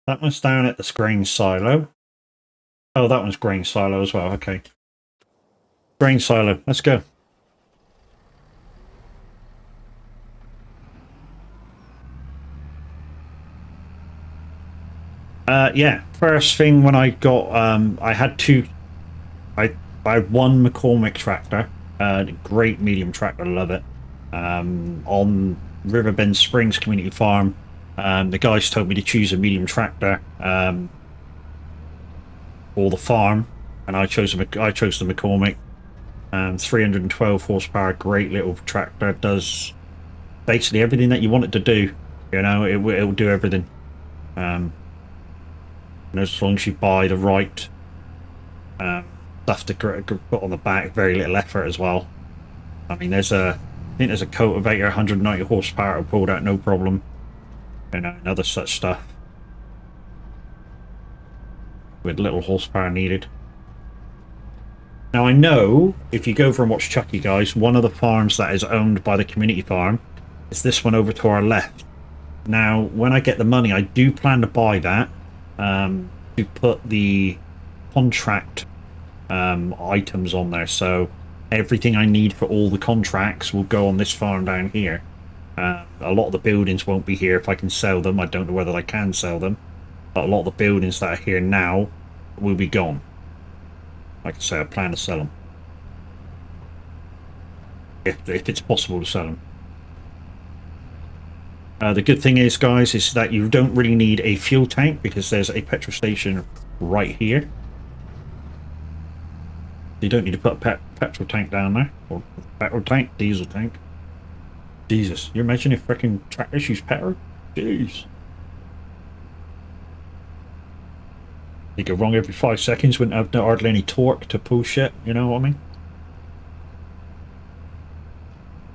That one's down at the grain silo. Oh, that one's grain silo as well. Okay. Grain silo. Let's go. Yeah. First thing when I got, I had two. I had one McCormick tractor. Great medium tractor. Love it. On Riverbend Springs Community Farm. The guys told me to choose a medium tractor for the farm, and I chose the McCormick. 312 horsepower, great little tractor. Does basically everything that you want it to do. You know, it will do everything. And as long as you buy the right stuff to put on the back, very little effort as well. I mean, I think there's a cultivator, 190 horsepower, will pull that no problem. You know, and other such stuff with little horsepower needed. Now I know if you go over and watch Chucky, guys, one of the farms that is owned by the community farm is this one over to our left. Now, when I get the money, I do plan to buy that to put the contract items on there. So everything I need for all the contracts will go on this farm down here. A lot of the buildings won't be here if I can sell them. I don't know whether I can sell them. But a lot of the buildings that are here now will be gone. Like I say, I plan to sell them. If it's possible to sell them. The good thing is, guys, is that you don't really need a fuel tank because there's a petrol station right here. You don't need to put a petrol tank down there. Or petrol tank, diesel tank. Jesus, you imagine if freaking tractors use petrol? Jeez. You go wrong every 5 seconds, wouldn't have hardly any torque to pull shit, you know what I mean?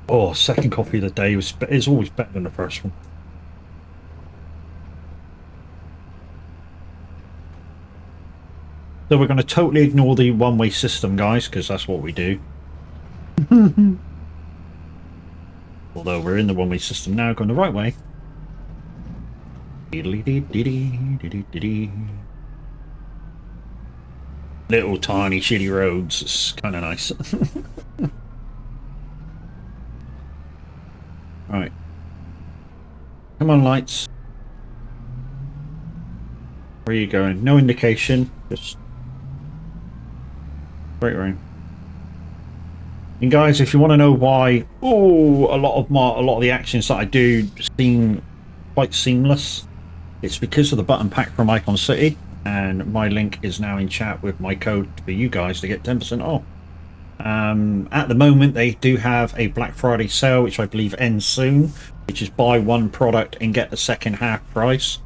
Oh, second coffee of the day is always better than the first one. So we're going to totally ignore the one-way system, guys, because that's what we do. Although we're in the one-way system now, going the right way. Little tiny shitty roads, it's kind of nice. Right. Come on, lights. Where are you going? No indication, just straight round. And guys, if you want to know why, a lot of the actions that I do seem quite seamless, it's because of the button pack from Icon City, and my link is now in chat with my code for you guys to get 10% off. At the moment, they do have a Black Friday sale, which I believe ends soon, which is buy one product and get the second half price,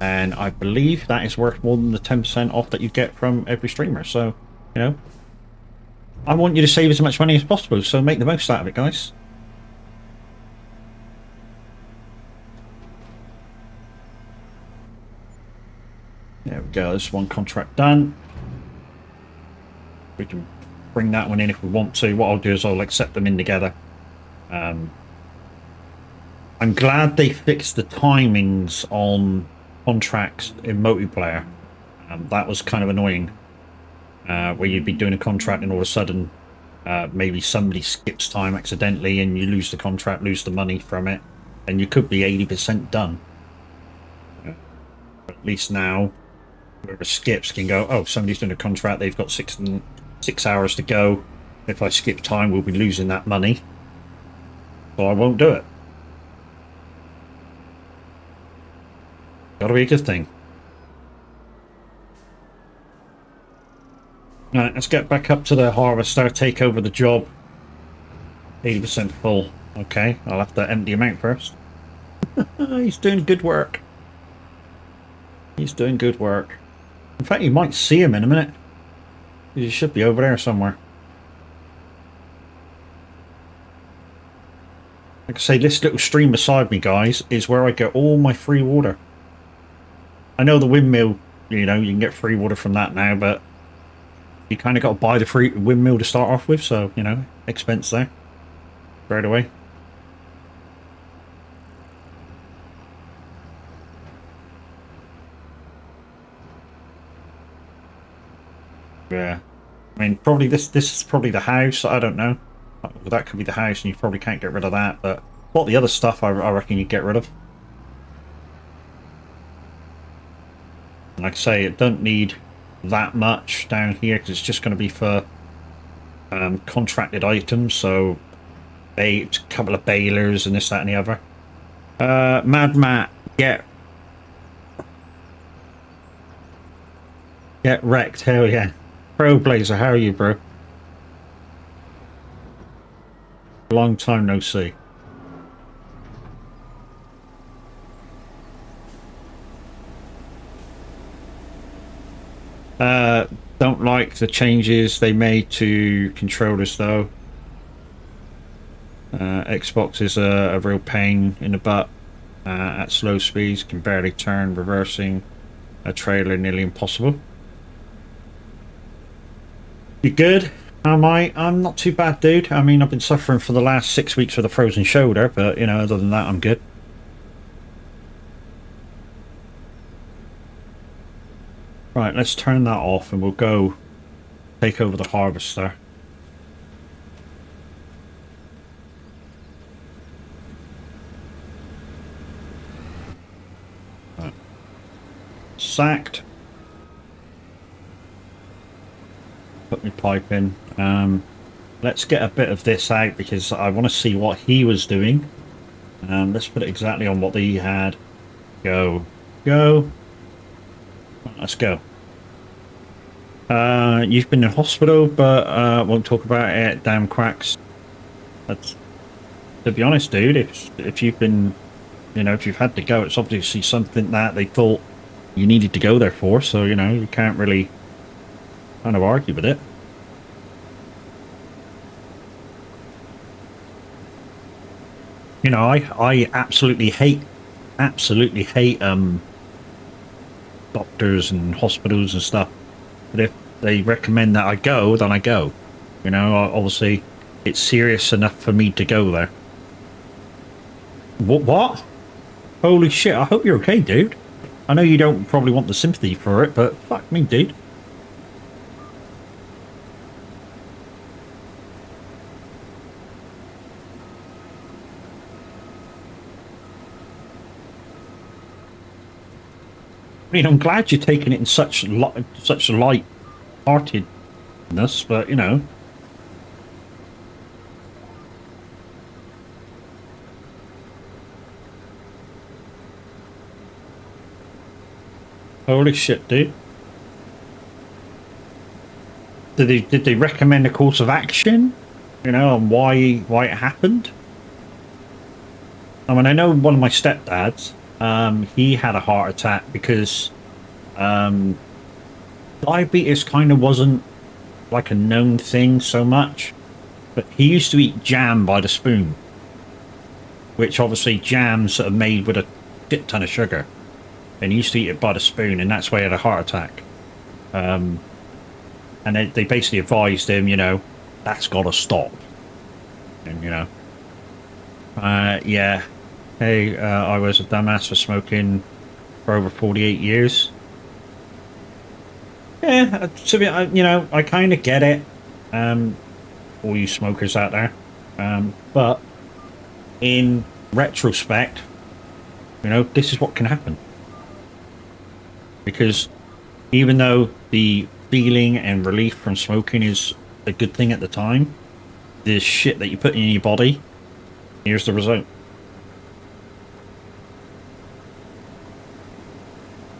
and I believe that is worth more than the 10% off that you get from every streamer. So, you know, I want you to save as much money as possible, so make the most out of it, guys. There we go, there's one contract done. We can bring that one in if we want to. What I'll do is I'll accept them in together. I'm glad they fixed the timings on contracts in multiplayer. That was kind of annoying. Where you'd be doing a contract and all of a sudden maybe somebody skips time accidentally and you lose the contract, lose the money from it, and you could be 80% done. At least now, whoever skips can go, oh, somebody's doing a contract, they've got 6 hours to go. If I skip time, we'll be losing that money. So I won't do it. Gotta be a good thing. Alright, let's get back up to the harvester, take over the job. 80% full. Okay, I'll have to empty him out first. He's doing good work. He's doing good work. In fact, you might see him in a minute. He should be over there somewhere. Like I say, this little stream beside me, guys, is where I get all my free water. I know the windmill, you know, you can get free water from that now, but you kind of got to buy the free windmill to start off with, so, you know, expense there. Right away. Yeah. I mean, probably this is probably the house, I don't know. Well, that could be the house, and you probably can't get rid of that, but a lot of the other stuff I reckon you'd get rid of. Like I say, it don't need that much down here, because it's just going to be for contracted items, so a couple of balers and this, that, and the other. Mad Matt, get wrecked, hell yeah. Pro Blazer, how are you, bro? Long time no see. Don't like the changes they made to controllers though. Xbox is a real pain in the butt at slow speeds, can barely turn, reversing a trailer nearly impossible. You good? Am I? I'm not too bad, dude. I mean, I've been suffering for the last 6 weeks with a frozen shoulder, but, you know, other than that, I'm good. Right, let's turn that off and we'll go take over the harvester. Right. Sacked. Put my pipe in. Let's get a bit of this out because I want to see what he was doing. Let's put it exactly on what he had. Go. Go. Let's go. You've been in hospital, but won't talk about it. Damn quacks. That's, to be honest, dude, if you've been, you know, if you've had to go, it's obviously something that they thought you needed to go there for, so, you know, you can't really kind of argue with it. You know, I absolutely hate doctors and hospitals and stuff. But if they recommend that I go, then I go. You know, obviously it's serious enough for me to go there. What? Holy shit, I hope you're okay, dude. I know you don't probably want the sympathy for it, but fuck me, dude. I mean, I'm glad you're taking it in such light-heartedness, but, you know. Holy shit, dude. Did they recommend a course of action? You know, on why it happened? I mean, I know one of my stepdads, he had a heart attack because diabetes kind of wasn't like a known thing so much, but he used to eat jam by the spoon, which obviously jams are made with a shit ton of sugar, and he used to eat it by the spoon, and that's why he had a heart attack. And they basically advised him, you know, that's got to stop, and you know, yeah. Hey, I was a dumbass for smoking for over 48 years. Yeah, to be, you know, I kind of get it. All you smokers out there. But in retrospect, you know, this is what can happen. because even though the feeling and relief from smoking is a good thing at the time, the shit that you put in your body, here's the result.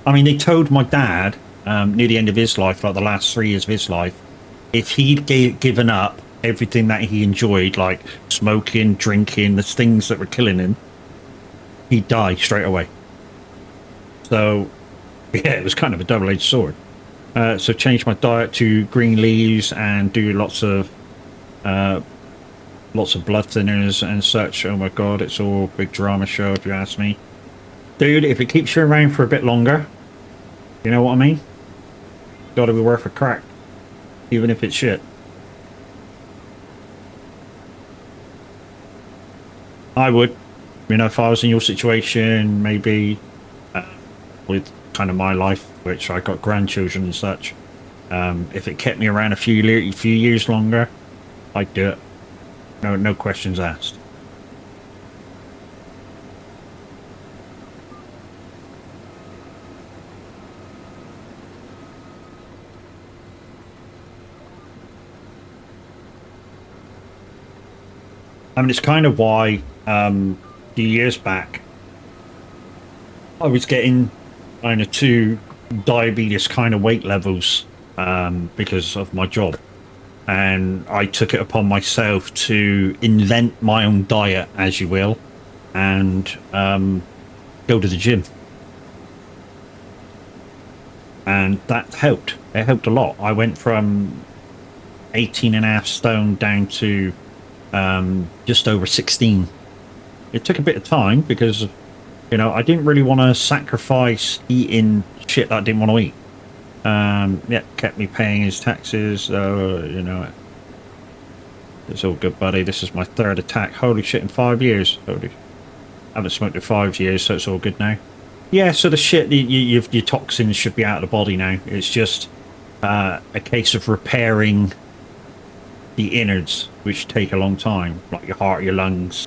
I mean, they told my dad near the end of his life, like the last 3 years of his life, if he'd given up everything that he enjoyed, like smoking, drinking, the things that were killing him, he'd die straight away. So, yeah, it was kind of a double-edged sword. So change my diet to green leaves and do lots of blood thinners and such. Oh my god, it's all a big drama show if you ask me. Dude, if it keeps you around for a bit longer, you know what I mean? Gotta be worth a crack, even if it's shit. I would, you know, if I was in your situation, maybe with kind of my life, which I got grandchildren and such. If it kept me around a few years longer, I'd do it. No questions asked. I mean, it's kind of why a few years back I was getting kind of to diabetes kind of weight levels because of my job, and I took it upon myself to invent my own diet, as you will, and go to the gym, and that helped. It helped a lot. I went from 18.5 stone down to just over 16. It took a bit of time because, you know, I didn't really want to sacrifice eating shit that I didn't want to eat. Yeah, kept me paying his taxes. You know, it's all good, buddy. This is my 3rd attack. Holy shit, in 5 years. Holy, I haven't smoked in 5 years, so it's all good now. Yeah, so the shit, your toxins should be out of the body now. It's just a case of repairing the innards, which take a long time, like your heart, your lungs.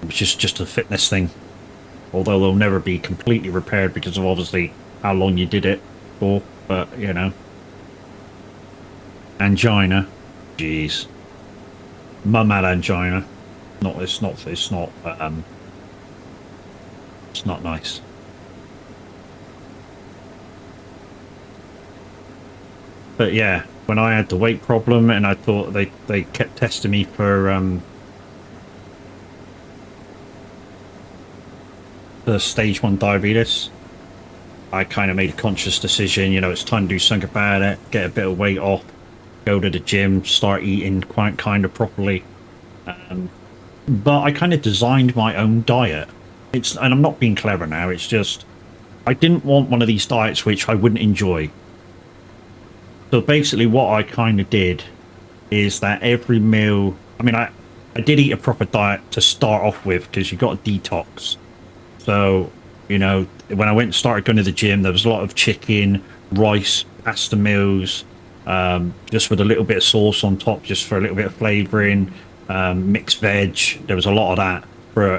It's just a fitness thing. Although they'll never be completely repaired because of obviously how long you did it for, but you know. Angina. Jeez. Mum had angina. It's not nice. But yeah, when I had the weight problem and I thought they kept testing me for the stage 1 diabetes, I kind of made a conscious decision, you know, it's time to do something about it, get a bit of weight off, go to the gym, start eating quite kind of properly. But I kind of designed my own diet. And I'm not being clever now, it's just, I didn't want one of these diets which I wouldn't enjoy. So basically what I kind of did is that every meal, I mean, I did eat a proper diet to start off with because you got a detox. So, you know, when I went and started going to the gym, there was a lot of chicken, rice, pasta meals, just with a little bit of sauce on top, just for a little bit of flavouring, mixed veg. There was a lot of that,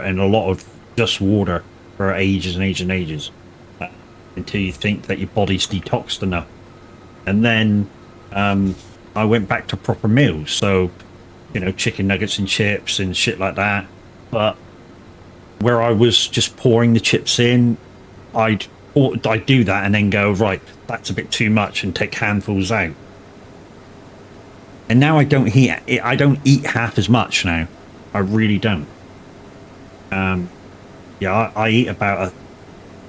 and a lot of just water for ages and ages and ages, until you think that your body's detoxed enough. And then I went back to proper meals, so, you know, chicken nuggets and chips and shit like that. But where I was just pouring the chips in, I'd do that and then go, right, that's a bit too much, and take handfuls out. And now I don't eat half as much now. I really don't. Yeah, I eat about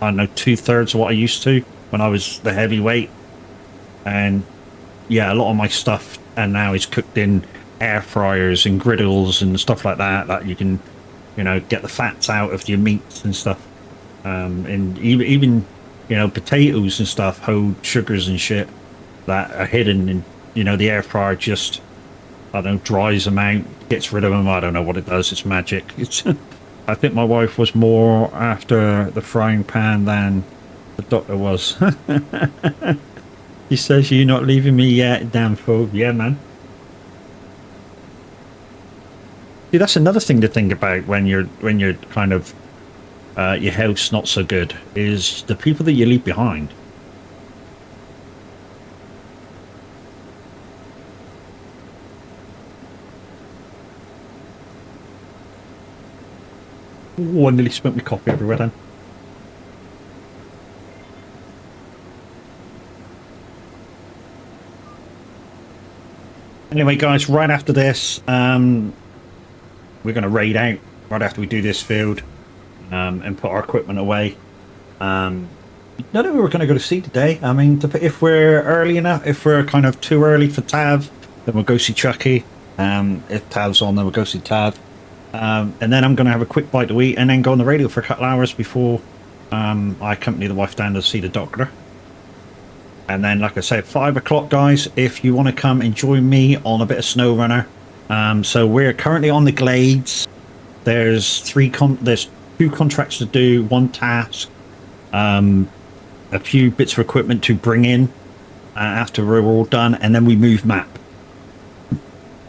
I don't know, 2/3 of what I used to when I was the heavyweight. And yeah, a lot of my stuff and now is cooked in air fryers and griddles and stuff like that you can, you know, get the fats out of your meats and stuff. And even you know, potatoes and stuff hold sugars and shit that are hidden, and you know, the air fryer just, I don't know, dries them out, gets rid of them. I don't know what it does. It's magic. It's I think my wife was more after the frying pan than the doctor was. He says, "You're not leaving me yet, damn fool." Yeah, man. See, that's another thing to think about when you're kind of your house not so good is the people that you leave behind. Oh, I nearly spent my coffee everywhere then. Anyway, guys, right after this, we're going to raid out right after we do this field and put our equipment away. None of it we're going to go to see today. I mean, if we're early enough, if we're kind of too early for Tav, then we'll go see Chucky. If Tav's on, then we'll go see Tav. And then I'm going to have a quick bite to eat and then go on the radio for a couple of hours before I accompany the wife down to see the doctor. And then, like I said, 5 o'clock, guys, if you want to come and join me on a bit of Snow Runner. So we're currently on the Glades. There's 2 contracts to do, 1 task, a few bits of equipment to bring in after we're all done, and then we move map.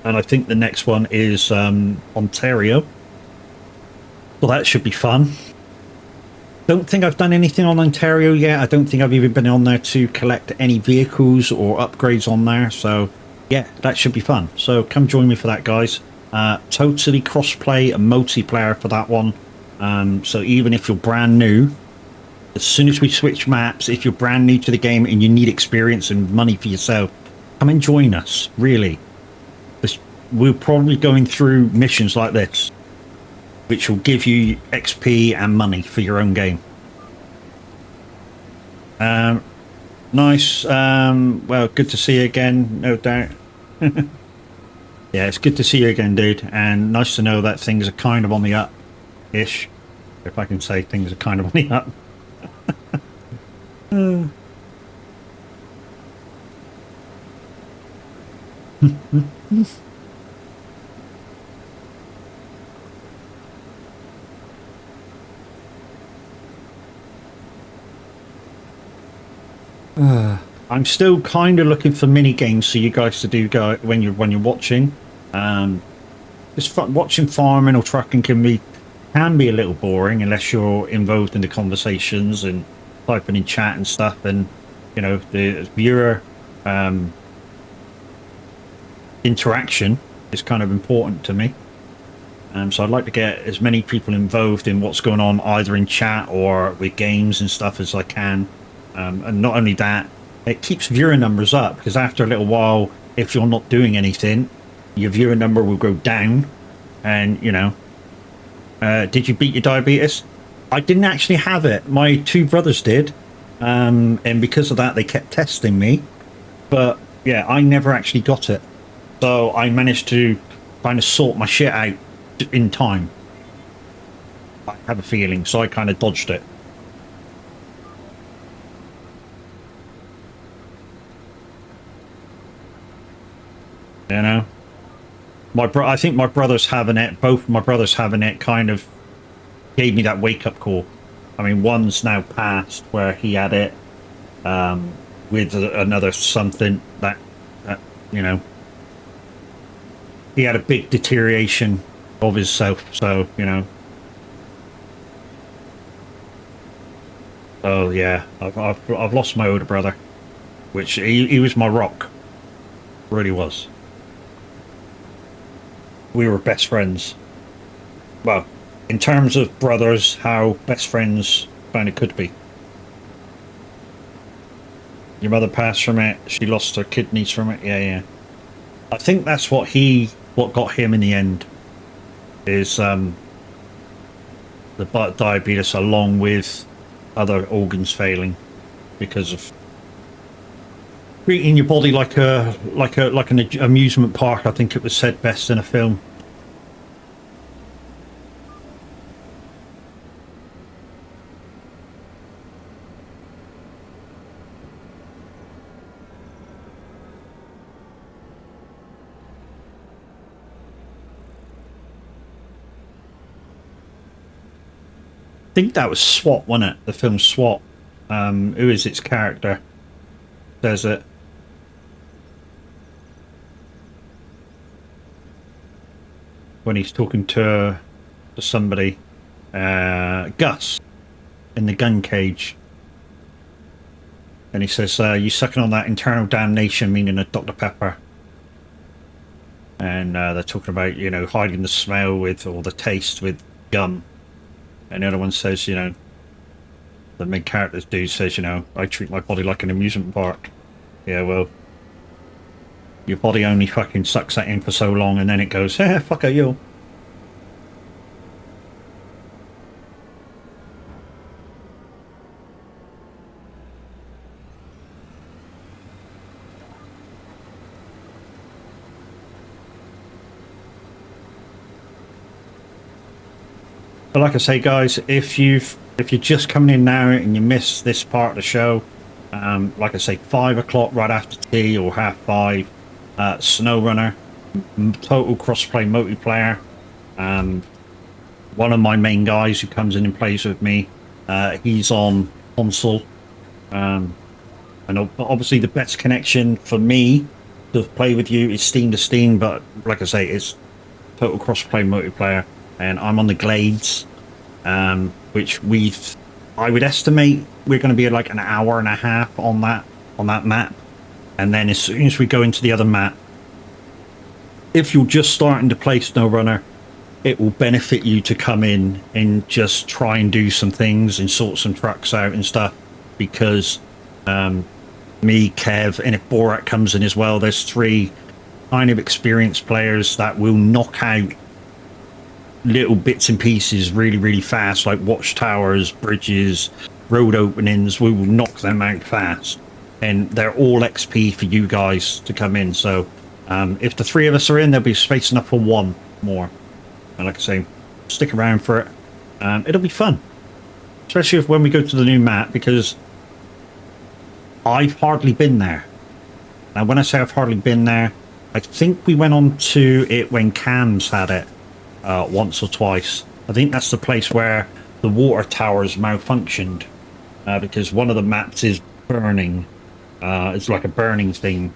And I think the next one is Ontario. Well, that should be fun. Don't think I've done anything on Ontario yet. I don't think I've even been on there to collect any vehicles or upgrades on there. So, yeah, that should be fun. So come join me for that, guys. Totally cross-play and multiplayer for that one. So even if you're brand new, as soon as we switch maps, if you're brand new to the game and you need experience and money for yourself, come and join us, really. We're probably going through missions like this, which will give you XP and money for your own game. Nice. Well, good to see you again, no doubt. Yeah, it's good to see you again, dude. And nice to know that things are kind of on the up-ish. If I can say things are kind of on the up. I'm still kind of looking for mini games for you guys to do when you're watching. Just watching farming or trucking can be a little boring unless you're involved in the conversations and typing in chat and stuff. And you know, the viewer interaction is kind of important to me. So I'd like to get as many people involved in what's going on either in chat or with games and stuff as I can. And not only that, it keeps viewer numbers up, because after a little while, if you're not doing anything, your viewer number will go down. And you know, did you beat your diabetes? I didn't actually have it. My 2 brothers did, and because of that, they kept testing me. But yeah, I never actually got it, so I managed to kind of sort my shit out in time. I have a feeling, so I kind of dodged it. You know, I think my brothers having it, both my brothers having it, kind of gave me that wake-up call. I mean, one's now passed where he had it with another something that you know, he had a big deterioration of himself. So you know, oh yeah, I've lost my older brother, which he was my rock, really was. We were best friends. Well, in terms of brothers, how best friends kind of could be. Your mother passed from it. She lost her kidneys from it. Yeah. I think that's what got him in the end. Is the diabetes, along with other organs failing, because of treating your body like an amusement park. I think it was said best in a film. I think that was SWAT, wasn't it? The film SWAT. Who is its character? Says it. When he's talking to somebody, Gus in the gun cage. And he says, you sucking on that internal damnation, meaning a Dr. Pepper. And they're talking about, you know, hiding the smell with, or the taste with gum. And the other one says, you know, the main character's dude says, you know, I treat my body like an amusement park. Yeah, well, your body only fucking sucks that in for so long, and then it goes, eh, fuck you. But like I say, guys, if you're just coming in now and you miss this part of the show, like I say, 5 o'clock right after tea or 5:30, SnowRunner, total crossplay multiplayer. One of my main guys who comes in and plays with me, he's on console, and obviously the best connection for me to play with you is Steam to Steam. But like I say, it's total crossplay multiplayer. And I'm on the Glades, which I would estimate we're going to be like an hour and a half on that map. And then as soon as we go into the other map, if you're just starting to play SnowRunner, it will benefit you to come in and just try and do some things and sort some trucks out and stuff. Because me, Kev, and if Borat comes in as well, there's 3 kind of experienced players that will knock out little bits and pieces really, really fast, like watchtowers, bridges, road openings. We will knock them out fast, and they're all XP for you guys to come in. So if the 3 of us are in, there'll be space enough for 1 more. And like I say, stick around for it. It'll be fun, especially if when we go to the new map, because I've hardly been there. Now when I say I've hardly been there, I think we went on to it when Cam's had it once or twice. I think that's the place where the water towers malfunctioned, because one of the maps is burning. It's like a burning thing,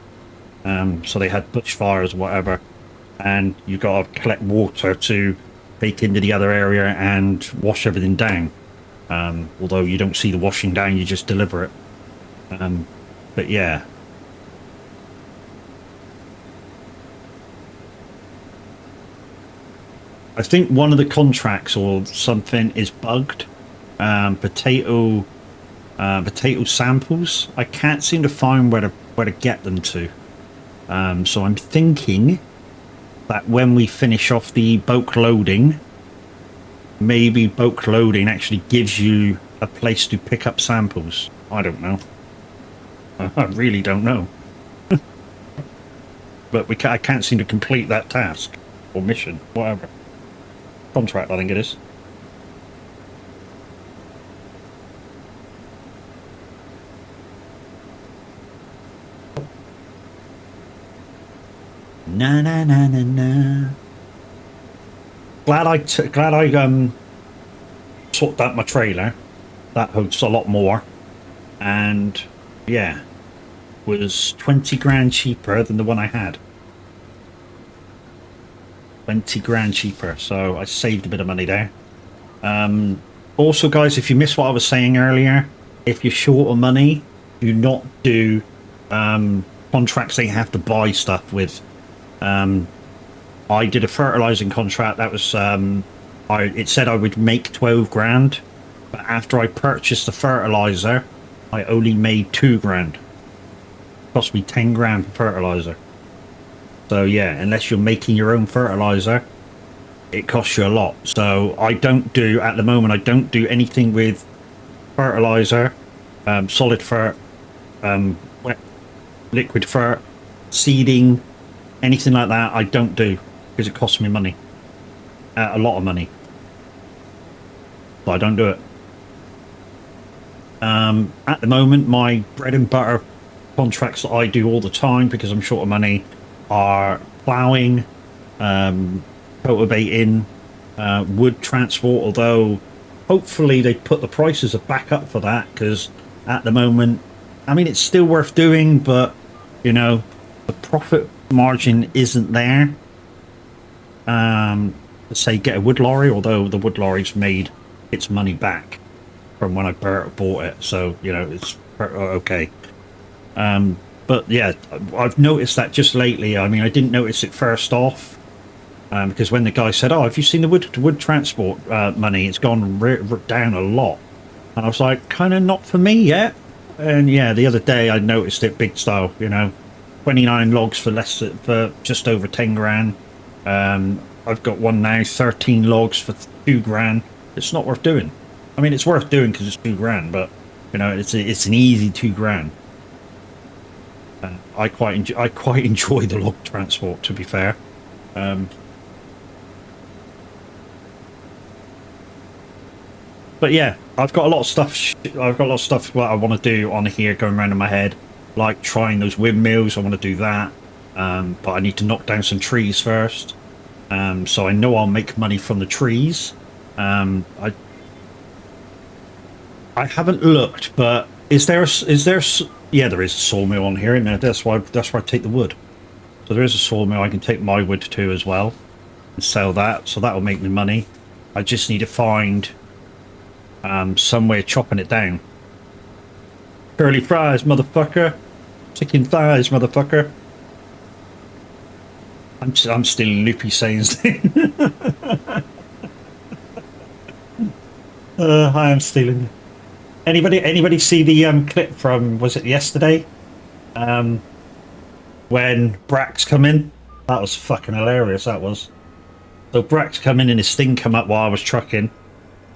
so they had bushfires or whatever, and you got to collect water to take into the other area and wash everything down. Although you don't see the washing down, you just deliver it. But yeah, I think one of the contracts or something is bugged. Potato samples. I can't seem to find where to get them to. So I'm thinking that when we finish off the bulk loading, maybe bulk loading actually gives you a place to pick up samples. I don't know. I really don't know. But I can't seem to complete that task or mission, whatever. Contract, I think it is. Na na na na na. Glad I sorted out my trailer. That hosts a lot more, and yeah, was 20 grand cheaper than the one I had. 20 grand cheaper, so I saved a bit of money there. Also, guys, if you missed what I was saying earlier, if you're short of money, do not do contracts that you have to buy stuff with. I did a fertilizing contract that was it said I would make 12 grand, but after I purchased the fertilizer, I only made 2 grand. It cost me 10 grand for fertilizer. So yeah, unless you're making your own fertilizer, it costs you a lot. So I don't do, at the moment, I don't do anything with fertilizer, solid fert, wet, liquid fert, seeding, anything like that. I don't do, because it costs me money, a lot of money. So I don't do it. At the moment, my bread and butter contracts that I do all the time, because I'm short of money, are ploughing, cultivating, wood transport, although hopefully they put the prices back up for that, because at the moment, I mean, it's still worth doing, but you know, the profit margin isn't there. Say get a wood lorry, although the wood lorry's made its money back from when I bought it. So, you know, it's okay. But yeah, I've noticed that just lately. I mean, I didn't notice it first off, because when the guy said, "Oh, have you seen the wood transport money? It's gone down a lot," and I was like, "Kind of not for me yet." And yeah, the other day I noticed it big style. You know, 29 logs for just over 10 grand. I've got one now, 13 logs for 2 grand. It's not worth doing. I mean, it's worth doing because it's 2 grand, but you know, it's an easy 2 grand. I quite enjoy the log transport, to be fair. But yeah, I've got a lot of stuff. I've got a lot of stuff that I want to do on here going around in my head, like trying those windmills. I want to do that, but I need to knock down some trees first. So I know I'll make money from the trees. I haven't looked, but is there? Yeah, there is a sawmill on here, and that's why I take the wood. So there is a sawmill. I can take my wood to as well and sell that. So that will make me money. I just need to find somewhere chopping it down. Curly fries, motherfucker. Chicken thighs, motherfucker. I'm still loopy sayings. I am stealing. Anybody see the clip from, was it yesterday? When Brax come in? That was fucking hilarious, that was. So Brax come in and his thing come up while I was trucking.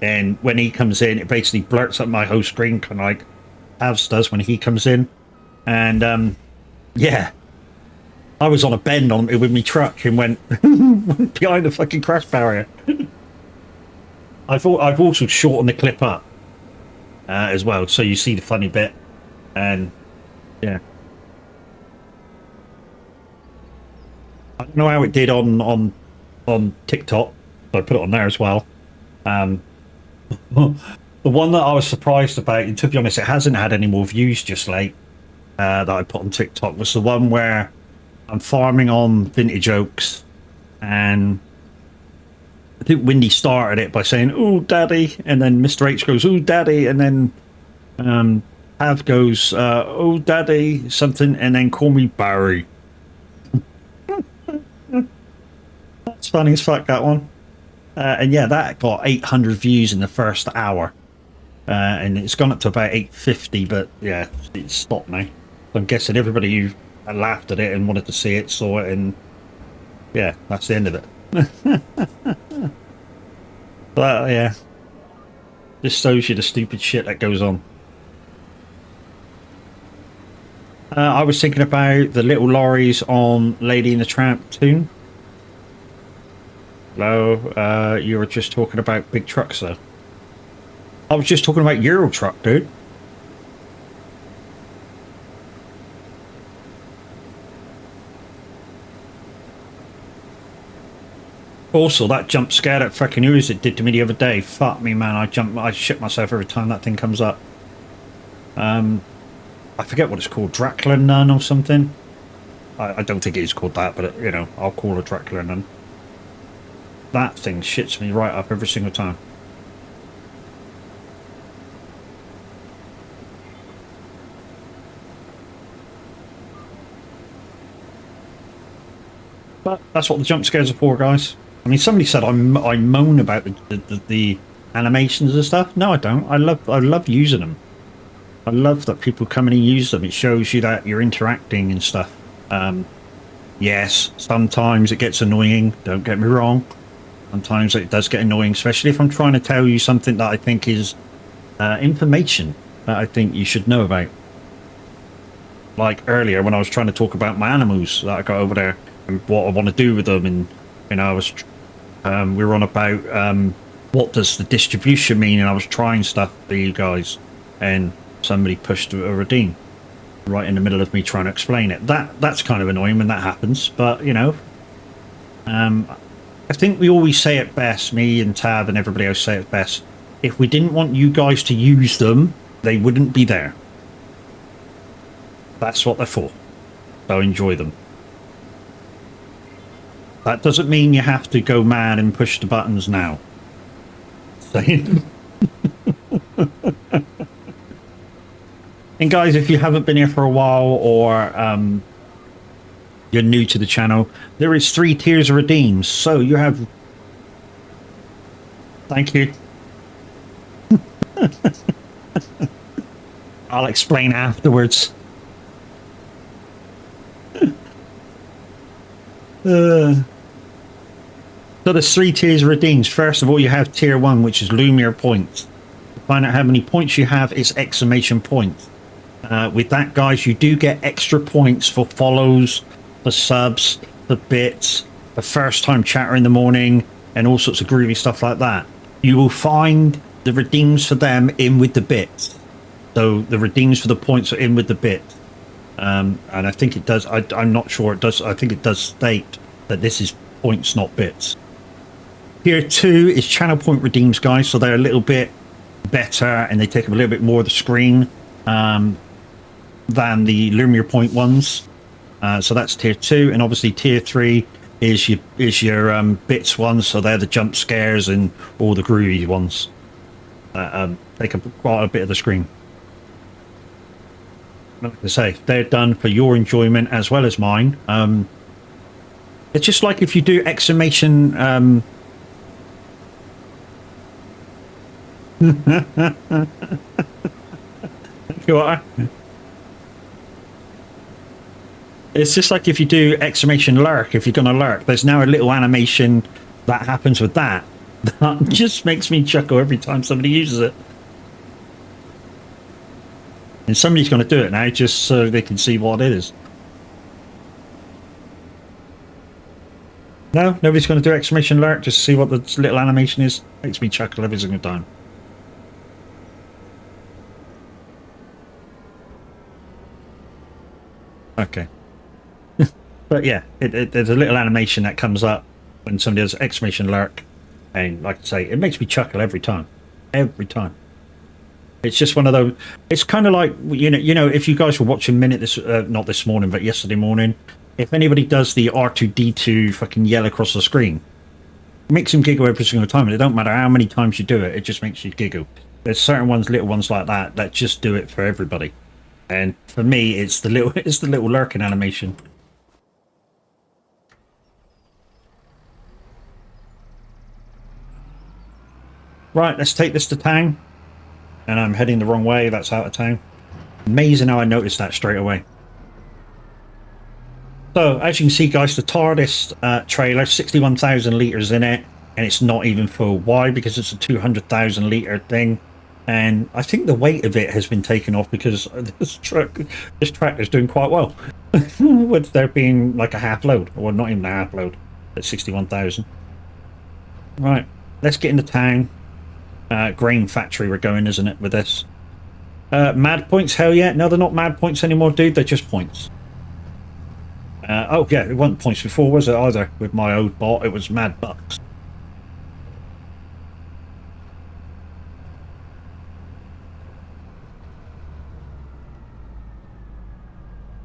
And when he comes in, it basically blurts up my whole screen, kind of like Avs does when he comes in. And yeah, I was on a bend with my truck and went behind the fucking crash barrier. I've also shortened the clip up as well, so you see the funny bit. And yeah, I don't know how it did on TikTok, but I put it on there as well. The one that I was surprised about, and to be honest, it hasn't had any more views just late, that I put on TikTok, was the one where I'm farming on vintage oaks, and I think Windy started it by saying, "Oh, daddy," and then Mr. H goes, "Oh, daddy," and then Av goes, "Oh, daddy," something, and then call me Barry. That's funny as fuck, that one. And yeah, that got 800 views in the first hour. And it's gone up to about 850, but yeah, it's stopped now. I'm guessing everybody who laughed at it and wanted to see it saw it, and yeah, that's the end of it. But yeah, just shows you the stupid shit that goes on. I was thinking about the little lorries on Lady and the Tramp tune. Hello, you were just talking about big trucks though. I was just talking about Euro truck, dude. Also, that jump scare that fucking Ooze it did to me the other day. Fuck me, man. I shit myself every time that thing comes up. I forget what it's called. Dracula Nun or something. I don't think it is called that, but you know, I'll call it Dracula Nun. That thing shits me right up every single time. But that's what the jump scares are for, guys. I mean, somebody said I moan about the animations and stuff. No, I don't. I love using them. I love that people come in and use them. It shows you that you're interacting and stuff. Yes, sometimes it gets annoying. Don't get me wrong. Sometimes it does get annoying, especially if I'm trying to tell you something that I think is information that I think you should know about. Like earlier when I was trying to talk about my animals that I got over there and what I want to do with them, and you know, we were on about what does the distribution mean, and I was trying stuff for you guys, and somebody pushed a redeem right in the middle of me trying to explain it. That's kind of annoying when that happens, but you know, I think we always say it best, me and Tab and everybody else say it best. If we didn't want you guys to use them, they wouldn't be there. That's what they're for. So enjoy them. That doesn't mean you have to go mad and push the buttons now. Saying And guys, if you haven't been here for a while, or you're new to the channel, there is 3 tiers of redeems. So you have... Thank you. I'll explain afterwards. So there's 3 tiers of redeems. First of all, you have tier 1, which is Lumiere points. To find out how many points you have, it's exclamation points. With that, guys, you do get extra points for follows, for subs, for bits, for first time chatter in the morning, and all sorts of groovy stuff like that. You will find the redeems for them in with the bits. So the redeems for the points are in with the bits. And I think it does, I'm not sure it does, I think it does state that this is points, not bits. Tier 2 is channel point redeems, guys, so they're a little bit better and they take up a little bit more of the screen than the Lumiere point ones. So that's tier 2, and obviously tier 3 is your bits ones, so they're the jump scares and all the groovy ones. Take up quite a bit of the screen. Like I say, they're done for your enjoyment as well as mine. It's just like if you do exclamation it's just like if you do exclamation lurk, if you're gonna lurk, there's now a little animation that happens with that. That just makes me chuckle every time somebody uses it. And somebody's going to do it now just so they can see what it is. No, nobody's going to do exclamation alert just to see what the little animation is. Makes me chuckle every single time. Okay. But yeah, there's a little animation that comes up when somebody does exclamation alert. And like I say, it makes me chuckle every time. Every time. It's just one of those. It's kind of like, you know, if you guys were watching Minute not this morning, but yesterday morning, if anybody does the R2D2 fucking yell across the screen, it makes them giggle every single time. And it don't matter how many times you do it, it just makes you giggle. There's certain ones, little ones like that just do it for everybody. And for me, it's the little lurking animation. Right, let's take this to town. And I'm heading the wrong way. That's out of town. Amazing how I noticed that straight away. So, as you can see, guys, the TARDIS trailer, 61,000 litres in it, and it's not even full. Why? Because it's a 200,000 litre thing, and I think the weight of it has been taken off because this tractor's doing quite well. With there being like a half load, or not even a half load, at 61,000. Right, let's get into town. Grain factory we're going, isn't it, with this? Mad points, hell yeah. No, they're not mad points anymore, dude. They're just points. Oh yeah, it wasn't points before, was it, either? With my old bot, it was mad bucks.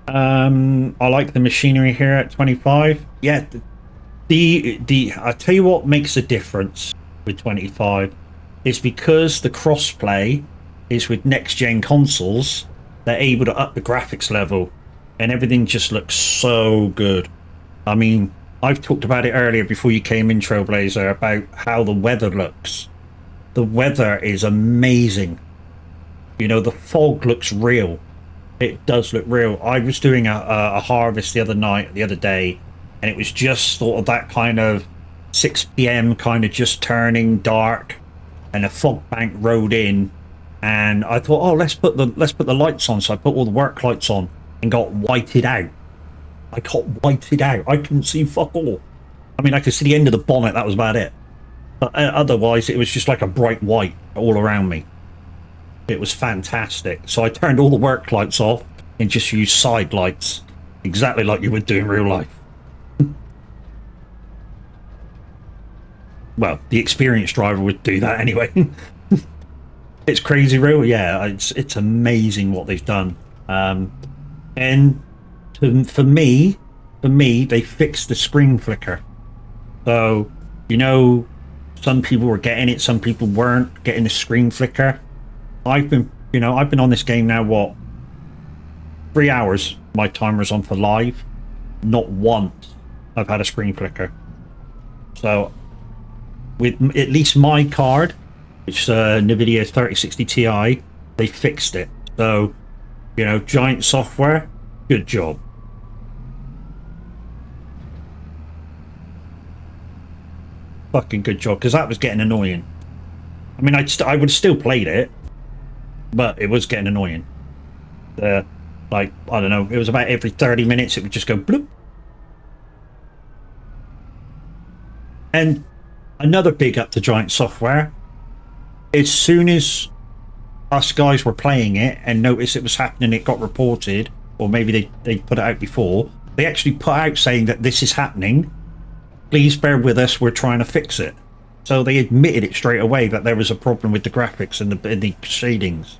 I like the machinery here at 25. Yeah, I tell you what makes a difference with 25. It's because the crossplay is with next-gen consoles. They're able to up the graphics level, and everything just looks so good. I mean, I've talked about it earlier before you came in, Trailblazer, about how the weather looks. The weather is amazing. You know, the fog looks real. It does look real. I was doing a harvest the other day, and it was just sort of that kind of 6 p.m. kind of just turning dark. And a fog bank rode in, and I thought, oh, let's put the lights on. So I put all the work lights on and got whited out. I got whited out. I couldn't see fuck all. I mean, I could see the end of the bonnet. That was about it. But otherwise, it was just like a bright white all around me. It was fantastic. So I turned all the work lights off and just used side lights, exactly like you would do in real life. Well, the experienced driver would do that anyway. It's crazy real. Yeah, it's amazing what they've done. And for me, they fixed the screen flicker. So, you know, some people were getting it, some people weren't getting the screen flicker. I've been on this game now, what, 3 hours my timer's on for live. Not once I've had a screen flicker. So with at least my card, which is NVIDIA 3060 Ti, they fixed it. So, you know, Giant Software, good job. Fucking good job, because that was getting annoying. I mean, I would have still played it, but it was getting annoying. Like, I don't know, it was about every 30 minutes it would just go bloop. And another big up to Giant Software. As soon as us guys were playing it and noticed it was happening, it got reported, or maybe they put it out before, they actually put out saying that this is happening. Please bear with us, we're trying to fix it. So they admitted it straight away that there was a problem with the graphics and the shadings,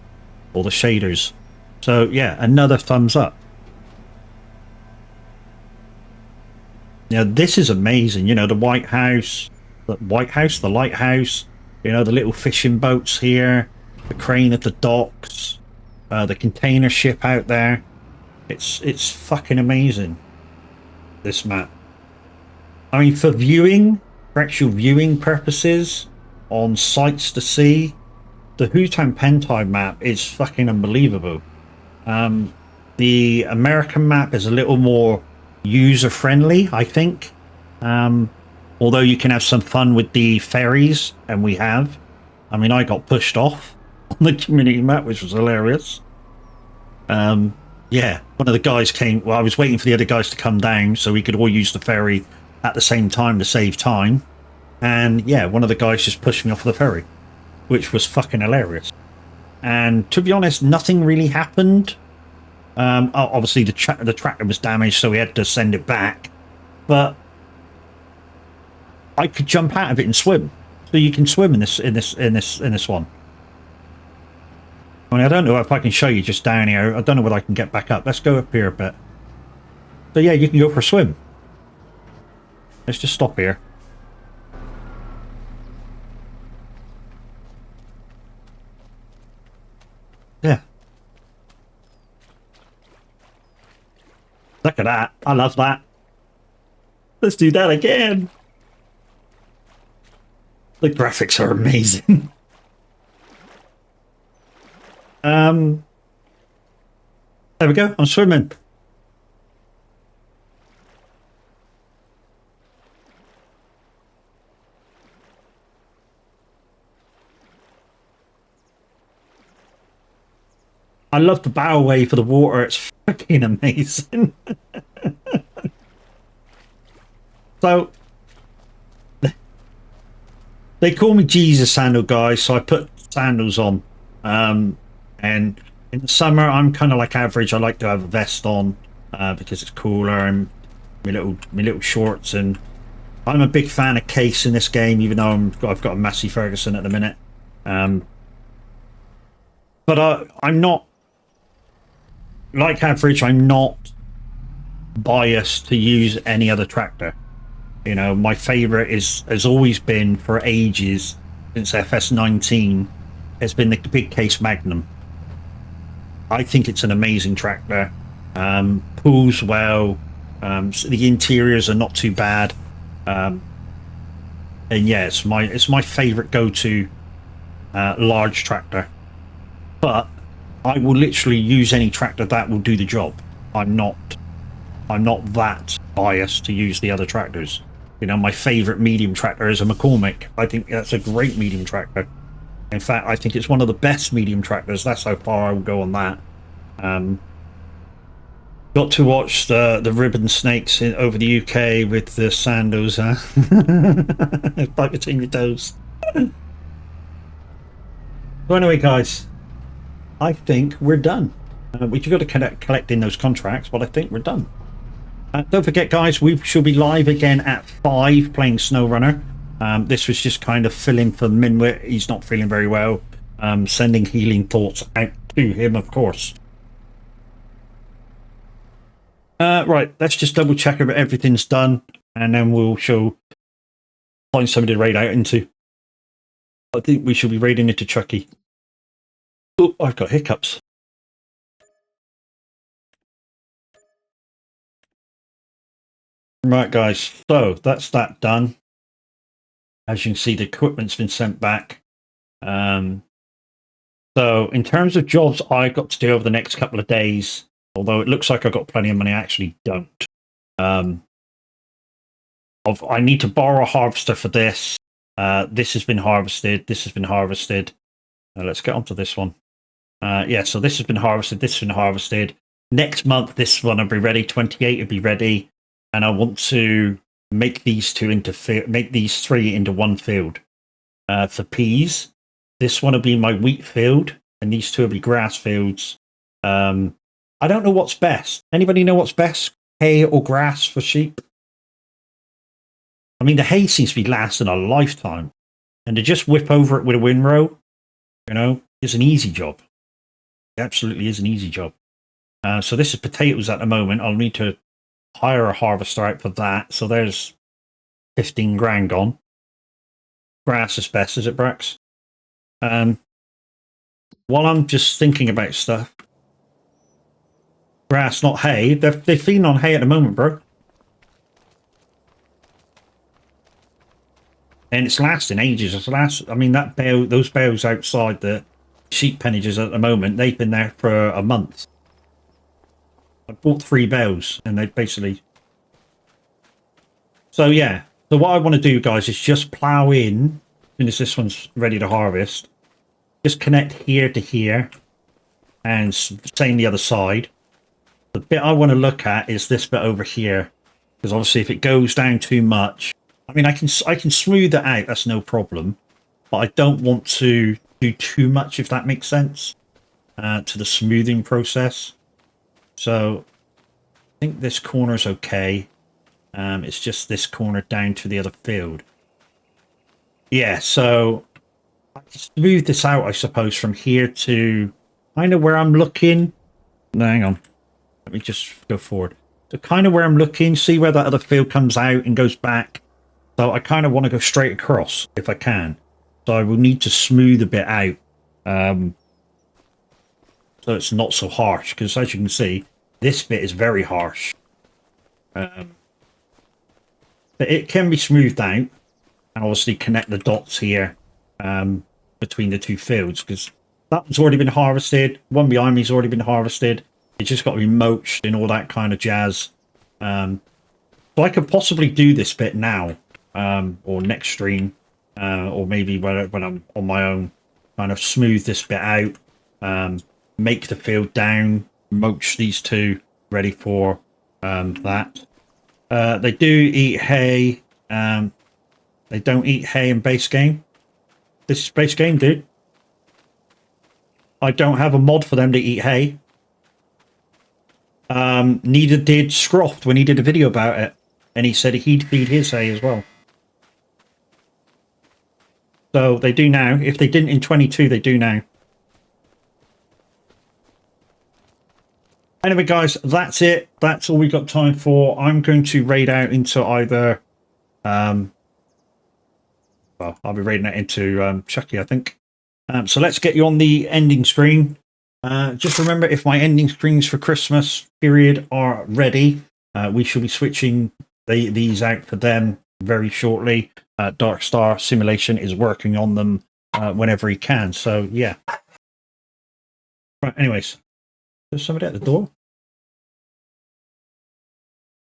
or the shaders. So yeah, another thumbs up. Now this is amazing. You know, the White House, the lighthouse. You know, the little fishing boats here, the crane at the docks, the container ship out there. It's fucking amazing, this map. I mean, for viewing, for actual viewing purposes, on sights to see, the Hutan Pentai map is fucking unbelievable. The American map is a little more user-friendly, I think. Although you can have some fun with the ferries, and we have. I mean, I got pushed off on the community map, which was hilarious. Yeah, one of the guys came. Well, I was waiting for the other guys to come down so we could all use the ferry at the same time to save time. And yeah, one of the guys just pushed me off the ferry, which was fucking hilarious. And to be honest, nothing really happened. Obviously, the tractor was damaged, so we had to send it back. But I could jump out of it and swim. So you can swim in this one. I mean, I don't know if I can show you just down here. I don't know whether I can get back up. Let's go up here a bit. So yeah, you can go for a swim. Let's just stop here. Yeah. Look at that. I love that. Let's do that again. The graphics are amazing. There we go. I'm swimming. I love the bow wave for the water. It's freaking amazing. So they call me Jesus sandal guys, so I put sandals on. And in the summer, I'm kind of like average. I like to have a vest on because it's cooler, and my little shorts. And I'm a big fan of Case in this game, even though I've got a Massey Ferguson at the minute. But I'm not, like average, I'm not biased to use any other tractor. You know, my favorite has always been, for ages, since FS19, has been the big Case Magnum. I think it's an amazing tractor. Pulls well. So the interiors are not too bad. And yeah, it's my favorite go-to large tractor. But I will literally use any tractor that will do the job. I'm not that biased to use the other tractors. You know, my favorite medium tractor is a McCormick. I think that's a great medium tractor. In fact, I think it's one of the best medium tractors. That's how far I will go on that. Got to watch the ribbon snakes over the UK with the sandals, huh? Bite between your toes. So anyway, guys, I think we're done. We've got to collect in those contracts, but I think we're done. Don't forget, guys, we shall be live again at 5 playing SnowRunner. This was just kind of filling for Minwit. He's not feeling very well. Sending healing thoughts out to him, of course. Right, let's just double check if everything's done, and then we'll find somebody to raid out into. I think we should be raiding into Chucky. Oh, I've got hiccups. Right, guys. So that's that done. As you can see, the equipment's been sent back. So in terms of jobs I've got to do over the next couple of days, although it looks like I've got plenty of money, I actually don't. I need to borrow a harvester for this. This has been harvested. This has been harvested. Let's get onto this one. Yeah, so this has been harvested. This has been harvested. Next month, this one will be ready. 28 will be ready, and I want to make these make these three into one field. For peas, this one will be my wheat field, and these two will be grass fields. I don't know what's best. Anybody know what's best? Hay or grass for sheep? I mean, the hay seems to be lasting a lifetime, and to just whip over it with a windrow, is an easy job. It absolutely is an easy job. So this is potatoes at the moment. I'll need to hire a harvester out for that. So there's 15 grand gone. Grass is best, is it, Brax? While I'm just thinking about stuff, grass, not hay. They're feeding on hay at the moment, bro. And it's lasting ages. I mean, those bales outside the sheep pennages at the moment, they've been there for a month. I bought 3 bales, and they basically... So, yeah. So what I want to do, guys, is just plough in, as soon as this one's ready to harvest. Just connect here to here, and same the other side. The bit I want to look at is this bit over here, because obviously if it goes down too much... I mean, I can smooth it out, that's no problem. But I don't want to do too much, if that makes sense, to the smoothing process. So, I think this corner's okay. It's just this corner down to the other field. Yeah, so I can smooth this out, I suppose, from here to kind of where I'm looking. No, hang on. Let me just go forward. So kind of where I'm looking, see where that other field comes out and goes back. So I kind of want to go straight across if I can. So I will need to smooth a bit out. So it's not so harsh. Because as you can see, this bit is very harsh. But it can be smoothed out. And obviously connect the dots here between the two fields. Because that one's already been harvested. One behind me's already been harvested. It's just got to be mulched and all that kind of jazz. So I could possibly do this bit now. Or next stream, or maybe when I'm on my own, kind of smooth this bit out, make the field down, mulch these two, ready for that. They do eat hay. They don't eat hay in base game. This is base game, dude. I don't have a mod for them to eat hay. Neither did Scroft when he did a video about it, and he said he'd feed his hay as well. So they do now. If they didn't in 22, they do now. Anyway, guys, that's it. That's all we've got time for. I'm going to raid out into either... well, I'll be raiding it into Chucky, I think. So let's get you on the ending screen. Just remember, if my ending screens for Christmas period are ready, we shall be switching these out for them very shortly. Dark Star Simulation is working on them whenever he can. So, yeah. Right, anyways. There's somebody at the door.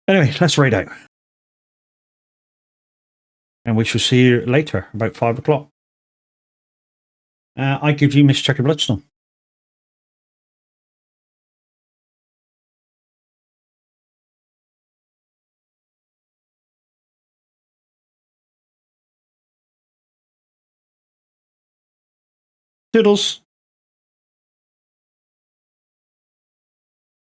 Anyway, let's raid out. And we shall see you later, about 5 o'clock. I give you Miss Checker Bloodstone. Doodles.